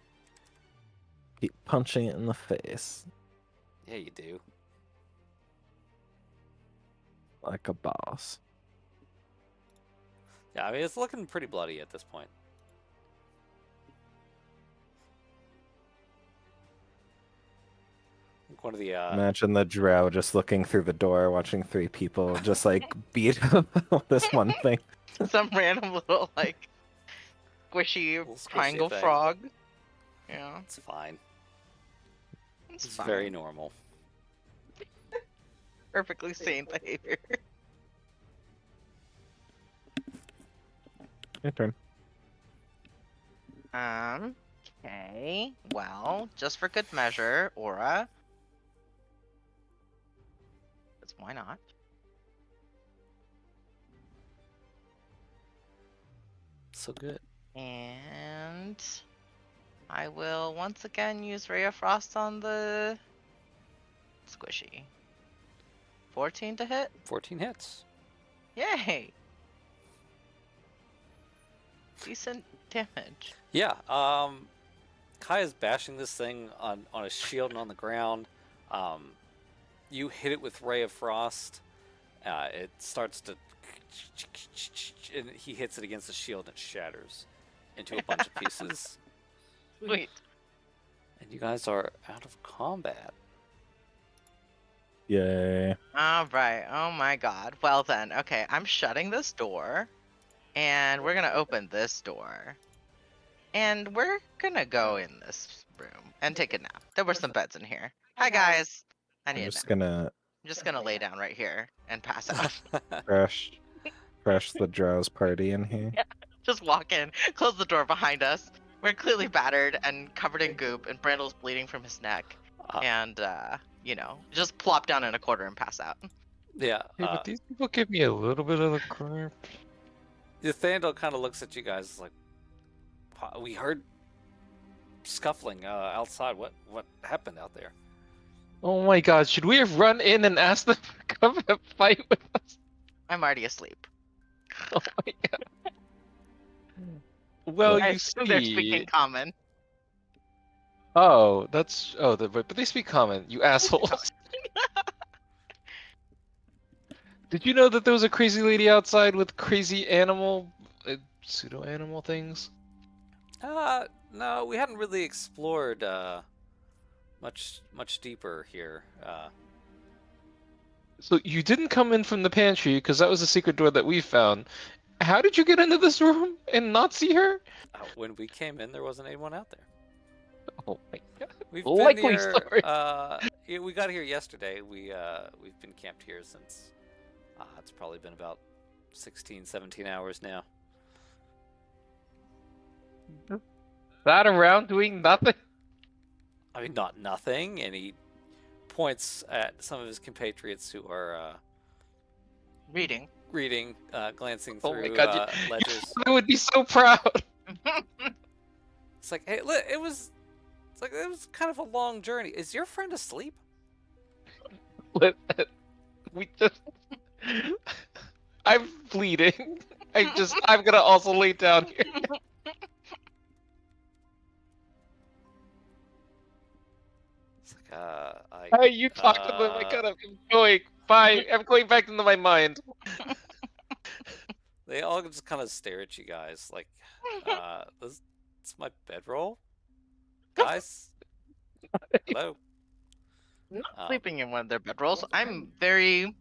keep punching it in the face Yeah, you do. like a boss. Yeah, I mean, it's looking pretty bloody at this point. One of the Imagine the drow just looking through the door, watching 3 people just like beat up this one thing. Some random little like squishy Little squishy triangle thing. frog. Yeah, It's fine. it's It's fine. very normal. Perfectly sane behavior. Your turn. Okay. Well, just for good measure, Aura. Because why not? So good. And I will once again use Ray of Frost on the squishy. 14 to hit? 14 hits. Yay! Decent damage. Yeah, Kaya's bashing this thing on a shield and on the ground. You hit it with Ray of Frost. It starts to... And he hits it against the shield and it shatters into a bunch of pieces. Sweet. And you guys are out of combat. Yay. Alright, oh my god. Well then, okay, I'm shutting this door. And we're gonna open this door. And we're gonna go in this room and take a nap. There were some beds in here. Hi guys! I need I'm a just nap. gonna I'm just gonna lay down right here and pass out. crash the drow's party in here. Just walk in, close the door behind us. We're clearly battered and covered in goop, and Brandle's bleeding from his neck. And, you know, just plop down in a corner and pass out. Yeah. Hey, but these people give me a little bit of the crap. Nathaniel kind of looks at you guys like, we heard scuffling outside. What happened out there? Oh my god, should we have run in and asked them to come and fight with us? I'm already asleep. Oh my god. Well, I you assume they're speaking see. common. Oh, that's but they speak common. You assholes. Did you know that there was a crazy lady outside with crazy animal, pseudo animal things? No, we hadn't really explored much deeper here. So you didn't come in from the pantry because that was a secret door that we found. How did you get into this room and not see her? When we came in, there wasn't anyone out there. Oh my god. We've Likely been here. story. Yeah, we got here yesterday. We've been camped here since. It's probably been about 16, 17 hours now. Sat around doing nothing. I mean, not nothing. And he points at some of his compatriots who are Reading. reading, glancing Oh my through god, ledgers. I would be so proud. It's like, hey, it was kind of a long journey. Is your friend asleep? We just. I'm bleeding. I'm gonna also lay down here. It's like, Hey, you talk to them. I gotta. I'm going. Bye. I'm going back into my mind. They all just kind of stare at you guys like, this is my bedroll? Guys? Hello? Not sleeping in one of their bedrolls. I'm very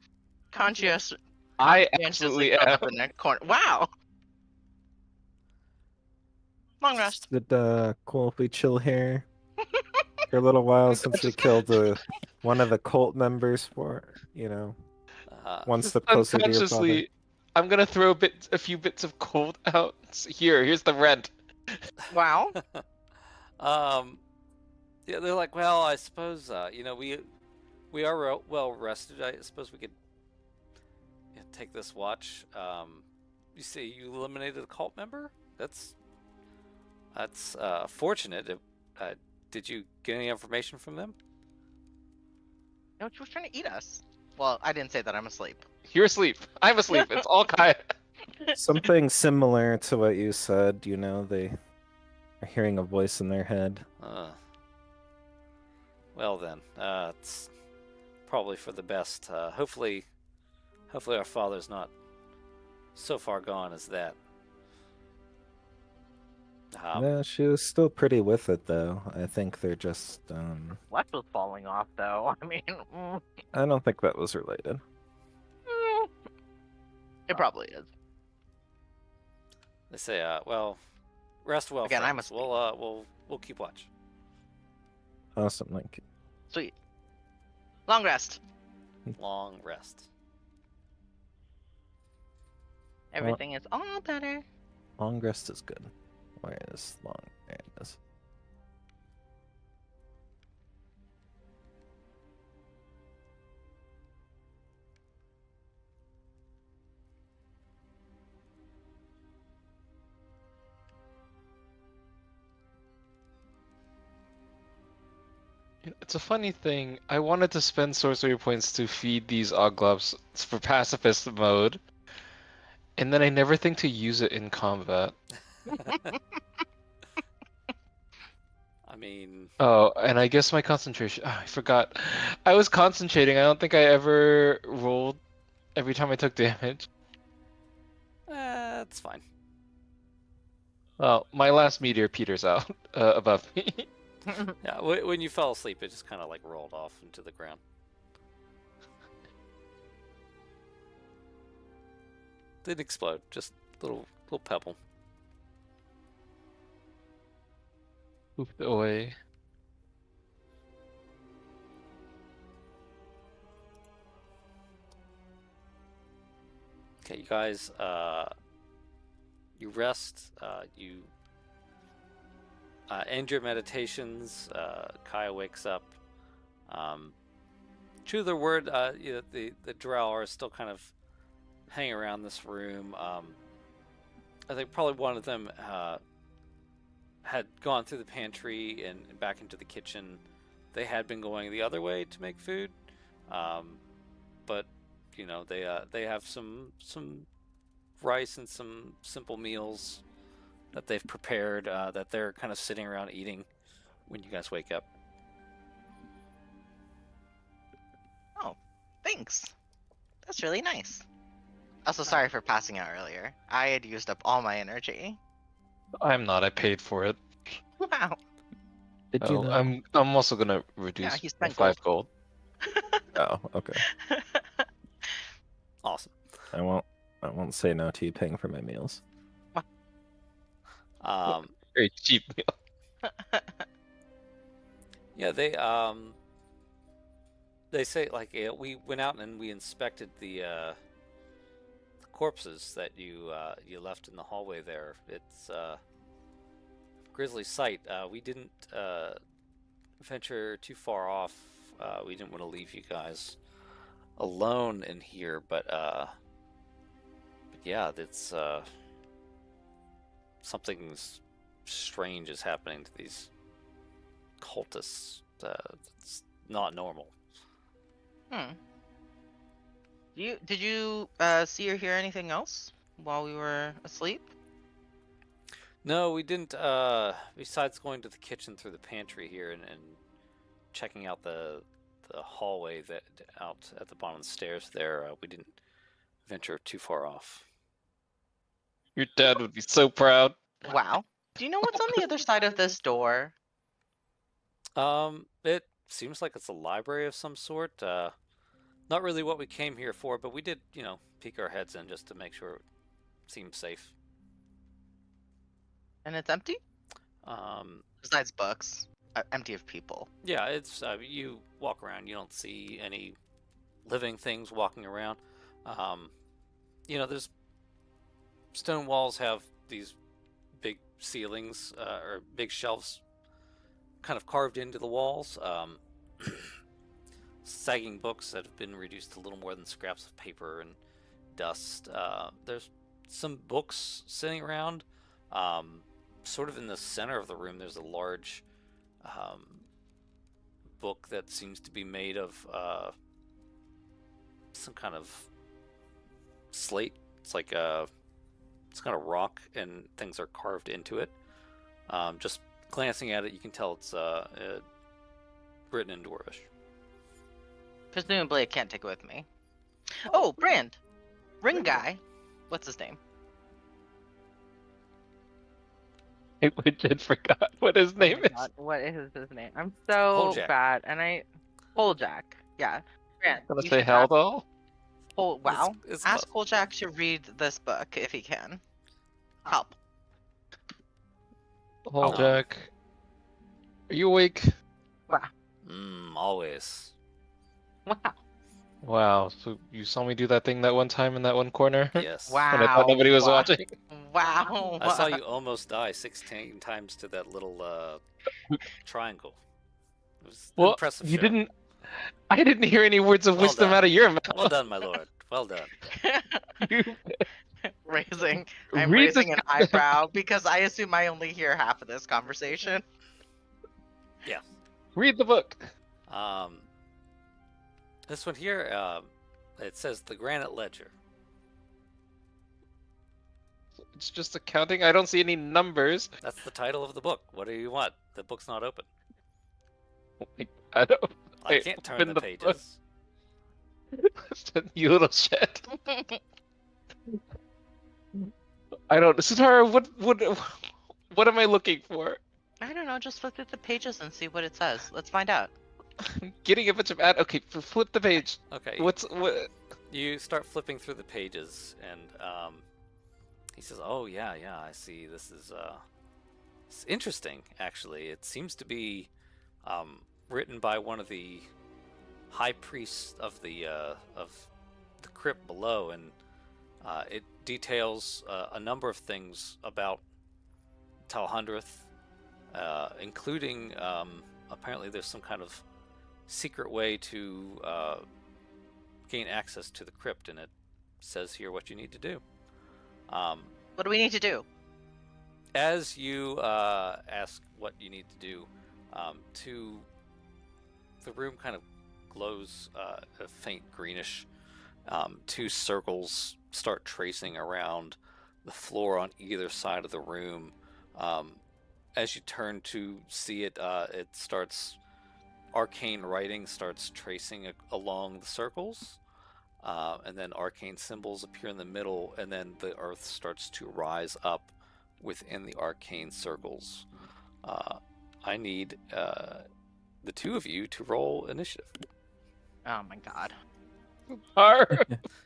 conscious. I conscientiously absolutely curled am. up in that corner. Wow. Long rest. Is it cool if we chill here for a little while since we killed one of the cult members for, one step closer to your father? Unconsciously, I'm gonna throw a few bits of cold out. Here's the rent. Wow. Yeah, they're like, well, I suppose, we are well rested. I suppose we could take this watch. You say you eliminated a cult member? That's fortunate. Did you get any information from them? No, she was trying to eat us. Well, I didn't say that. I'm asleep. You're asleep. I'm asleep. It's all Kaya. Something similar to what you said, you know, they are hearing a voice in their head. Well then, it's probably for the best. Hopefully our father's not so far gone as that. Yeah, she was still pretty with it, though. I think they're just, Flesh was falling off, though. I mean, I don't think that was related. it probably is. They say, well, rest well, Again, I'm friends. asleep. We'll keep watch. Awesome, thank you. Sweet. Long rest. Long rest. Everything is all better. Long rest is good. Where is long? There it is. It's a funny thing. I wanted to spend sorcery points to feed these Oglops for pacifist mode, and then I never think to use it in combat. I mean, Oh, and I guess my concentration. I forgot. I was concentrating. I don't think I ever rolled every time I took damage. it's fine. Well, my last meteor peters out above me. Yeah, when you fell asleep, it just kind of like rolled off into the ground. Didn't explode, just little pebble. Poofed away. Okay, you guys, you rest, you end your meditations. Kaya wakes up. True to their word, you know, the drow are still kind of hanging around this room. I think probably one of them had gone through the pantry and back into the kitchen. They had been going the other way to make food, but you know they have some rice and some simple meals that they've prepared that they're kind of sitting around eating when you guys wake up. Oh, thanks. That's really nice. Also, sorry for passing out earlier. I had used up all my energy. I'm not. I paid for it. Wow. Did you Oh, know? I'm also gonna reduce Yeah, he my spent 5 gold. Oh, okay. Awesome. I won't say no to you paying for my meals. Very cheap meal. Yeah, they say like we went out and we inspected the corpses that you left in the hallway there. It's a grisly sight. We didn't venture too far off. We didn't want to leave you guys alone in here, but yeah, it's something strange is happening to these cultists. It's not normal. Did you see or hear anything else while we were asleep? No, we didn't. Besides going to the kitchen through the pantry here and checking out the hallway that out at the bottom of the stairs there, we didn't venture too far off. Your dad would be so proud. Wow. Do you know what's on the other side of this door? It seems like it's a library of some sort. Not really what we came here for, but we did, you know, peek our heads in just to make sure it seemed safe. And it's empty? Besides books, empty of people. Yeah, it's you walk around, you don't see any living things walking around. You know, there's stone walls have these big ceilings or big shelves kind of carved into the walls. Sagging books that have been reduced to little more than scraps of paper and dust. There's some books sitting around, Sort of in the center of the room, there's a large book that seems to be made of some kind of slate. It's like it's kind of rock, and things are carved into it. Just glancing at it, you can tell it's written in Dwarvish. Presumably, I can't take it with me. Oh, Brand! Ring guy. What's his name? I legit forgot what his Oh name my is. God, what is his name? I'm so Holjack. bad, and I Holjack. Yeah, Brand. Gonna You say should ask. Haldol? Oh wow! It's Ask Holjack to read this book if he can. Help. Jack. Are you awake? Always. Wow! Wow, so you saw me do that thing that one time in that one corner? Yes. Wow! When I thought nobody was watching? Wow! I saw you almost die 16 times to that little triangle. It was an Well, impressive you show. didn't. I didn't hear any words of Well wisdom done. out of your mouth. Well done, my lord. Well done. You I'm read raising this an eyebrow because I assume I only hear half of this conversation. Yeah. Read the book. This one here, it says the Granite Ledger. It's just accounting. I don't see any numbers. That's the title of the book. What do you want? The book's not open. I don't. I Wait, can't turn open the the book. pages. You little shit. I don't. Sitara, what am I looking for? I don't know. Just flip through the pages and see what it says. Let's find out. I'm getting a bunch of ad. Okay, flip the page. Okay. What? You start flipping through the pages, and he says, "Oh yeah, I see. This is it's interesting. Actually, it seems to be written by one of the high priests of the crypt below, and it details a number of things about Talhundreth, including apparently there's some kind of secret way to gain access to the crypt, and it says here what you need to do. What do we need to do? As you ask what you need to do, the room kind of glows a faint greenish. Two circles start tracing around the floor on either side of the room. As you turn to see it, it starts arcane writing starts tracing along the circles, and then arcane symbols appear in the middle, and then the earth starts to rise up within the arcane circles. I need the two of you to roll initiative. Oh my God.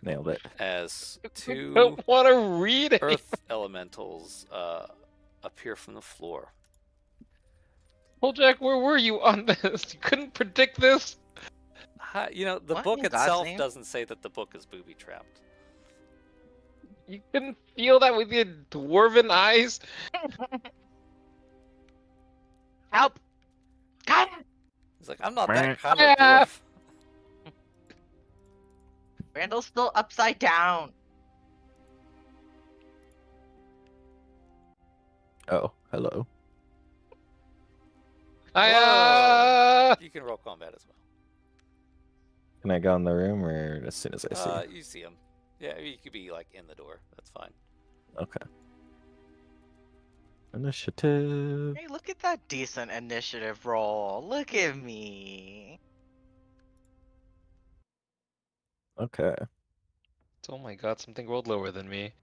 Nailed it. As I two don't want to read it. earth elementals appear from the floor. Jack, where were you on this? You couldn't predict this? You know, the What book in God's itself name? doesn't say that the book is booby-trapped. You couldn't feel that with your dwarven eyes? Help! God! He's like, I'm not that kind of dwarf. Randall's still upside down. Oh, hello. You can roll combat as well. Can I go in the room or as soon as I see? You see him. Yeah, you could be like in the door. That's fine. Okay. Initiative. Hey, look at that decent initiative roll. Look at me. Okay. Oh my god, something rolled lower than me.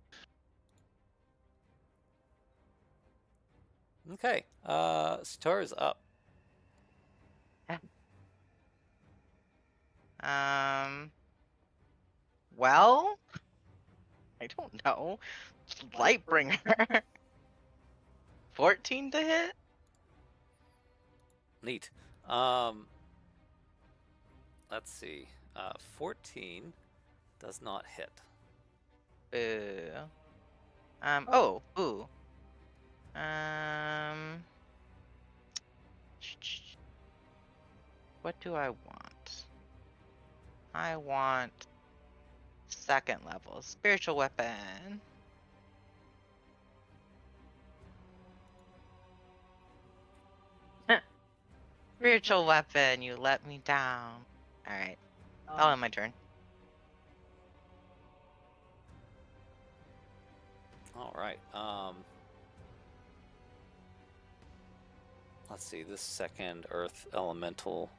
Okay. Sitara's up. Well, I don't know. Lightbringer. 14 to hit? Neat. Let's see. 14 does not hit. Oh, ooh. What do I want? I want second level spiritual weapon. Spiritual weapon, you let me down. Alright. I'll end my turn. All right. Let's see. This second Earth Elemental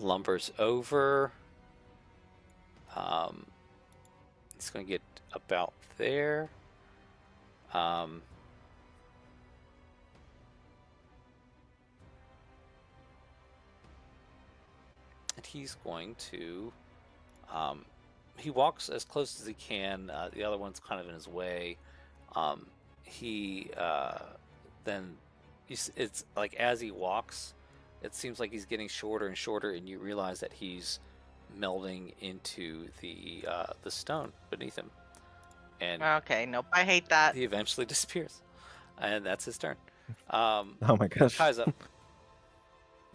lumbers over. It's going to get about there. And he's going to. He walks as close as he can. The other one's kind of in his way. He then it's like as he walks, it seems like he's getting shorter and shorter, and you realize that he's melding into the stone beneath him, and Okay, nope, I hate that. he eventually disappears, and that's his turn. Oh my gosh. Kai's up.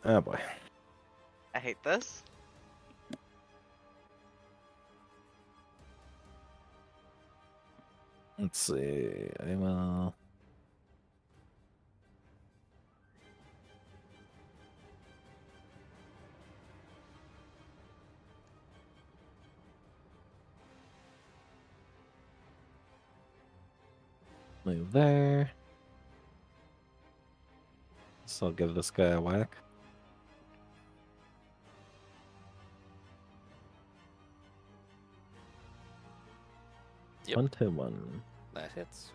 Oh boy. I hate this. Let's see. I will. Move there. So I'll give this guy a whack. Yep. 1-1. That hits.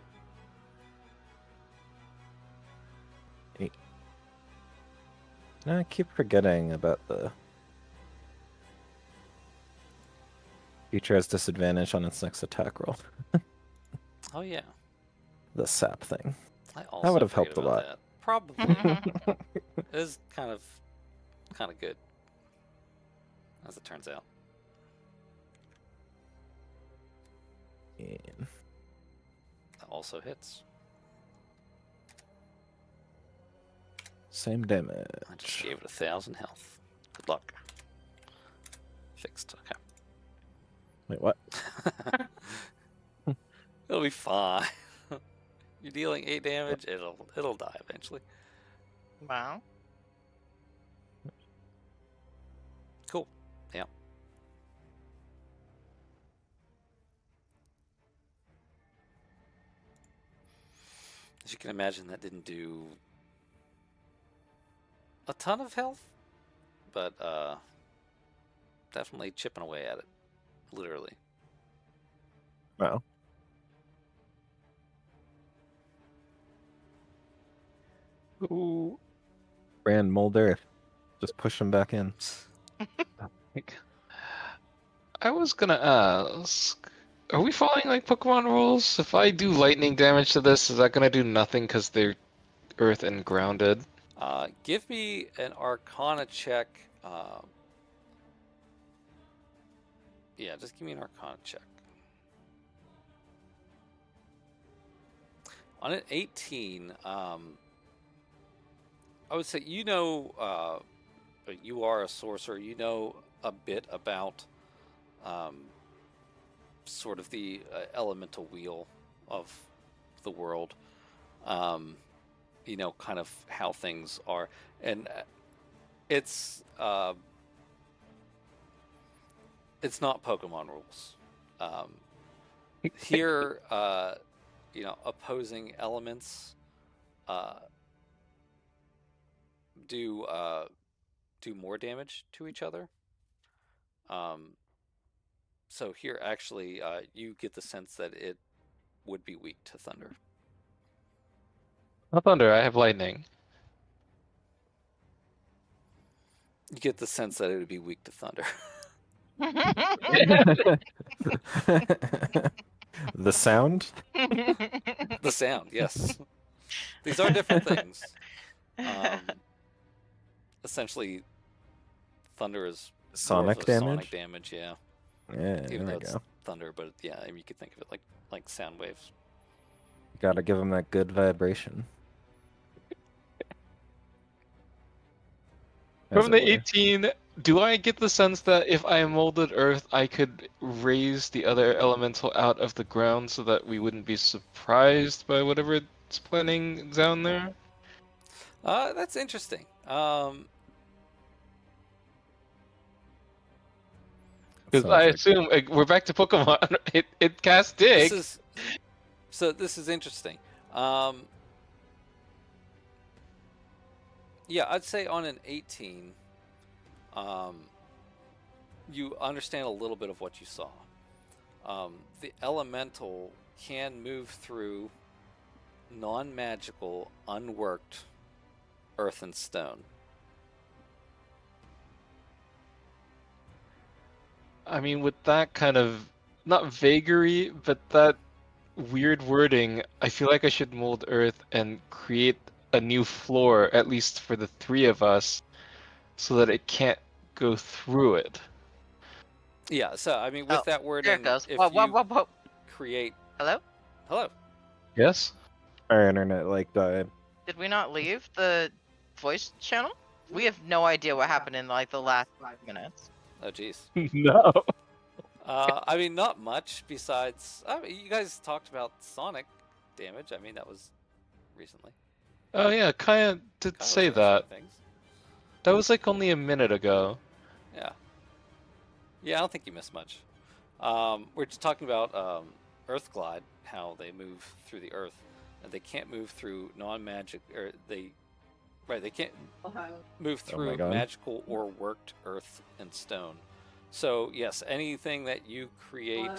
8. I keep forgetting about the creature has disadvantage on its next attack roll. Oh yeah. The sap thing. I also would have forget helped a about lot. that. Probably. It is kind of good, as it turns out. And That also hits. same damage. I just gave it 1,000 health. Good luck. Fixed. Okay. Wait, what? It'll be fine. You're dealing 8 damage. It'll die eventually. Wow. Cool. Yeah. As you can imagine, that didn't do a ton of health, but definitely chipping away at it, literally. Wow. Ooh. Brand Mulder. Just push him back in. I was gonna ask, are we following like Pokemon rules? If I do lightning damage to this, is that gonna do nothing because they're earth and grounded? Give me an Arcana check. Yeah, just give me an Arcana check. On an 18, I would say you know, you are a sorcerer. You know a bit about sort of the elemental wheel of the world. You know, kind of how things are, and it's not Pokemon rules. Here, you know, opposing elements do more damage to each other. So here, actually, you get the sense that it would be weak to thunder. Not thunder, I have lightning. You get the sense that it would be weak to thunder. The sound? The sound, yes. These are different things. Essentially, thunder is more of Sonic a damage? Sonic damage, yeah. Yeah, Even there though we it's go. thunder, but yeah, I mean, you could think of it like sound waves. Gotta give him that good vibration. As From it the were. 18, do I get the sense that if I molded Earth, I could raise the other elemental out of the ground so that we wouldn't be surprised by whatever it's planning down there? That's interesting. Because I Sounds like assume we're back to Pokemon. It casts Dig. This is interesting. Yeah, I'd say on an 18, you understand a little bit of what you saw. The elemental can move through non-magical, unworked earth and stone. I mean, with that kind of not vagary, but that weird wording, I feel like I should mold Earth and create a new floor, at least for the three of us, so that it can't go through it. Yeah, so I mean, with that There it wording, goes. if Whoa, whoa, you whoa, whoa. create, Hello? hello, Yes? our internet like died. Did we not leave the voice channel? We have no idea what happened in like the last 5 minutes. oh jeez. No. I mean, not much besides. I mean, you guys talked about sonic damage. I mean, that was recently. Oh yeah, Kaya did Kyle was say doing some that. things. That was like only a minute ago. Yeah. Yeah, I don't think you missed much. We're just talking about Earth Glide, how they move through the Earth, and they can't move through non-magic, or they can't move through God. magical or worked earth and stone. So yes, anything that you create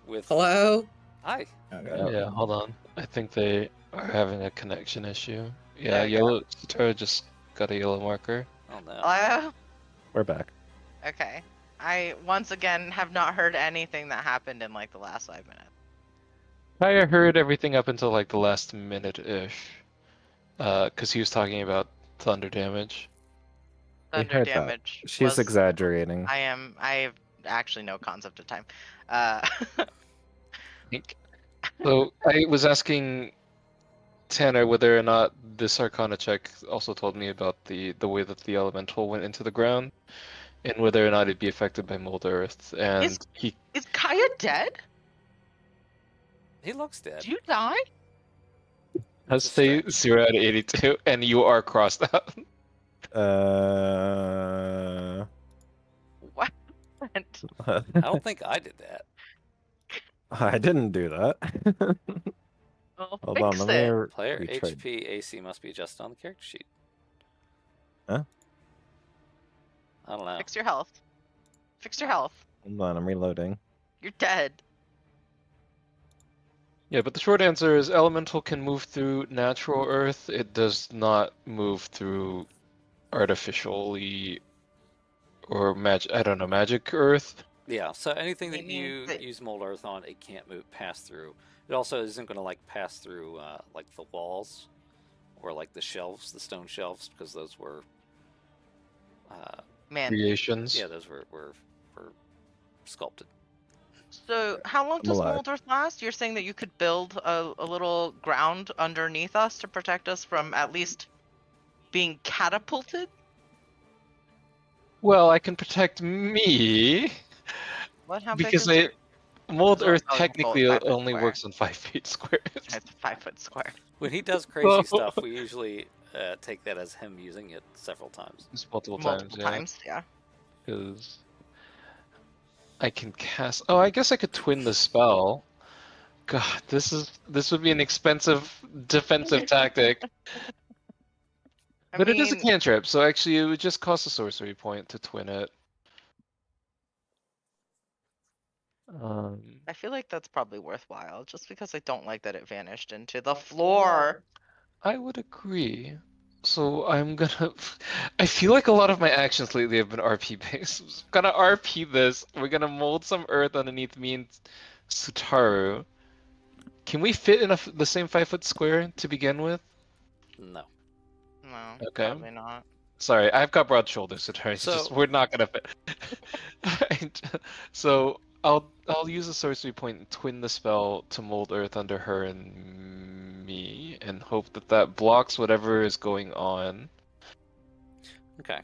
with Hello? hi, Yeah, hold on. I think they are having a connection issue. Yeah, There you go. yellow Sotaro just got a yellow marker. oh no, Hello? We're back. Okay. I once again have not heard anything that happened in like the last 5 minutes. Kaya heard everything up until like the last minute-ish. Because he was talking about thunder damage. We Thunder heard that. damage. She's was- exaggerating. I have actually no concept of time. Think. So I was asking Tanner whether or not this Arcana check also told me about the way that the elemental went into the ground, and whether or not it'd be affected by mold earth. And he Is Kaya dead? he looks dead. Did you die? has Just say stretch. 0 out of 82, and you are crossed out. What? I don't think I did that. I didn't do that. Well, Hold fix on, let me it. Player retry. HP AC must be adjusted on the character sheet. Huh? I don't know. Fix your health. Fix your health. Hold on, I'm reloading. You're dead. Yeah, but the short answer is elemental can move through natural earth. It does not move through artificially or magic earth. Yeah, so anything that Meaning you that- use mold earth on, it can't move pass through. It also isn't going to like pass through like the walls or like the shelves, the stone shelves, because those were Man. Creations. yeah, those were sculpted. So how long I'm does alive. mold earth last? You're saying that you could build a little ground underneath us to protect us from at least being catapulted? Well, I can protect me What? How because big is mold Is it- earth oh, technically 5 foot only square. works on 5 feet squared. It's 5 foot square. When he does crazy Oh. stuff, we usually take that as him using it several times. Just multiple Multiple times, times, yeah. because I can cast. Oh, I guess I could twin the spell. God, this would be an expensive defensive tactic. But it is a cantrip, so actually it would just cost a sorcery point to twin it. I feel like that's probably worthwhile, just because I don't like that it vanished into the floor. I would agree. So I'm gonna. I feel like a lot of my actions lately have been RP based. I'm just gonna RP this. We're gonna mold some earth underneath me and Sutaru. Can we fit in the same 5 foot square to begin with? No. No, Okay. probably not. Sorry, I've got broad shoulders, Sutaru. It's So- just we're not gonna fit. Alright, so I'll use a sorcery point and twin the spell to mold earth under her and me, and hope that that blocks whatever is going on. Okay.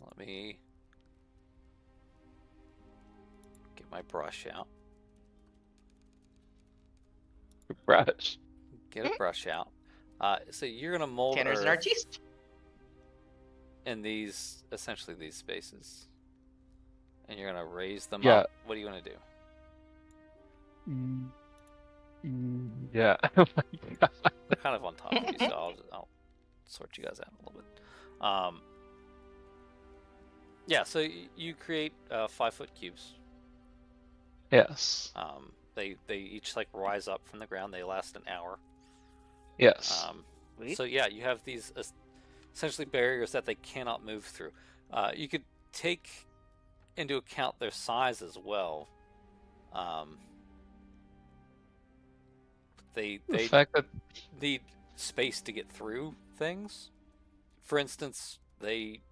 Let me get my brush out. Brush. Get a brush out. So you're gonna mold Tanner's an earth artiste. in these, essentially these spaces, And you're gonna raise them Yeah. up. What do you want to do? Yeah. Oh my God. They're kind of on top of you, so I'll sort you guys out a little bit. Yeah, so you create 5-foot cubes. Yes. They each like rise up from the ground. They last an hour. Yes. So yeah, you have these essentially barriers that they cannot move through. You could take into account their size as well. The They fact that need space to get through things. For instance, they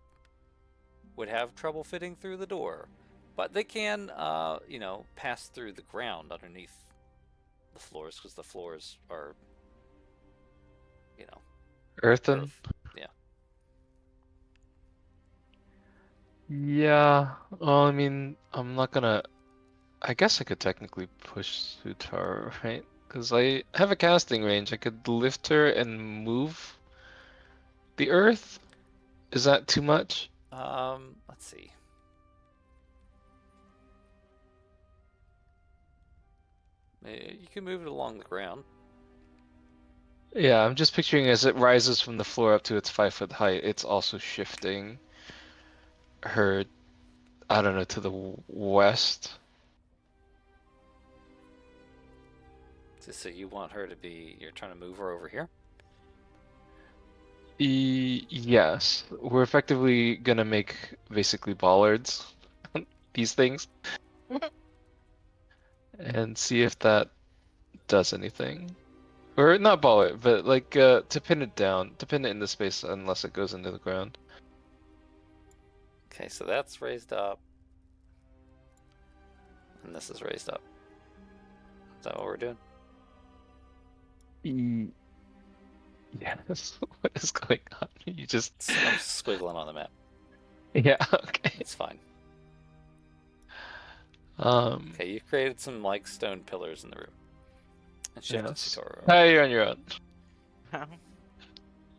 would have trouble fitting through the door, but they can, pass through the ground underneath the floors because the floors are, earthen. earth. Yeah. Yeah. Well, I mean, I'm not gonna. I guess I could technically push Sutar, right? Because I have a casting range. I could lift her and move the earth. Is that too much? Let's see. You can move it along the ground. Yeah, I'm just picturing as it rises from the floor up to its 5-foot height, it's also shifting her, I don't know, to the west. So you want her to be? You're trying to move her over here. Yes, we're effectively gonna make basically bollards, these things, and see if that does anything. Or not bollard, but like to pin it down, to pin it into space unless it goes into the ground. Okay, so that's raised up, and this is raised up. Is that what we're doing? Yes. What is going on? You just I'm squiggling on the map. yeah, okay. It's fine. Um Okay, you've created some like stone pillars in the room. And shifted yes. Satoru. Hi, you're on your own.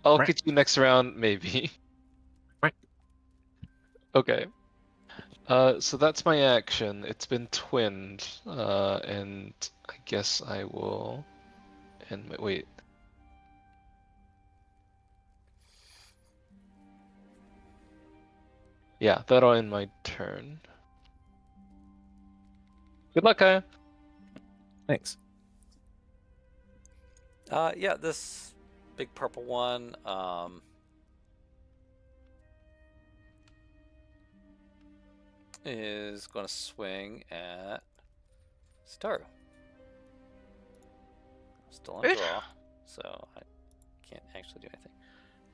I'll Right. get you next round, maybe. Right. Okay. So that's my action. It's been twinned, and I guess I will end my wait. Yeah, that'll end my turn. Good luck, Kaya. Thanks. Yeah, this big purple one, is going to swing at Satoru. I'm still on Rude. draw, so I can't actually do anything.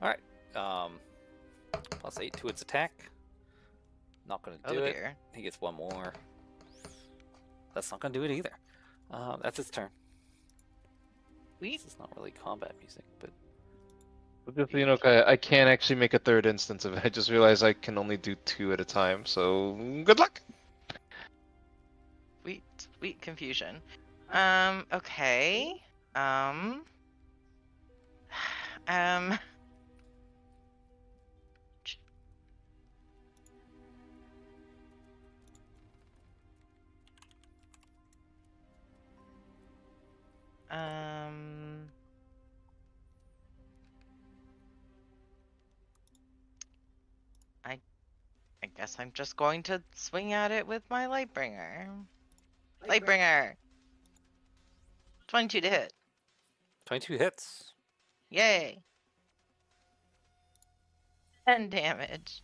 Alright, +8 to its attack. Not going to Oh do it. dear. He gets one more. That's not going to do it either. That's its turn. Sweet. This is not really combat music, but But just so you know, Kaya, I can't actually make a third instance of it. I just realized I can only do 2 at a time, so good luck. Sweet confusion. Okay. Um. I guess I'm just going to swing at it with my Lightbringer. Lightbringer! 22 to hit. 22 hits. Yay! 10 damage.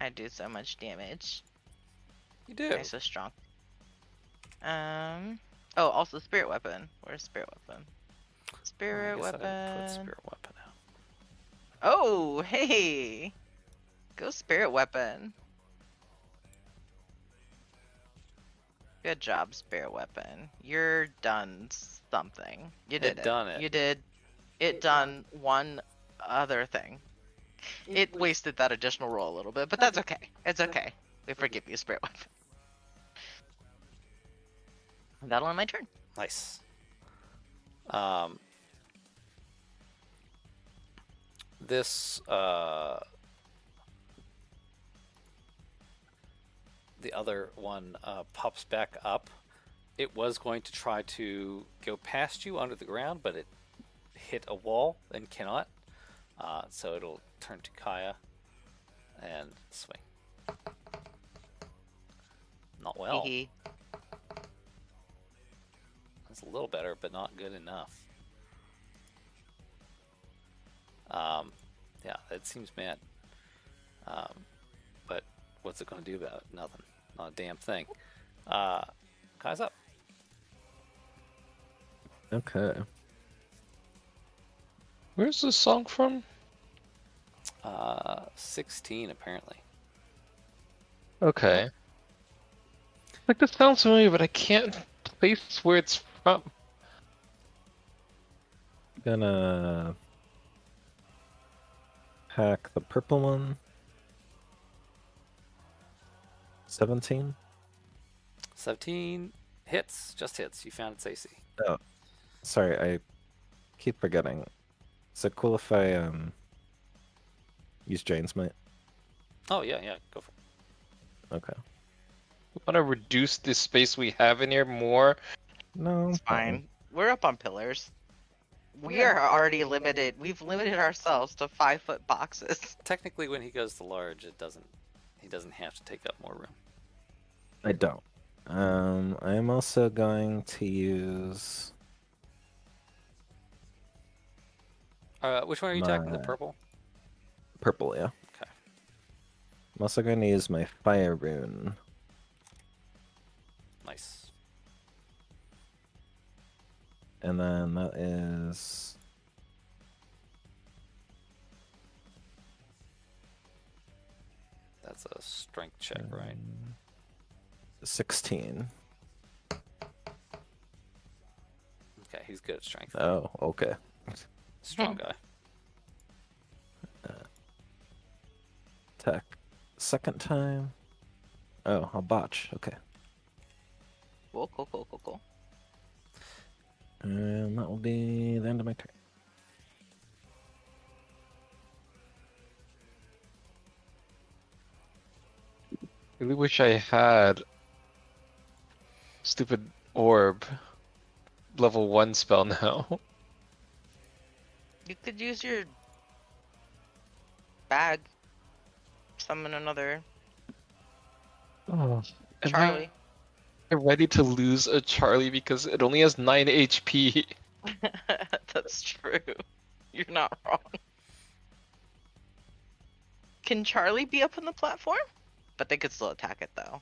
I do so much damage. You do. I'm so strong. Oh, also Spirit Weapon. Where's Spirit Weapon? Spirit I guess I didn't Weapon. put Spirit Weapon out. Oh, hey! Go Spirit Weapon. Good job, Spirit Weapon. You're done something. You did it. done it. You did. It done one other thing. It wasted that additional roll a little bit, but that's okay. It's okay. We forgive you, Spirit Weapon. That'll end my turn. Nice. This the other one pops back up. It was going to try to go past you under the ground, but it hit a wall and cannot. So it'll turn to Kaya and swing. Not well. Hee That's a little better, but not good enough. Yeah, it seems mad. But what's it going to do about it? Nothing. Not a damn thing. Kai's up. Okay. Where's this song from? 16 apparently. Okay. Like, this sounds familiar, but I can't place where it's from. Gonna hack the purple one. 17. 17 hits, just hits. You found its AC. Oh, sorry, I keep forgetting. Is it cool if I use Jane's Might? Oh yeah, yeah, go for it. Okay. Want to reduce the space we have in here more? No, It's fine. We're up on pillars. We are already limited. We've limited ourselves to 5-foot boxes. Technically, when he goes to large, it doesn't. He doesn't have to take up more room. I don't. I am also going to use Which one are you attacking? The My- purple? purple, yeah. Okay. I'm also going to use my fire rune. Nice. And then that is That's a strength check, right? 16. Okay, he's good at strength. Oh, okay. Strong guy. Attack. Second time. Oh, I'll botch. Okay. Cool. And that will be the end of my turn. Really wish I had stupid orb level 1 spell now. You could use your bag. Summon another Oh, am Charlie. I ready to lose a Charlie because it only has 9 HP? That's true. You're not wrong. Can Charlie be up on the platform? But they could still attack it though.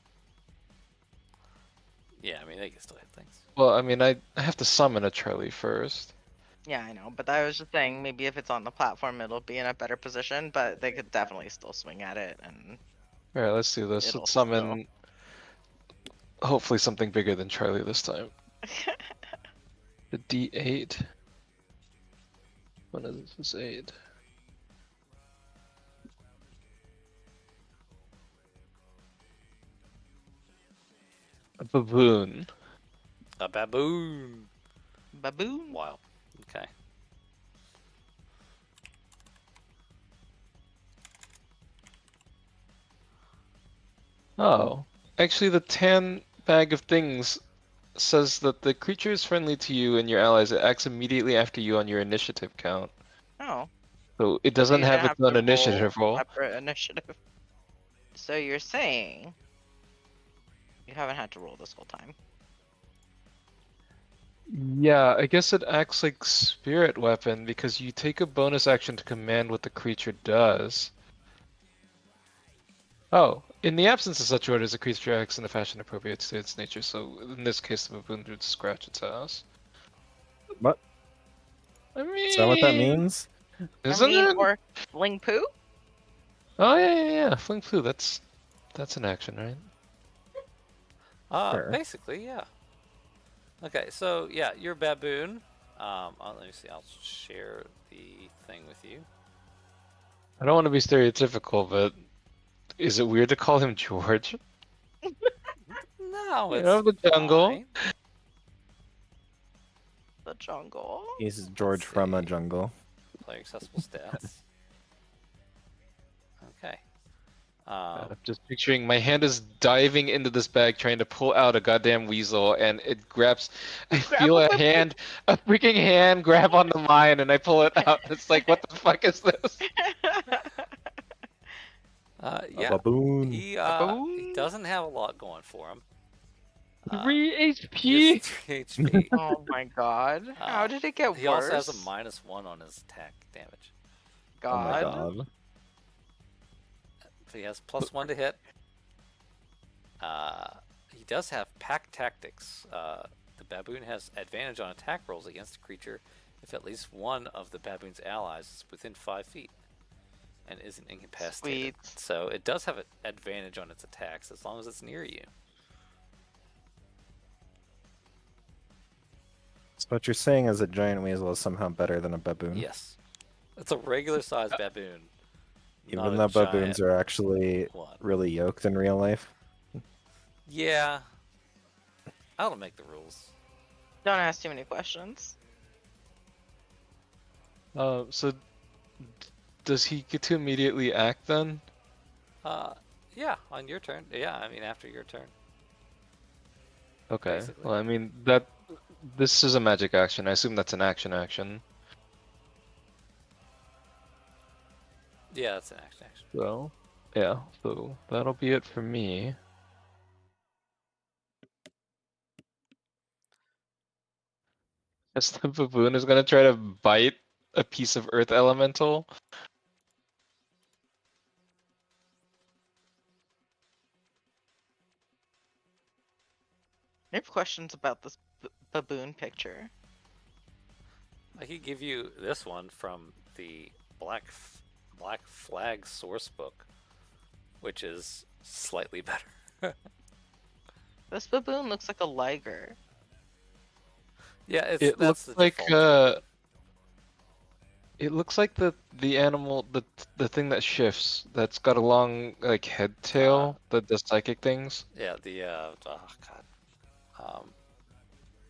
Yeah, I mean they can still hit things. Well, I mean, I have to summon a Charlie first. Yeah, I know. But I was just saying, maybe if it's on the platform, it'll be in a better position. But they could definitely still swing at it, and Alright, let's do this. It'll Let's summon hopefully something bigger than Charlie this time. The D8. What is this? 8. A baboon. A baboon. baboon. Wow. Okay. Oh. Actually, the tan bag of things says that the creature is friendly to you and your allies. It acts immediately after you on your initiative count. Oh, So it so doesn't you have didn't its own to initiative roll. Separate initiative. So you're saying you haven't had to roll this whole time? Yeah, I guess it acts like spirit weapon because you take a bonus action to command what the creature does. Oh, in the absence of such orders, a creature acts in a fashion appropriate to its nature. So in this case, the baboon would scratch its ass. What? I mean, Is that what that means? Isn't it? Or fling poo? Oh yeah. Fling flu. That's an action, right? Sure. Basically, yeah. Okay, so yeah, you're a baboon. Let me see. I'll share the thing with you. I don't want to be stereotypical, but is it weird to call him George? No, You it's know, the jungle. fine. The jungle. He's George from a see. jungle. Player accessible stats. Okay. I'm just picturing my hand is diving into this bag trying to pull out a goddamn weasel, and it grabs. I feel a hand, a freaking hand grab on the mine, and I pull it out. It's like, what the fuck is this? A Yeah, baboon. he baboon? doesn't have a lot going for him. 3 He has HP. 3 HP. Oh my god. How did it get He worse? also has a -1 on his attack damage. Oh my God. god. So he has +1 to hit. He does have pack tactics. The baboon has advantage on attack rolls against a creature if at least one of the baboon's allies is within 5 feet and isn't incapacitated. Sweet. So it does have an advantage on its attacks as long as it's near you. So what you're saying is a giant weasel is somehow better than a baboon? Yes. It's a regular sized baboon. Even though baboons are actually one. really yoked in real life? Yeah. I don't make the rules. Don't ask too many questions. So does he get to immediately act then? Yeah, on your turn. Yeah, I mean after your turn. Okay. Basically. Well, I mean this is a magic action. I assume that's an action. Yeah, that's an action. So, yeah. So that'll be it for me. As the baboon is gonna try to bite a piece of earth elemental. I have questions about this baboon picture. I could give you this one from the Black Flag source book, which is slightly better. This baboon looks like a liger. Yeah, It that's looks the like default. it looks like the animal the thing that shifts that's got a long like head tail that does psychic things. Yeah, the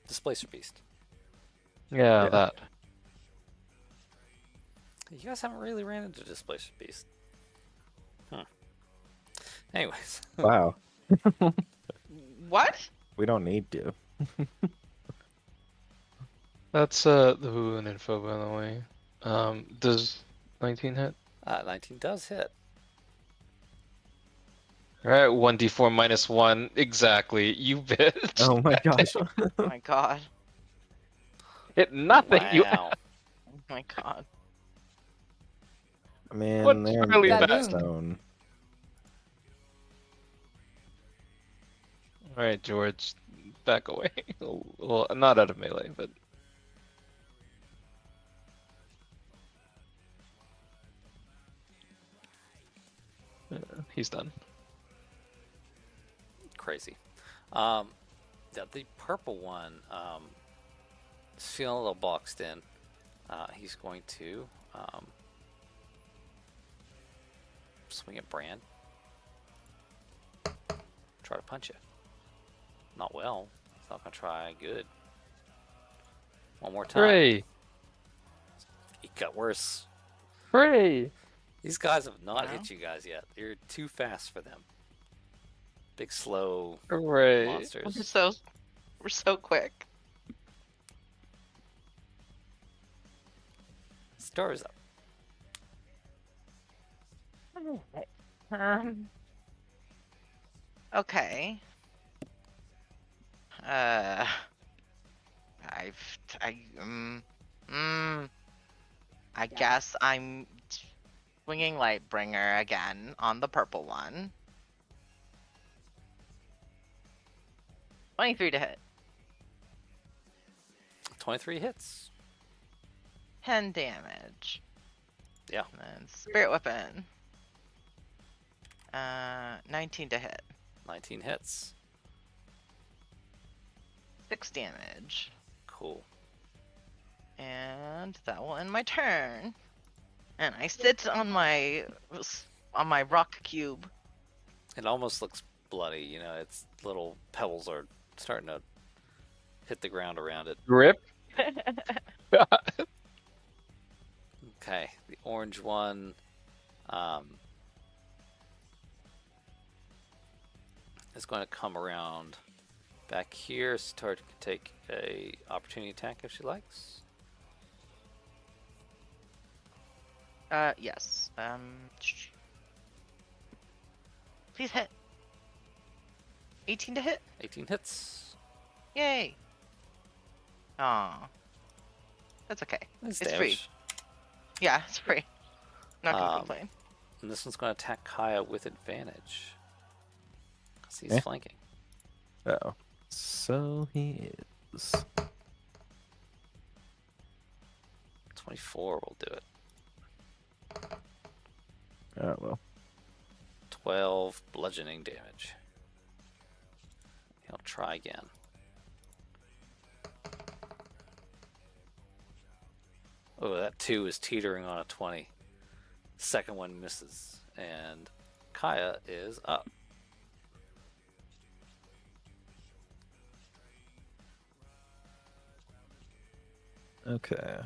Displacer Beast. Yeah, that. You guys haven't really ran into Displacer Beast. Anyways. Wow. What? We don't need to. That's the baboon info by the way. Does 19 hit? 19 does hit. Alright, 1d4 minus 1. Exactly. You bitch. Oh my gosh. Oh my god. Hit nothing, you Wow. Oh my god. I mean, What's they're in really the bad? zone. Alright, George. Back away. Well, not out of melee, but... he's done. Crazy. The purple one is feeling a little boxed in. He's going to swing at Bran. Try to punch it. Not well. He's not going to try good. One more time. Hooray! It got worse. Hooray! These guys have not Wow. hit you guys yet. You're too fast for them. Big, slow Hooray! monsters. We're so quick. Stars up. Okay. I guess I'm swinging Lightbringer again on the purple one. 23 to hit. 23 hits. 10 damage. Yeah. And then Spirit Weapon. 19 to hit. 19 hits. 6 damage. Cool. And that will end my turn. And I sit on my rock cube. It almost looks bloody, you know, its little pebbles are starting to hit the ground around it. Rip. Okay, the orange one is going to come around back here. Satori can take a opportunity attack if she likes. Yes. Please hit. 18 to hit. 18 hits. Yay. Aw. That's okay. Nice It's free. damage. Yeah, it's free. Not gonna Um, complain. And this one's going to attack Kaya with advantage. Because he's Eh? flanking. Oh. So he is. 24 will do it. Oh, well. 12 bludgeoning damage. He'll try again. Oh, that 2 is teetering on a 20. Second one misses. And Kaya is up. Okay.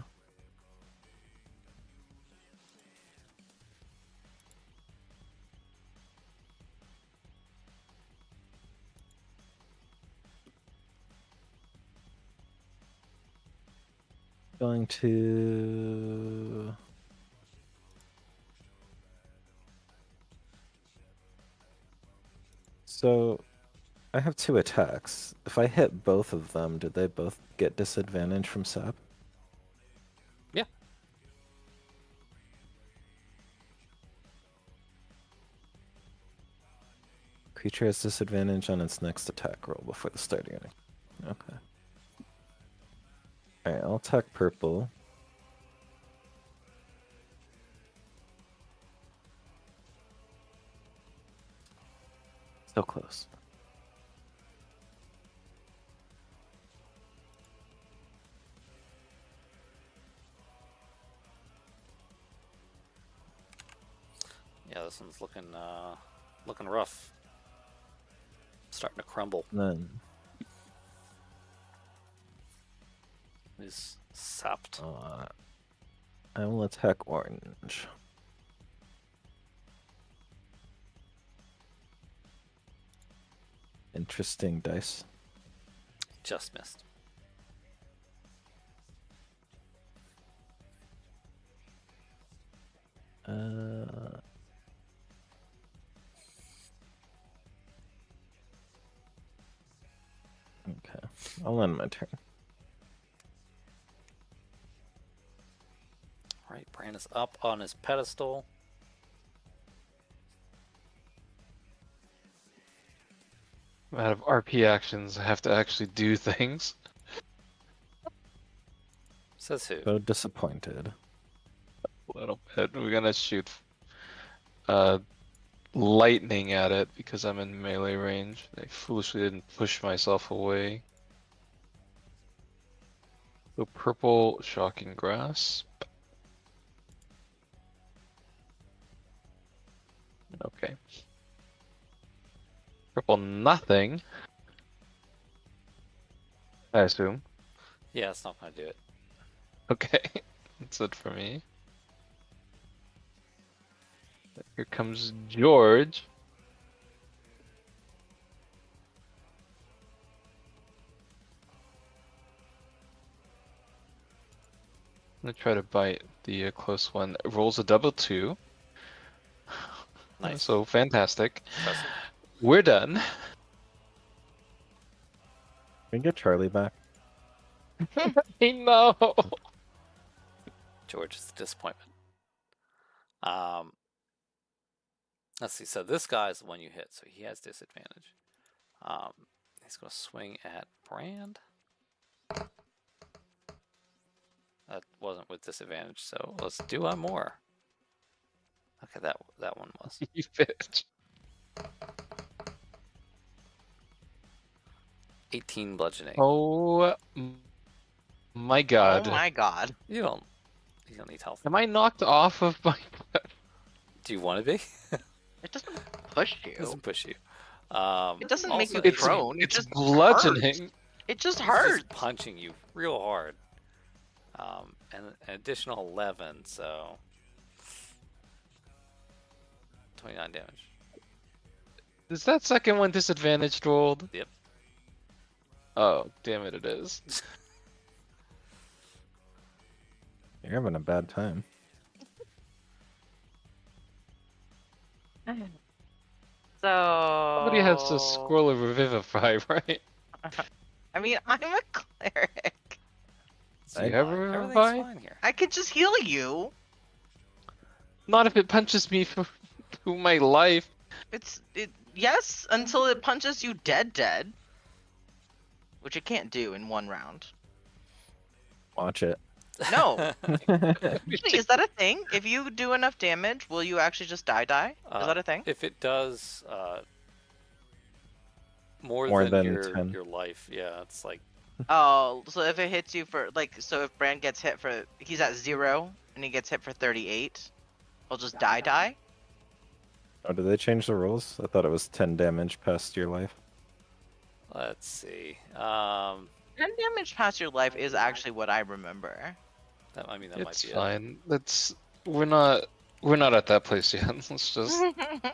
Going to... So, I have 2 attacks. If I hit both of them, did they both get disadvantage from sap? Yeah. Creature has disadvantage on its next attack roll before the start of your turn. Okay. Alright, I'll attack purple. So close. Yeah, this one's looking rough. Starting to crumble. Then He's sapped. I will attack orange. Interesting dice. Just missed. Okay, I'll end my turn. Right, Bran is up on his pedestal. Out of RP actions, I have to actually do things. Says who? So disappointed. A little bit. We're gonna shoot lightning at it because I'm in melee range. I foolishly didn't push myself away. So purple shocking grasp. Okay. Purple nothing. I assume. Yeah, it's not going to do it. Okay. That's it for me. Here comes George. I'm gonna try to bite the close one. It rolls a double 2. Nice. So fantastic. Impressive. We're done. Can we get Charlie back? Hey, no. George is the disappointment. Let's see. So this guy's the one you hit, so he has disadvantage. He's going to swing at Brand. That wasn't with disadvantage, so let's do one more. Okay, that one was. You bitch. 18 bludgeoning. Oh my god. Oh my god. You don't need health. Am I knocked off of my... Do you want to be? It doesn't push It you. doesn't push you. It doesn't make also, you prone. It It's just bludgeoning. hurts. It just He's hurts. just punching you real hard. And an additional 11, so 29 damage. Is that second one disadvantaged rolled? Yep. Oh, damn it, it is. You're having a bad time. Somebody has to So, scroll a revivify, right? I mean, I'm a cleric. Do you have a Everything's revivify? fine here. I could just heal you. Not if it punches me through my life. Yes, until it punches you dead, which it can't do in one round. Watch it. No, actually, is that a thing? If you do enough damage, will you actually just die? Is that a thing? If it does more More than than your 10. your life, yeah, it's like Oh, so if it hits you for so if Brand gets hit for he's at 0 and he gets hit for 38, he'll just die. Oh, did they change the rules? I thought it was 10 damage past your life. let's see. 10 damage past your life is actually what I remember. That might be It's it. fine. We're not at that place yet. Let's just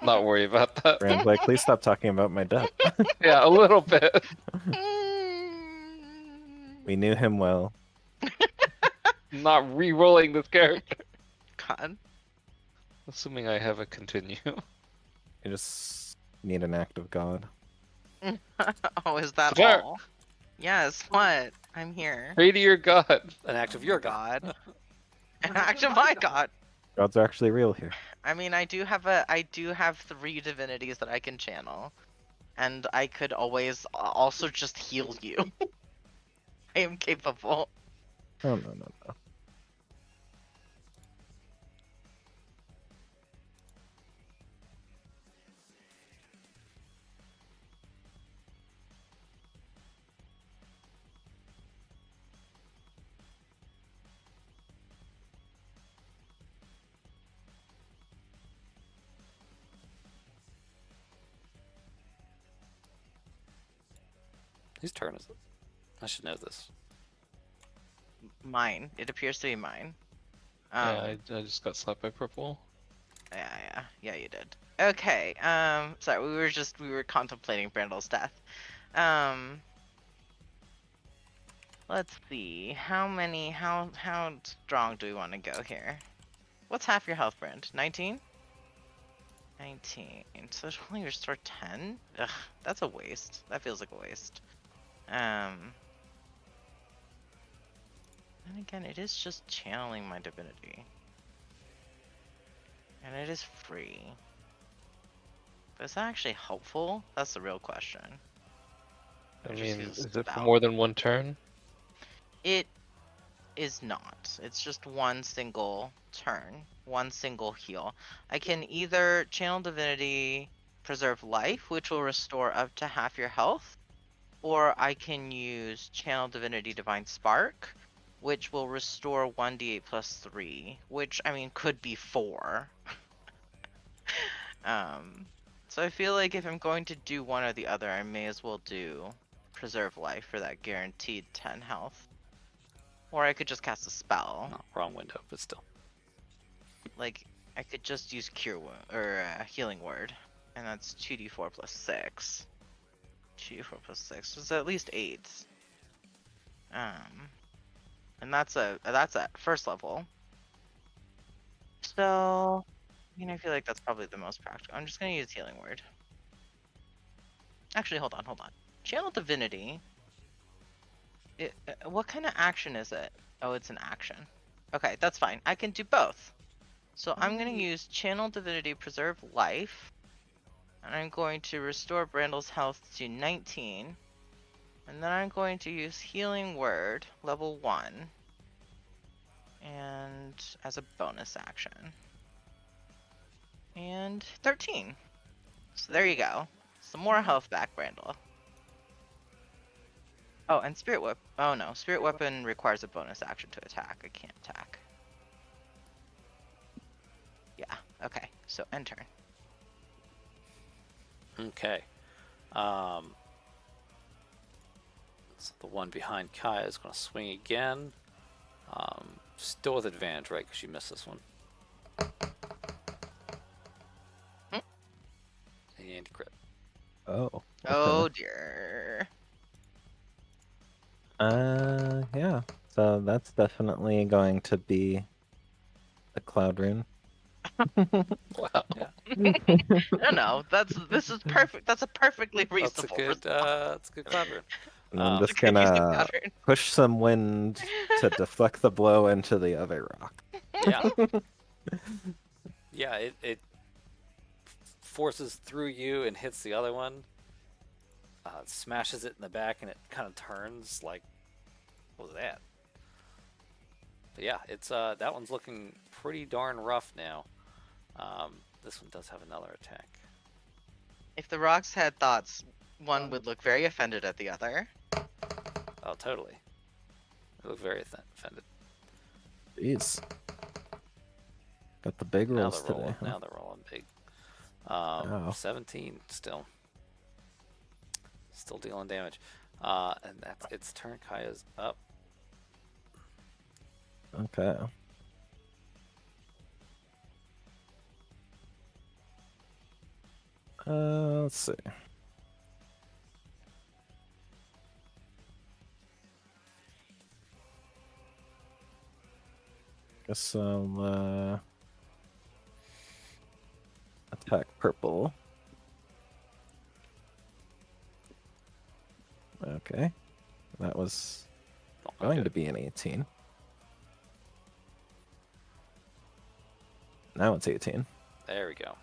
not worry about that. Brand's like, please stop talking about my death. Yeah, a little bit. We knew him well. Not re-rolling this character. God. Assuming I have a continue. You just need an act of God. Oh, is that Sure. all? Yes, what? I'm here. Pray to your god. An act of your god. An act of my god. Gods are actually real here. I mean, I do have 3 divinities that I can channel, and I could always also just heal you. I am capable. Oh, no. Whose turn is it? I should know this. Mine. It appears to be mine. Yeah, I just got slapped by purple. Yeah, you did. Okay, sorry, we were contemplating Brandel's death. Let's see, how strong do we want to go here? What's half your health, Brand? 19? 19, so it only restore 10? Ugh, that's a waste. That feels like a waste. And again, it is just channeling my divinity. And it is free. But is that actually helpful? That's the real question. I Just mean, use is it for spell. more than one turn? It is not. It's just one single turn, one single heal. I can either channel divinity, preserve life, which will restore up to half your health, or I can use channel divinity divine spark, which will restore 1d8 plus 3, which I mean could be 4. So I feel like if I'm going to do one or the other, I may as well do preserve life for that guaranteed 10 health. Or I could just cast a spell. No, wrong window, but still. Like, I could just use cure wound or healing word, and that's 2d4 plus 6. 2d4 plus 6 is at least 8. And that's at first level. So, I mean, I feel like that's probably the most practical. I'm just gonna use healing word. Actually, hold on. Channel divinity. What kind of action is it? Oh, it's an action. Okay, that's fine. I can do both. So I'm going to use Channel Divinity Preserve Life. And I'm going to restore Brandel's health to 19. And then I'm going to use Healing Word, level 1. And as a bonus action. And 13. So there you go. Some more health back, Brandel. Oh, and Spirit Whip. Oh no, Spirit Weapon requires a bonus action to attack. I can't attack. Yeah, okay. So end turn. Okay. So the one behind Kaya is going to swing again. Still with advantage, right? Because you missed this one. And crit. creature. Yeah. So that's definitely going to be a cloud rune. Wow. No, this is perfect. That's a perfectly That's a reasonable good, response. that's a good cloud rune. And I'm It's a just good use of gonna pattern. push some wind to deflect the blow into the other rock. Yeah. Yeah, it forces through you and hits the other one. Smashes it in the back, and it kind of turns like, what was that? But yeah, it's that one's looking pretty darn rough now. This one does have another attack. If the rocks had thoughts, one would look very offended at the other. Oh, totally. They look very offended. Jeez. Got the big Now rolls they're rolling. today. Huh? Now they're rolling big. Wow. 17 still. Still dealing damage. And that's its turn. Kaya's up. Okay. Let's see. Guess I'll attack purple. Okay. That was Not going good. to be an 18. Now it's 18. There we go.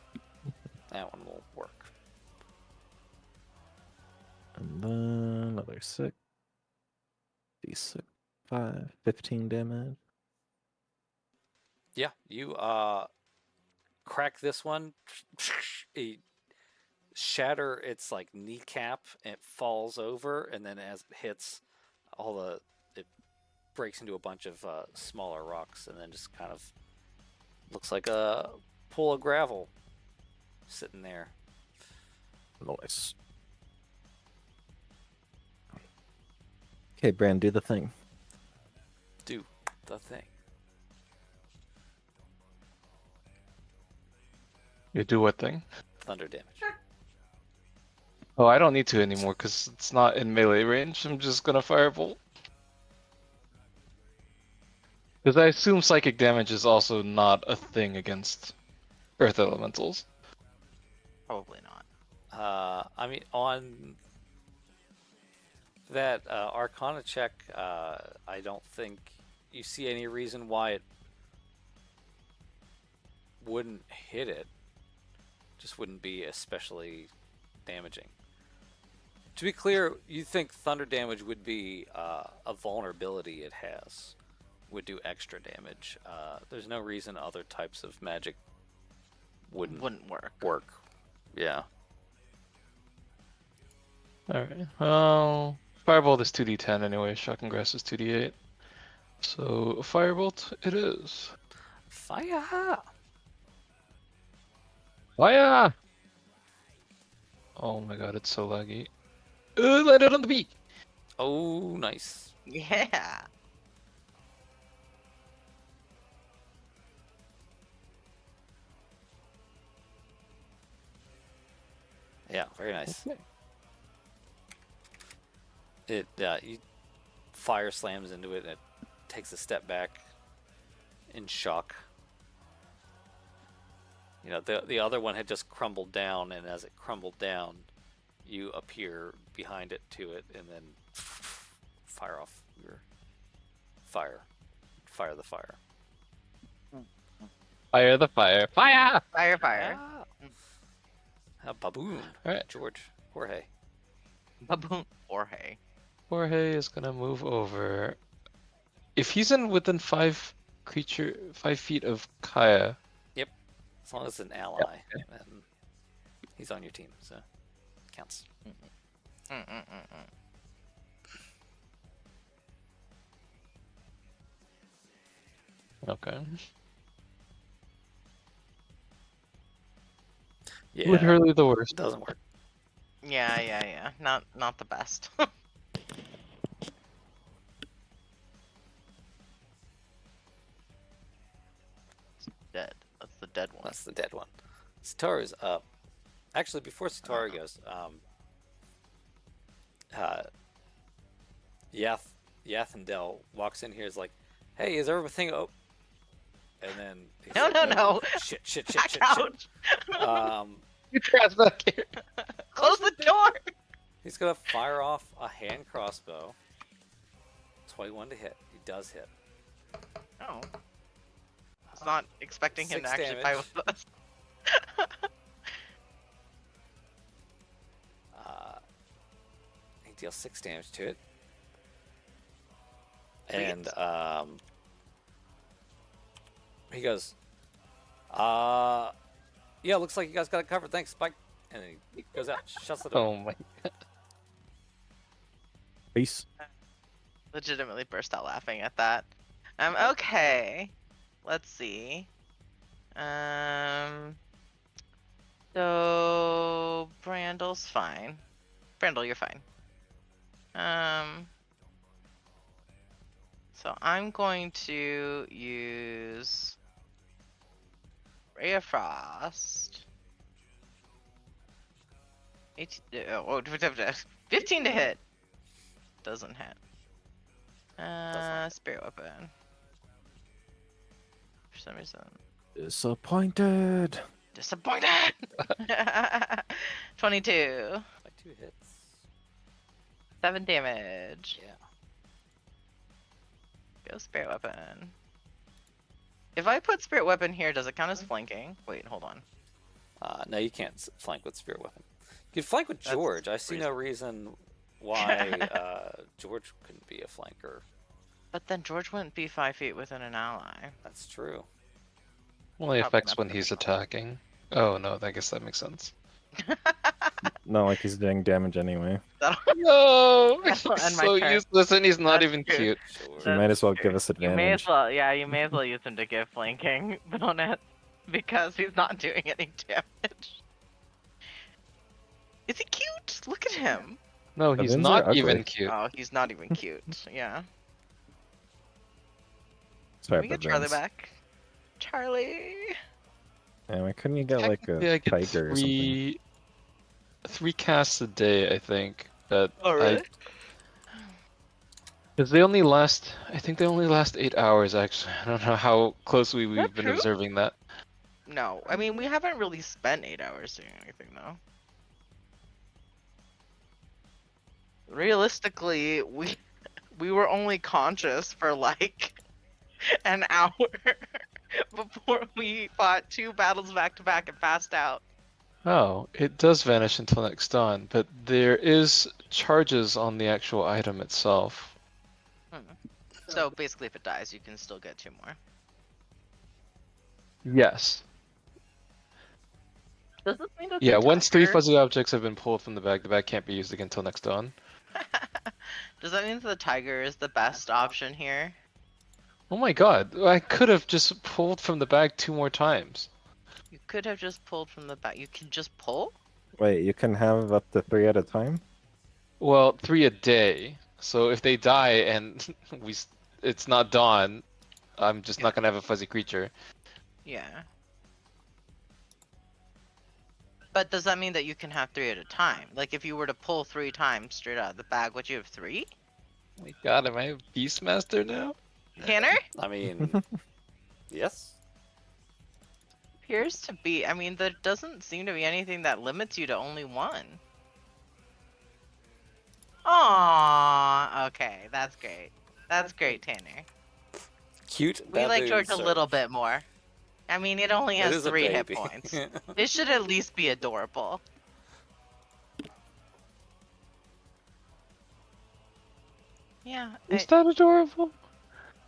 That one will work. And then another 6. D6. 5. 15 damage. Yeah, you crack this one. It shatter its like kneecap, and it falls over, and then as it hits, it breaks into a bunch of smaller rocks, and then just kind of looks like a pool of gravel sitting there. Nice. Okay, Bran, do the thing. Do the thing. You do what thing? Thunder damage. Oh, I don't need to anymore because it's not in melee range. I'm just gonna firebolt. Because I assume psychic damage is also not a thing against earth elementals. Probably not. I mean, on that Arcana check, I don't think you see any reason why it wouldn't hit it. Just wouldn't be especially damaging. To be clear, you think thunder damage would be a vulnerability it has, would do extra damage. There's no reason other types of magic wouldn't work. Yeah. Alright, well, firebolt is 2d10 anyway, shocking grass is 2d8. So, firebolt it is. Fire! Fire! Oh my god, it's so laggy. Let it on the beak! Oh, nice. Yeah. Yeah, very nice. Okay. It you fire slams into it, and it takes a step back in shock. You know, the other one had just crumbled down, and as it crumbled down, you appear behind it to it, and then fire off your fire the fire. Fire the fire. Fire! Fire. Ah. A baboon. Alright. Jorge. Baboon. Jorge. Jorge is gonna move over. If he's in within 5 feet of Kaya, As long as it's an ally, then he's on your team, so counts. okay. Yeah, Literally the worst. doesn't work. Yeah. Not the best. Dead. That's the dead one. That's the dead one. Sataru's up. Actually, before Sataru goes, Yathendel walks in here, is like, "Hey, is everything oh?" And then he's No, like, no, no. shit, Back out. You trash back here. Close the door. He's gonna fire off a hand crossbow. 21 to hit. He does hit. Oh. I was not expecting him to 6 actually fight damage. with us. He deals 6 damage to it. Sweet. And he goes, yeah, looks like you guys got it covered. Thanks, bye. And then he goes out, shuts the door. Oh my. Peace. Legitimately burst out laughing at that. Okay. Let's see. So Brandle's fine. Brandle, you're fine. So I'm going to use Ray of Frost. 15 to hit. Doesn't hit. Spirit weapon. For some reason. Disappointed. Disappointed! 22. Like 2 hits. 7 damage. Yeah. Go spirit weapon. If I put spirit weapon here, does it count as flanking? Wait, hold on. No, you can't flank with Spirit Weapon. You can flank with That's George. I see no reason why George couldn't be a flanker. But then George wouldn't be 5 feet within an ally. That's true. Only Probably affects not when gonna he's be. attacking. Oh no, I guess that makes sense. Not like he's doing damage anyway. No, That'll he's end my so turn. useless and he's not That's even true. cute. You Sure. might as well true. give us You may as advantage. well, yeah, you may as well use him to give flanking bonus because he's not doing any damage. Is he cute? Look at him. No, The he's Vins are not even ugly. cute. Oh, he's not even cute. Yeah. Can Sorry, we get but Charlie Vince. back? Charlie. Yeah, why couldn't you get like Technically, a I get tiger or something? three casts a day, I think. But Oh, really? because they only last, I think they only last 8 hours. Actually, I don't know how closely Is that we've been true? observing that. No, I mean we haven't really spent 8 hours doing anything though. Realistically, we were only conscious for like an hour before we fought 2 battles back to back and passed out. Oh, it does vanish until next dawn, but there is charges on the actual item itself. So basically, if it dies, you can still get 2 more. Yes. Does this mean that Yeah, the once 3 tiger- fuzzy objects have been pulled from the bag can't be used again until next dawn. Does that mean that the tiger is the best option here? Oh my god, I could have just pulled from the bag 2 more times. You could have just pulled from the back. You can just pull? Wait, you can have up to 3 at a time? Well, 3 a day. So if they die and it's not dawn, I'm just not gonna have a fuzzy creature. Yeah. But does that mean that you can have 3 at a time? Like if you were to pull 3 times straight out of the bag, would you have 3? Oh my god, am I a Beastmaster now? Tanner? I mean, yes. Appears to be. I mean, there doesn't seem to be anything that limits you to only 1. Aww. Okay, that's great. That's great, Tanner. Cute. We like baboon George a little surge. bit more. I mean, it only It has is a 3 hit baby. points. It should at least be adorable. Yeah. Is that adorable?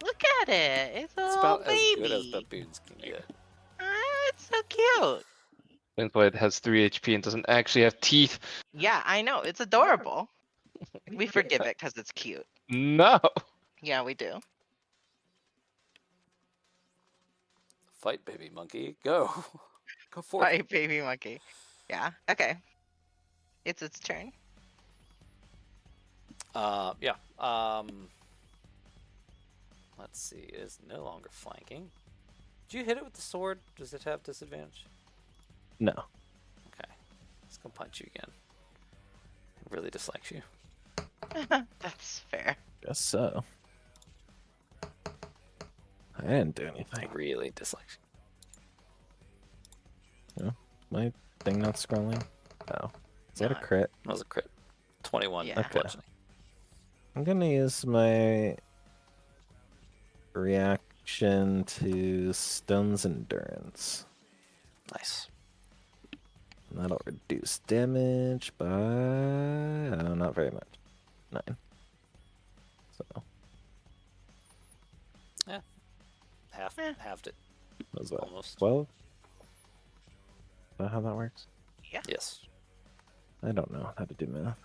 Look at it. It's a It's little about as baby. good as baboons can get. It's so cute. That's why it has 3 HP and doesn't actually have teeth. Yeah, I know. It's adorable. We forgive it because it's cute. No! Yeah, we do. Fight, baby monkey. Go. Go for it. Right, baby monkey. Yeah. Okay. It's its turn. Yeah. Let's see. It is no longer flanking. Did you hit it with the sword? Does it have disadvantage? No. Okay. Let's go punch you again. It really dislikes you. That's fair. Guess so. I didn't do anything. Really dyslexic. My thing not scrolling? Oh. Is that a Not- crit? That was a crit. 21 Yeah. bludgeoning. I'm gonna use my reaction to Stone's Endurance. Nice. And that'll reduce damage by not very much. 9. So Halved it. what was that? Almost. 12? Is that how that works? Yes. I don't know how to do math.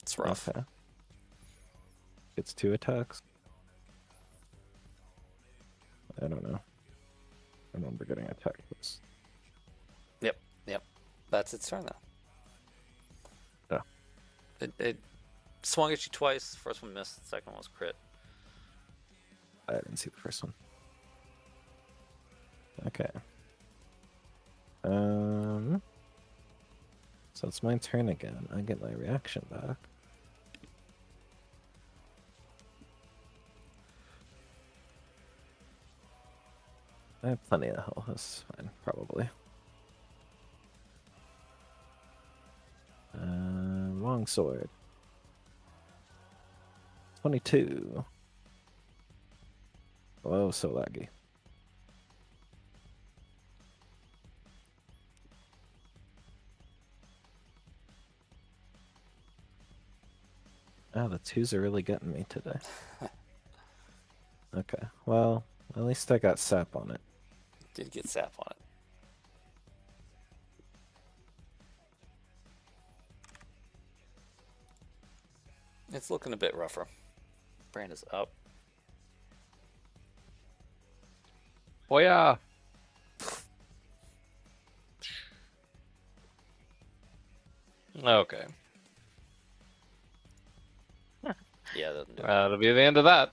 It's rough. Okay. It's 2 attacks. I don't know. I remember getting attacked this. Yep. That's its turn though. Yeah. It swung at you twice. First one missed. The second one was crit. I didn't see the first one. Okay. So it's my turn again. I get my reaction back. I have plenty of health. That's fine, probably. Long sword. 22. Whoa, so laggy. Oh, the 2s are really getting me today. Okay, well, at least I got sap on it. Did get sap on it. It's looking a bit rougher. Brand is up. Oh yeah. Okay. Yeah, that doesn't do it. That'll be the end of that.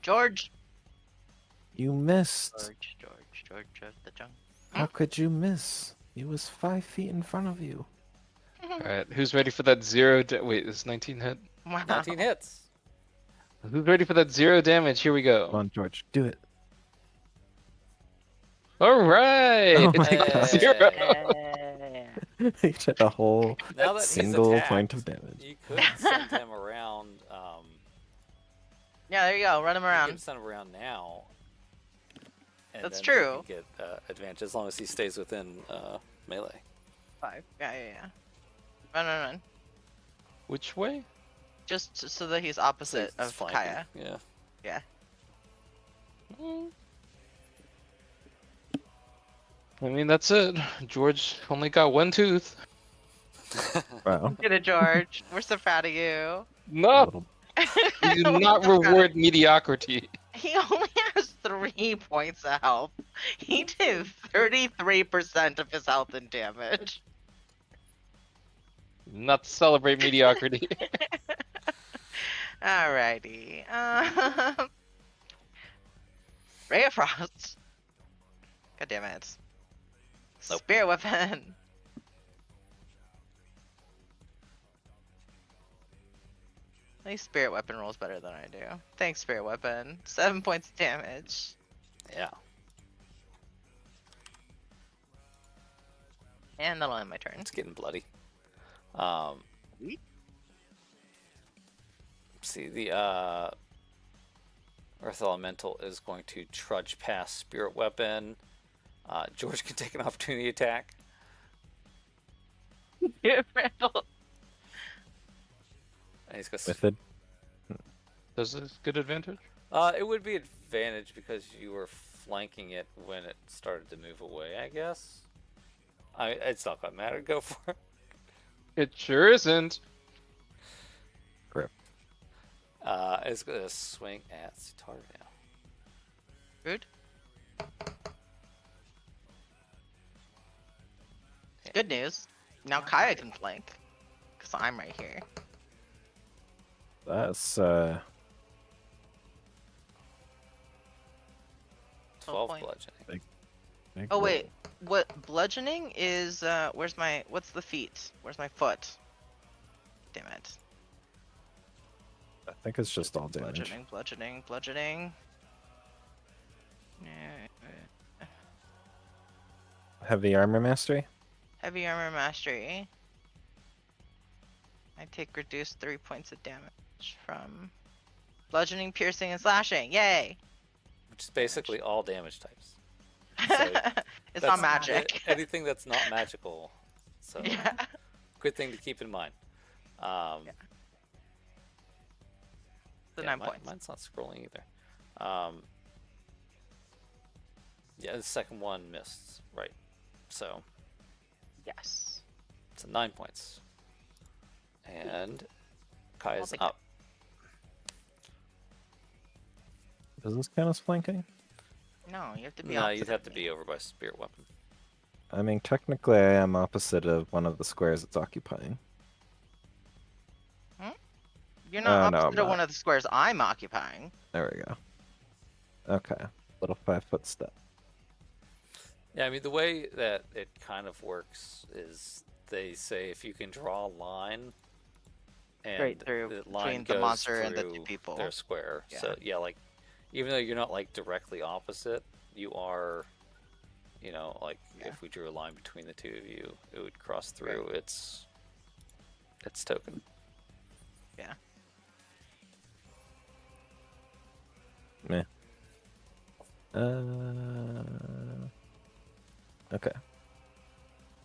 George. You missed. George of the jungle. How could you miss? He was 5 feet in front of you. Alright, who's ready for that 0 wait, is 19 hit? Wow. 19 hits. Who's ready for that 0 damage? Here we Come go. on, George, do it. Alright! Oh It's my God. 0! Yeah. He took a whole Now that he's single attacked, point of damage. you could send him around. Yeah, there you go. Run him You around. can send him around now. And That's then he true. can get advantage as long as he stays within melee. 5. Yeah. Run. Which way? Just so that he's opposite It's of flanking. Kaya. Yeah. I mean, that's it. George only got 1 tooth. Wow. Get it, George. We're so proud of you. No! You do not reward mediocrity. He only has 3 points of health. He did 33% of his health and damage. Not to celebrate mediocrity. Alrighty. Ray of Frost. God damn it. Nope. Spirit Weapon. At least Spirit Weapon rolls better than I do. Thanks, Spirit Weapon. 7 points of damage. Yeah. And that'll end my turn. It's getting bloody. Sweet. See, the Earth Elemental is going to trudge past Spirit Weapon. George can take an opportunity attack. Yeah, Randall. And he's going With it. Does this get advantage? It would be advantage because you were flanking it when it started to move away, I guess. It's not gonna matter. Go for it. It sure isn't. Grip. It's gonna swing at Sitar now. Rude. Good news. Now Kaya can flank. Because I'm right here. That's 12 point. bludgeoning. Oh wait, what bludgeoning is? Where's my? What's the feet? Where's my foot? Damn it. I think it's just all damage. Bludgeoning, bludgeoning, bludgeoning. Heavy armor mastery? Heavy armor mastery. I take reduced 3 points of damage from bludgeoning, piercing, and slashing. Yay! Which is basically all damage types. It's not magic. Anything that's not magical. So Yeah. good thing to keep in mind. The Yeah, 9 points. Mine's not scrolling either. Yeah, the second one missed. Right. So Yes. it's 9 points. And Kaya's take up. Does this count as flanking? No, you have to be. No, opposite you'd of have to me. be over by spirit weapon. I mean, technically, I am opposite of one of the squares it's occupying. You're not no, opposite I'm of one not. of the squares I'm occupying. There we go. Okay, little 5-foot step. Yeah, I mean, the way that it kind of works is they say if you can draw a line and Straight through the line between the goes monster and the two through people. their square. Yeah. So, yeah, like, even though you're not, like, directly opposite, you are, you know, like, if we drew a line between the two of you, it would cross through its token. Yeah. Meh. Okay.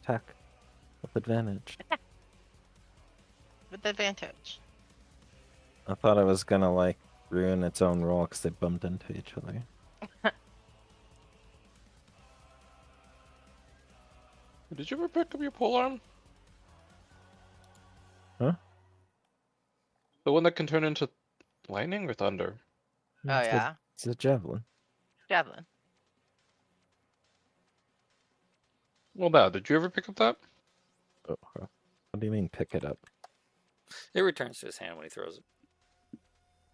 Attack. With advantage. With advantage. I thought I was gonna, like, ruin its own roll because they bumped into each other. Did you ever pick up your polearm? Huh? The one that can turn into lightning or thunder? Oh yeah. It's a javelin. Javelin. Well, now, did you ever pick up that? Oh, huh. What do you mean pick it up? It returns to his hand when he throws it.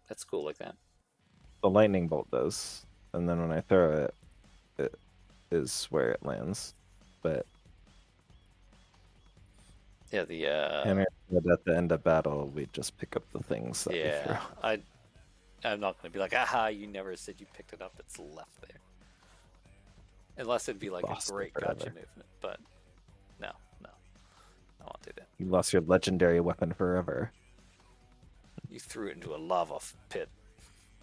That's cool like that. The lightning bolt does, and then when I throw it, it is where it lands. But Yeah, the Henry said at the end of battle, we just pick up the things that we yeah, throw. I'm not gonna be like, aha, you never said you picked it up. It's left there. Unless it'd be like Lost a it great gotcha forever. movement, but no, I won't do that. You lost your legendary weapon forever. You threw it into a lava pit.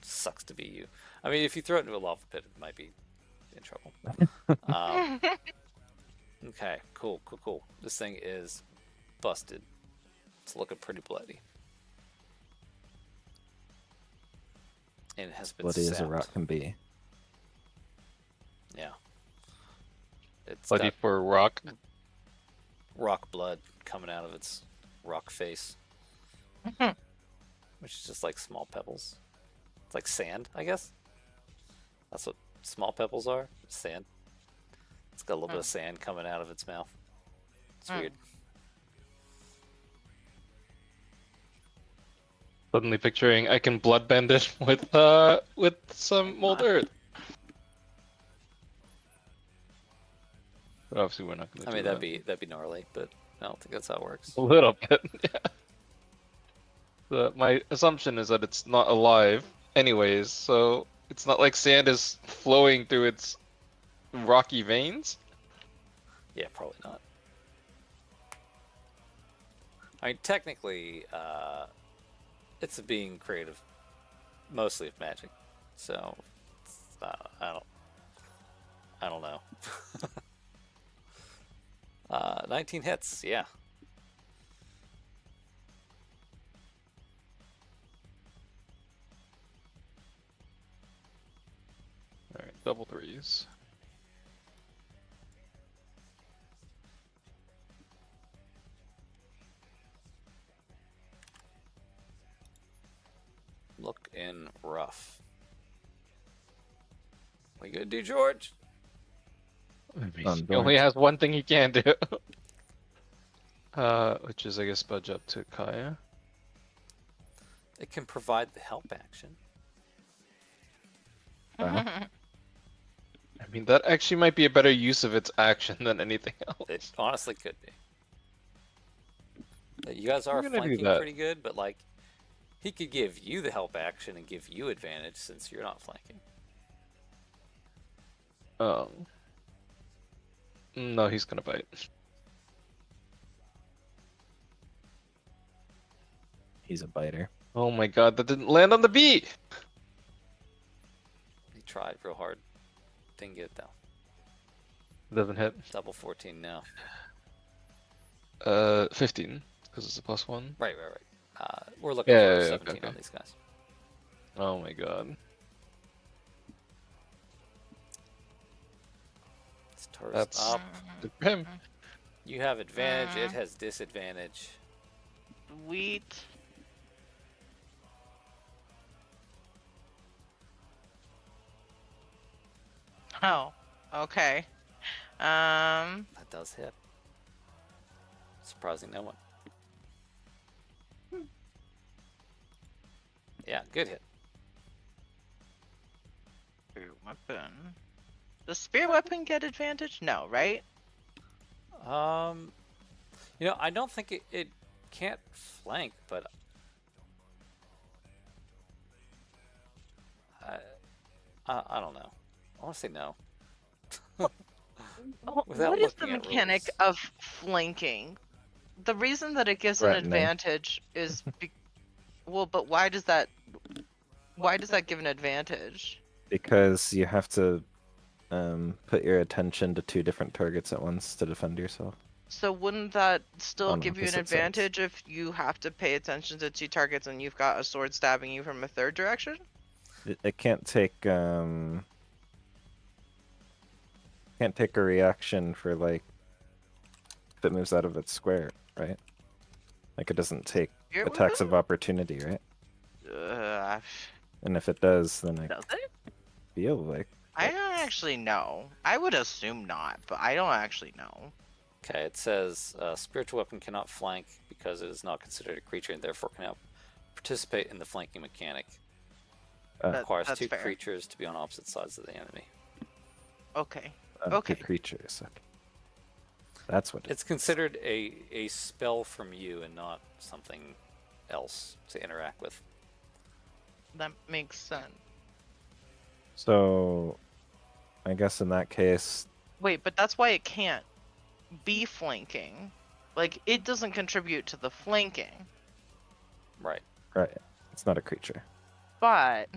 Sucks to be you. I mean, if you throw it into a lava pit, it might be in trouble. Okay, cool. This thing is busted. It's looking pretty bloody. And it has been Bloody as a sapped. rock can be. Yeah. It's Bloody got for rock. rock blood coming out of its rock face. Which is just like small pebbles. It's like sand, I guess. That's what small pebbles are. Sand. It's got a little bit of sand coming out of its mouth. It's weird. Suddenly picturing I can bloodbend it with some mold earth. But obviously we're not gonna I do mean, that. that'd be gnarly, but I don't think that's how it works. A little bit, yeah. My assumption is that it's not alive anyways, so it's not like sand is flowing through its rocky veins. Yeah, probably not. I mean, technically, it's a being creative, mostly of magic. So, I don't know. 19 hits, yeah. Alright, double threes. Looking rough. What you gonna do, George? He only has one thing he can do. Which is, I guess, budge up to Kaya. It can provide the help action. Wow. I'm mean, that actually might be a better use of its action than anything else. It honestly could be. You guys I'm are gonna do flanking that. pretty good, but like, he could give you the help action and give you advantage since you're not flanking. No, he's gonna bite. He's a biter. Oh my god, that didn't land on the bee! He tried real hard. Didn't get it though. Doesn't hit. Double 14 now. 15, because it's a +1. Right. We're looking Yeah, for yeah, 17 okay. on these guys. Oh my god. It's toast That's up. good for him. You have advantage. It has disadvantage. Sweet. Oh, okay. That does hit. Surprising no one. Yeah, good hit. Spirit weapon. Does spirit weapon get advantage? No, right? You know, I don't think it can't flank, but I don't know. I want to say no. Without What is the looking at mechanic rules. of flanking? The reason that it gives an Threatening. advantage is well, but why does that give an advantage? Because you have to put your attention to 2 different targets at once to defend yourself. So wouldn't that still On give you an opposite sides. advantage if you have to pay attention to 2 targets and you've got a sword stabbing you from a third direction? It can't take a reaction for like if it moves out of its square, right? Like it doesn't take Spirit attacks weapon? of opportunity, right? Uh, And if it does, then I does it? feel like I don't actually know. I would assume not, but I don't actually know. Okay, it says spiritual weapon cannot flank because it is not considered a creature and therefore cannot participate in the flanking mechanic. Requires That's 2 fair. creatures to be on opposite sides of the enemy. Okay. 2 Okay. creatures. Okay. That's what It's considered a spell from you and not something else to interact with. That makes sense. So I guess in that case, Wait, but that's why it can't be flanking. Like, it doesn't contribute to the flanking, Right. right, it's not a creature. but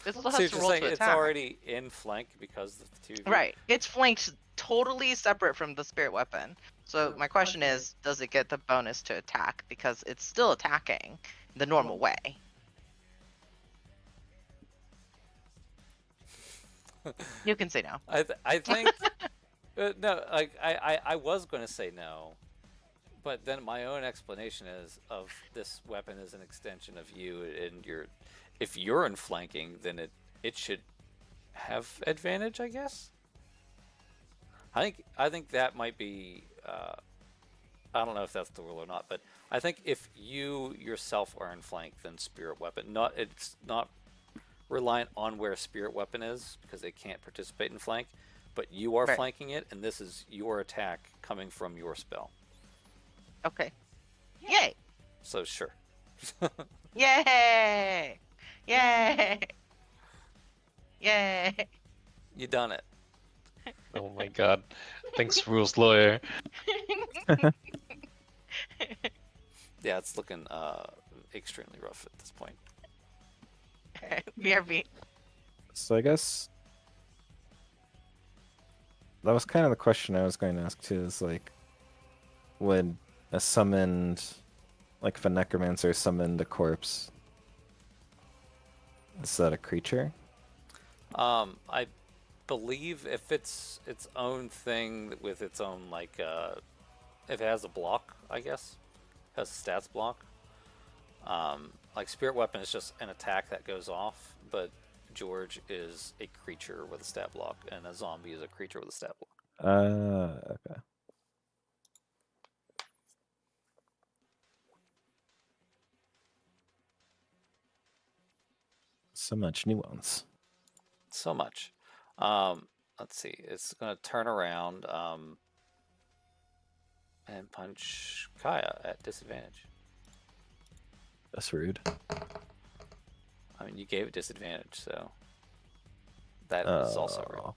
it still So has you're to just roll saying to it's attack. already in flank because of the 2 of you? Right. It's flanked totally separate from the spirit weapon. So my question is, does it get the bonus to attack? Because it's still attacking the normal way. You can say no. I think no. Like I was going to say no, but then my own explanation is of this weapon is an extension of you, and if you're in flanking, then it should have advantage, I guess. I think that might be. I don't know if that's the rule or not, but I think if you yourself are in flank, then spirit weapon. It's not reliant on where spirit weapon is because they can't participate in flank, but you are Right. flanking it, and this is your attack coming from your spell. Okay. Yay! So sure. Yay! Yay! Yay! You done it. Oh my god. Thanks, rules lawyer. Yeah, it's looking extremely rough at this point. BRB. So I guess that was kind of the question I was going to ask too. Is like, would a summoned, like if a necromancer summoned a corpse, is that a creature? I believe if it's its own thing with its own like if it has a block, I guess, has a stats block. Like spirit weapon is just an attack that goes off, but George is a creature with a stat block, and a zombie is a creature with a stat block. Okay. So much nuance. So much. let's see. It's gonna turn around and punch Kaya at disadvantage. That's rude. I mean, you gave it disadvantage, so that is also rude. Oh.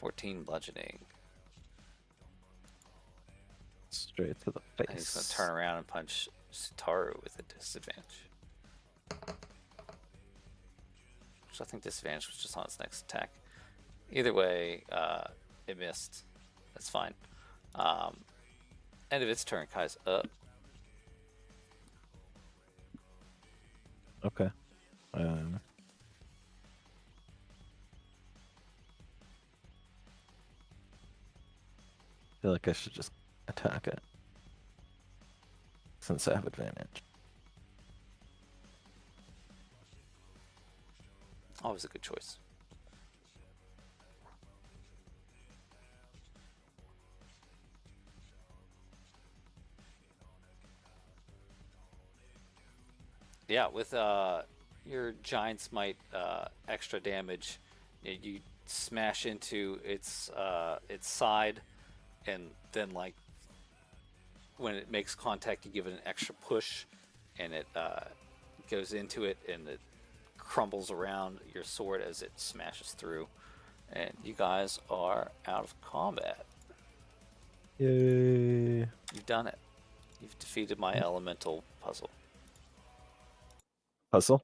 $14 bludgeoning. Straight to the face. And he's gonna turn around and punch Sutaru with a disadvantage. Which I think disadvantage was just on its next attack. Either way, it missed. That's fine. End of its turn, Kai's up. Okay. Feel like I should just attack it. Since I have advantage. Always a good choice. Yeah, with your giant smite extra damage, you smash into its side, and then like when it makes contact, you give it an extra push, and it goes into it, and it crumbles around your sword as it smashes through, and you guys are out of combat. Yay! You've done it. You've defeated my elemental puzzle. Puzzle?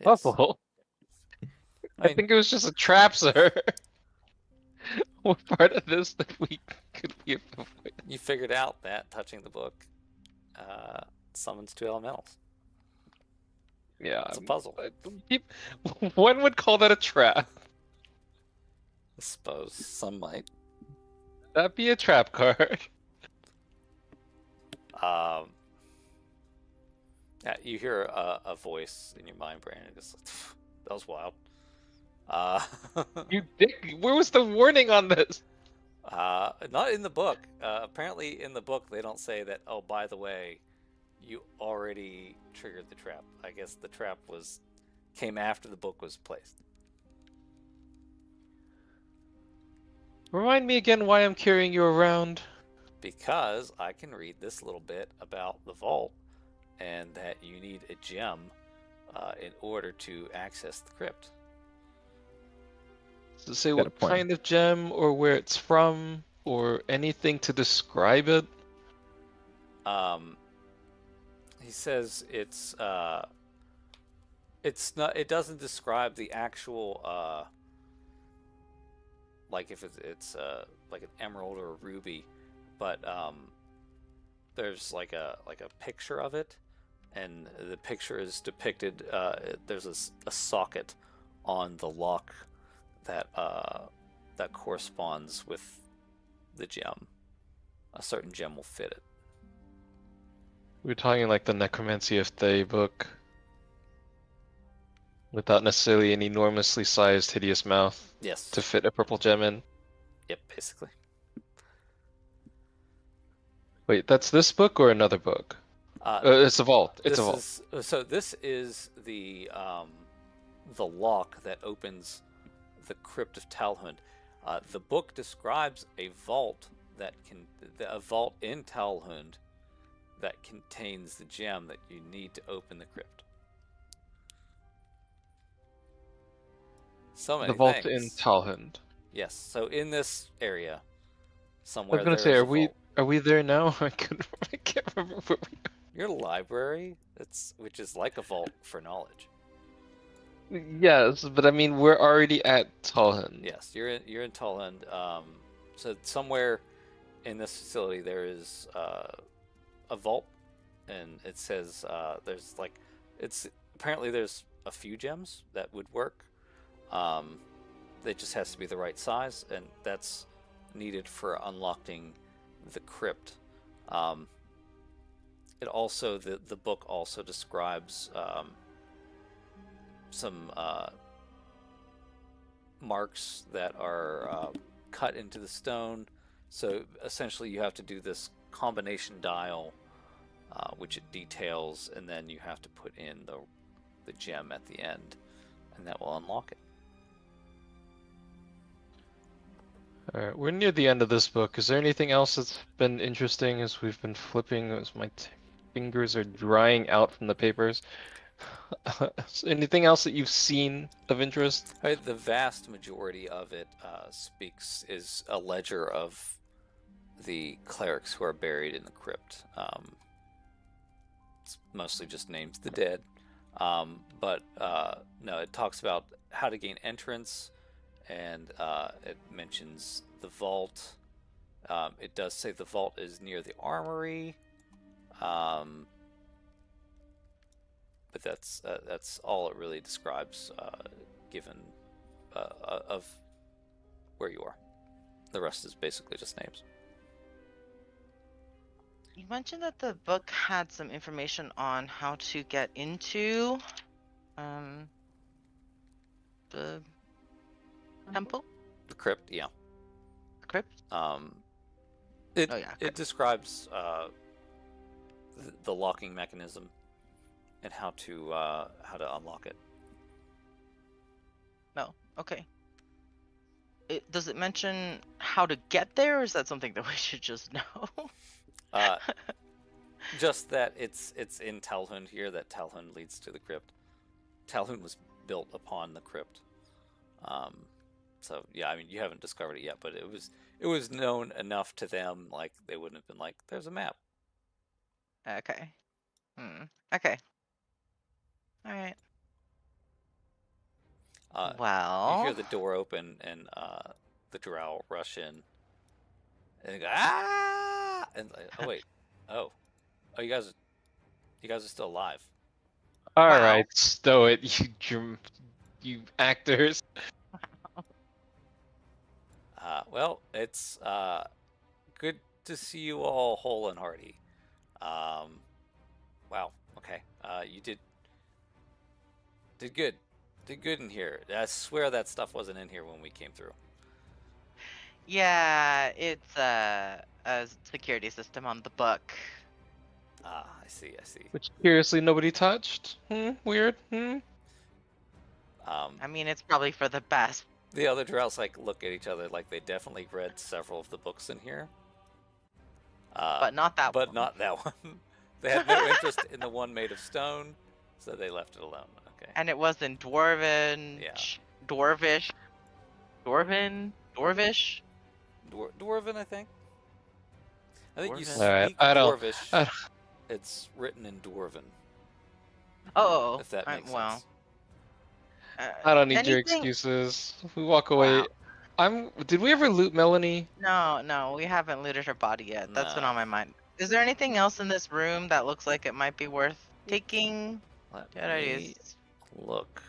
Yes. Puzzle? I I think it was just a trap, sir. What part of this that we could be avoided? You figured out that touching the book summons 2 elementals. Yeah, It's a puzzle. One would call that a trap. I suppose some might. That'd be a trap card. Yeah, you hear a voice in your mind, Brandon. It's like, that was wild. You dick. Where was the warning on this? Not in the book. Apparently, in the book, they don't say that. Oh, by the way, you already triggered the trap. I guess the trap came after the book was placed. Remind me again why I'm carrying you around. Because I can read this little bit about the vault, and that you need a gem in order to access the crypt. Does it say Got a what point. kind of gem or where it's from or anything to describe it? He says it's not. It doesn't describe the actual like if it's like an emerald or a ruby, but there's like a picture of it, and the picture is depicted. There's a socket on the lock that corresponds with the gem. A certain gem will fit it. We're talking like the Necromancy of Thay book. Without necessarily an enormously sized hideous mouth Yes. to fit a purple gem in. Yep, basically. Wait, that's this book or another book? It's a vault. It's a vault. This is the lock that opens the crypt of Talhund. The book describes a vault in Talhund that contains the gem that you need to open the crypt. So many The vault things. in Talhund. Yes. So in this area, I somewhere was gonna there say, is a are vault. we there now? I can't remember where we Your library, which is like a vault for knowledge. are. Yes, but I mean we're already at Talhund. Yes, you're in Talhund. So somewhere in this facility there is a vault, and it says apparently there's a few gems that would work. It just has to be the right size, and that's needed for unlocking the crypt. It also the book also describes some marks that are cut into the stone. So essentially, you have to do this combination dial, which it details, and then you have to put in the gem at the end, and that will unlock it. Alright, we're near the end of this book. Is there anything else that's been interesting as we've been flipping, as my fingers are drying out from the papers? Anything else that you've seen of interest? The vast majority of it is a ledger of the clerics who are buried in the crypt. It's mostly just names of the dead. But no, it talks about how to gain entrance, and it mentions the vault. It does say the vault is near the armory. But that's all it really describes, given of where you are. The rest is basically just names. You mentioned that the book had some information on how to get into the temple, The crypt, yeah. the crypt. It Oh, yeah, it describes the locking mechanism and how to unlock it. No, okay. Does it mention how to get there, or is that something that we should just know? Just that it's in Talhund here, that Talhund leads to the crypt. Talhund was built upon the crypt. So yeah, I mean, you haven't discovered it yet, but it was known enough to them, like they wouldn't have been like, "There's a map." Okay. Okay. All right. You Well, hear the door open and the drow rush in, and they go, "Ah!" And oh wait, oh, you guys are still alive. Alright, stow it, you actors. Well, it's good to see you all whole and hearty. Wow. Okay. You did good. Did good in here. I swear that stuff wasn't in here when we came through. yeah, it's a security system on the book. Ah, I see. Which curiously nobody touched. Weird. I mean, it's probably for the best. The other drows like look at each other like they definitely read several of the books in here. But not that But one. not that one. They had no interest in the one made of stone, so they left it alone. Okay. And it was in Dwarven, Yeah. Dwarvish, Dwarven, Dwarvish. Dwarven, I think. I think you Dwarven. speak Alright, I don't- Dwarvish. It's written in Dwarven. Oh, If that makes well. sense. I don't need your anything- excuses. We walk away. Wow. Did we ever loot Melanie? No, we haven't looted her body yet. That's been No. on my mind. Is there anything else in this room that looks like it might be worth taking? Let Good idea. me look.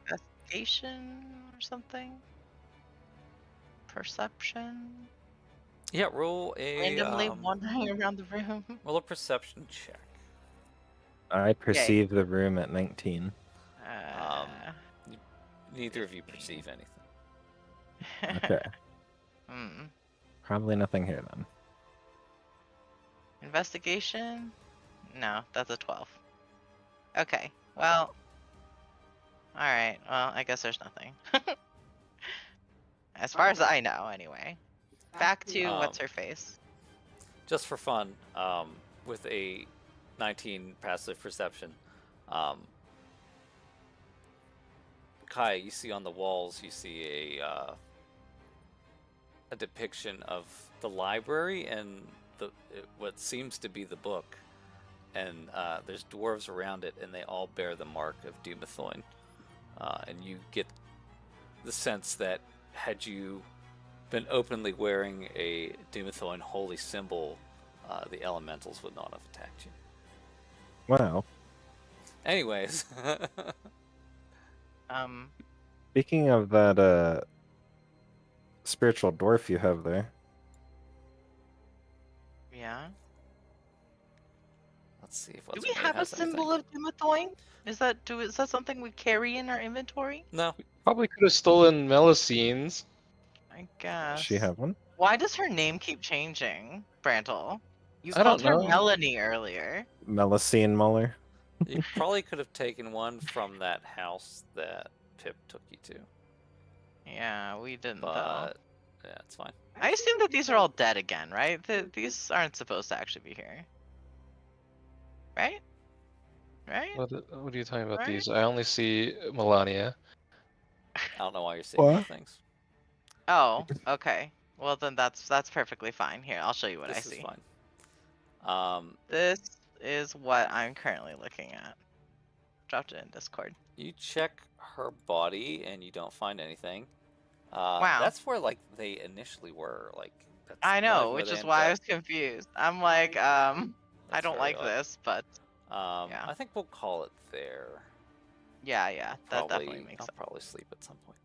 Investigation or something? Perception? Yeah, roll a Randomly wandering around the room? roll a perception check. I perceive the room at 19. Neither of you perceive anything. Okay. Hmm. Probably nothing here then. Investigation? No, that's a 12. Okay, well. Alright, well, I guess there's nothing. As far as I know, anyway. Back to what's her face. Just for fun, with a 19 passive perception, Kai, you see on the walls, you see a depiction of the library and what seems to be the book, and there's dwarves around it, and they all bear the mark of Dumathoin, and you get the sense that had you been openly wearing a Dumathoin holy symbol, the elementals would not have attacked you. Wow. Anyways, Speaking of that spiritual dwarf you have there, Yeah. let's see if Do what's we her name have a has anything. symbol of Dumathoin? Is that something we carry in our inventory? No, Probably could have stolen Melusines. I guess. does she have one? Why does her name keep changing, Brantle? You I called don't her know. Melanie earlier. Melusine Muller. You probably could have taken one from that house that Pip took you to, Yeah, we didn't though. but yeah, it's fine. I assume that these are all dead again, right? These aren't supposed to actually be here. Right? Right? What are you talking about Right? these? I only see Melania. I don't know why you're seeing What? more things. Oh, okay. Well then that's perfectly fine. Here, I'll show you what I This is see. fine. This is what I'm currently looking at. Dropped it in Discord. You check her body and you don't find anything. Wow. That's where like they initially were. Like that's I not even know, where which they is ended why I up. was confused. I'm like, I That's don't very like odd. this, but I think we'll call it there. yeah, that definitely makes I'll sense. probably sleep at some point.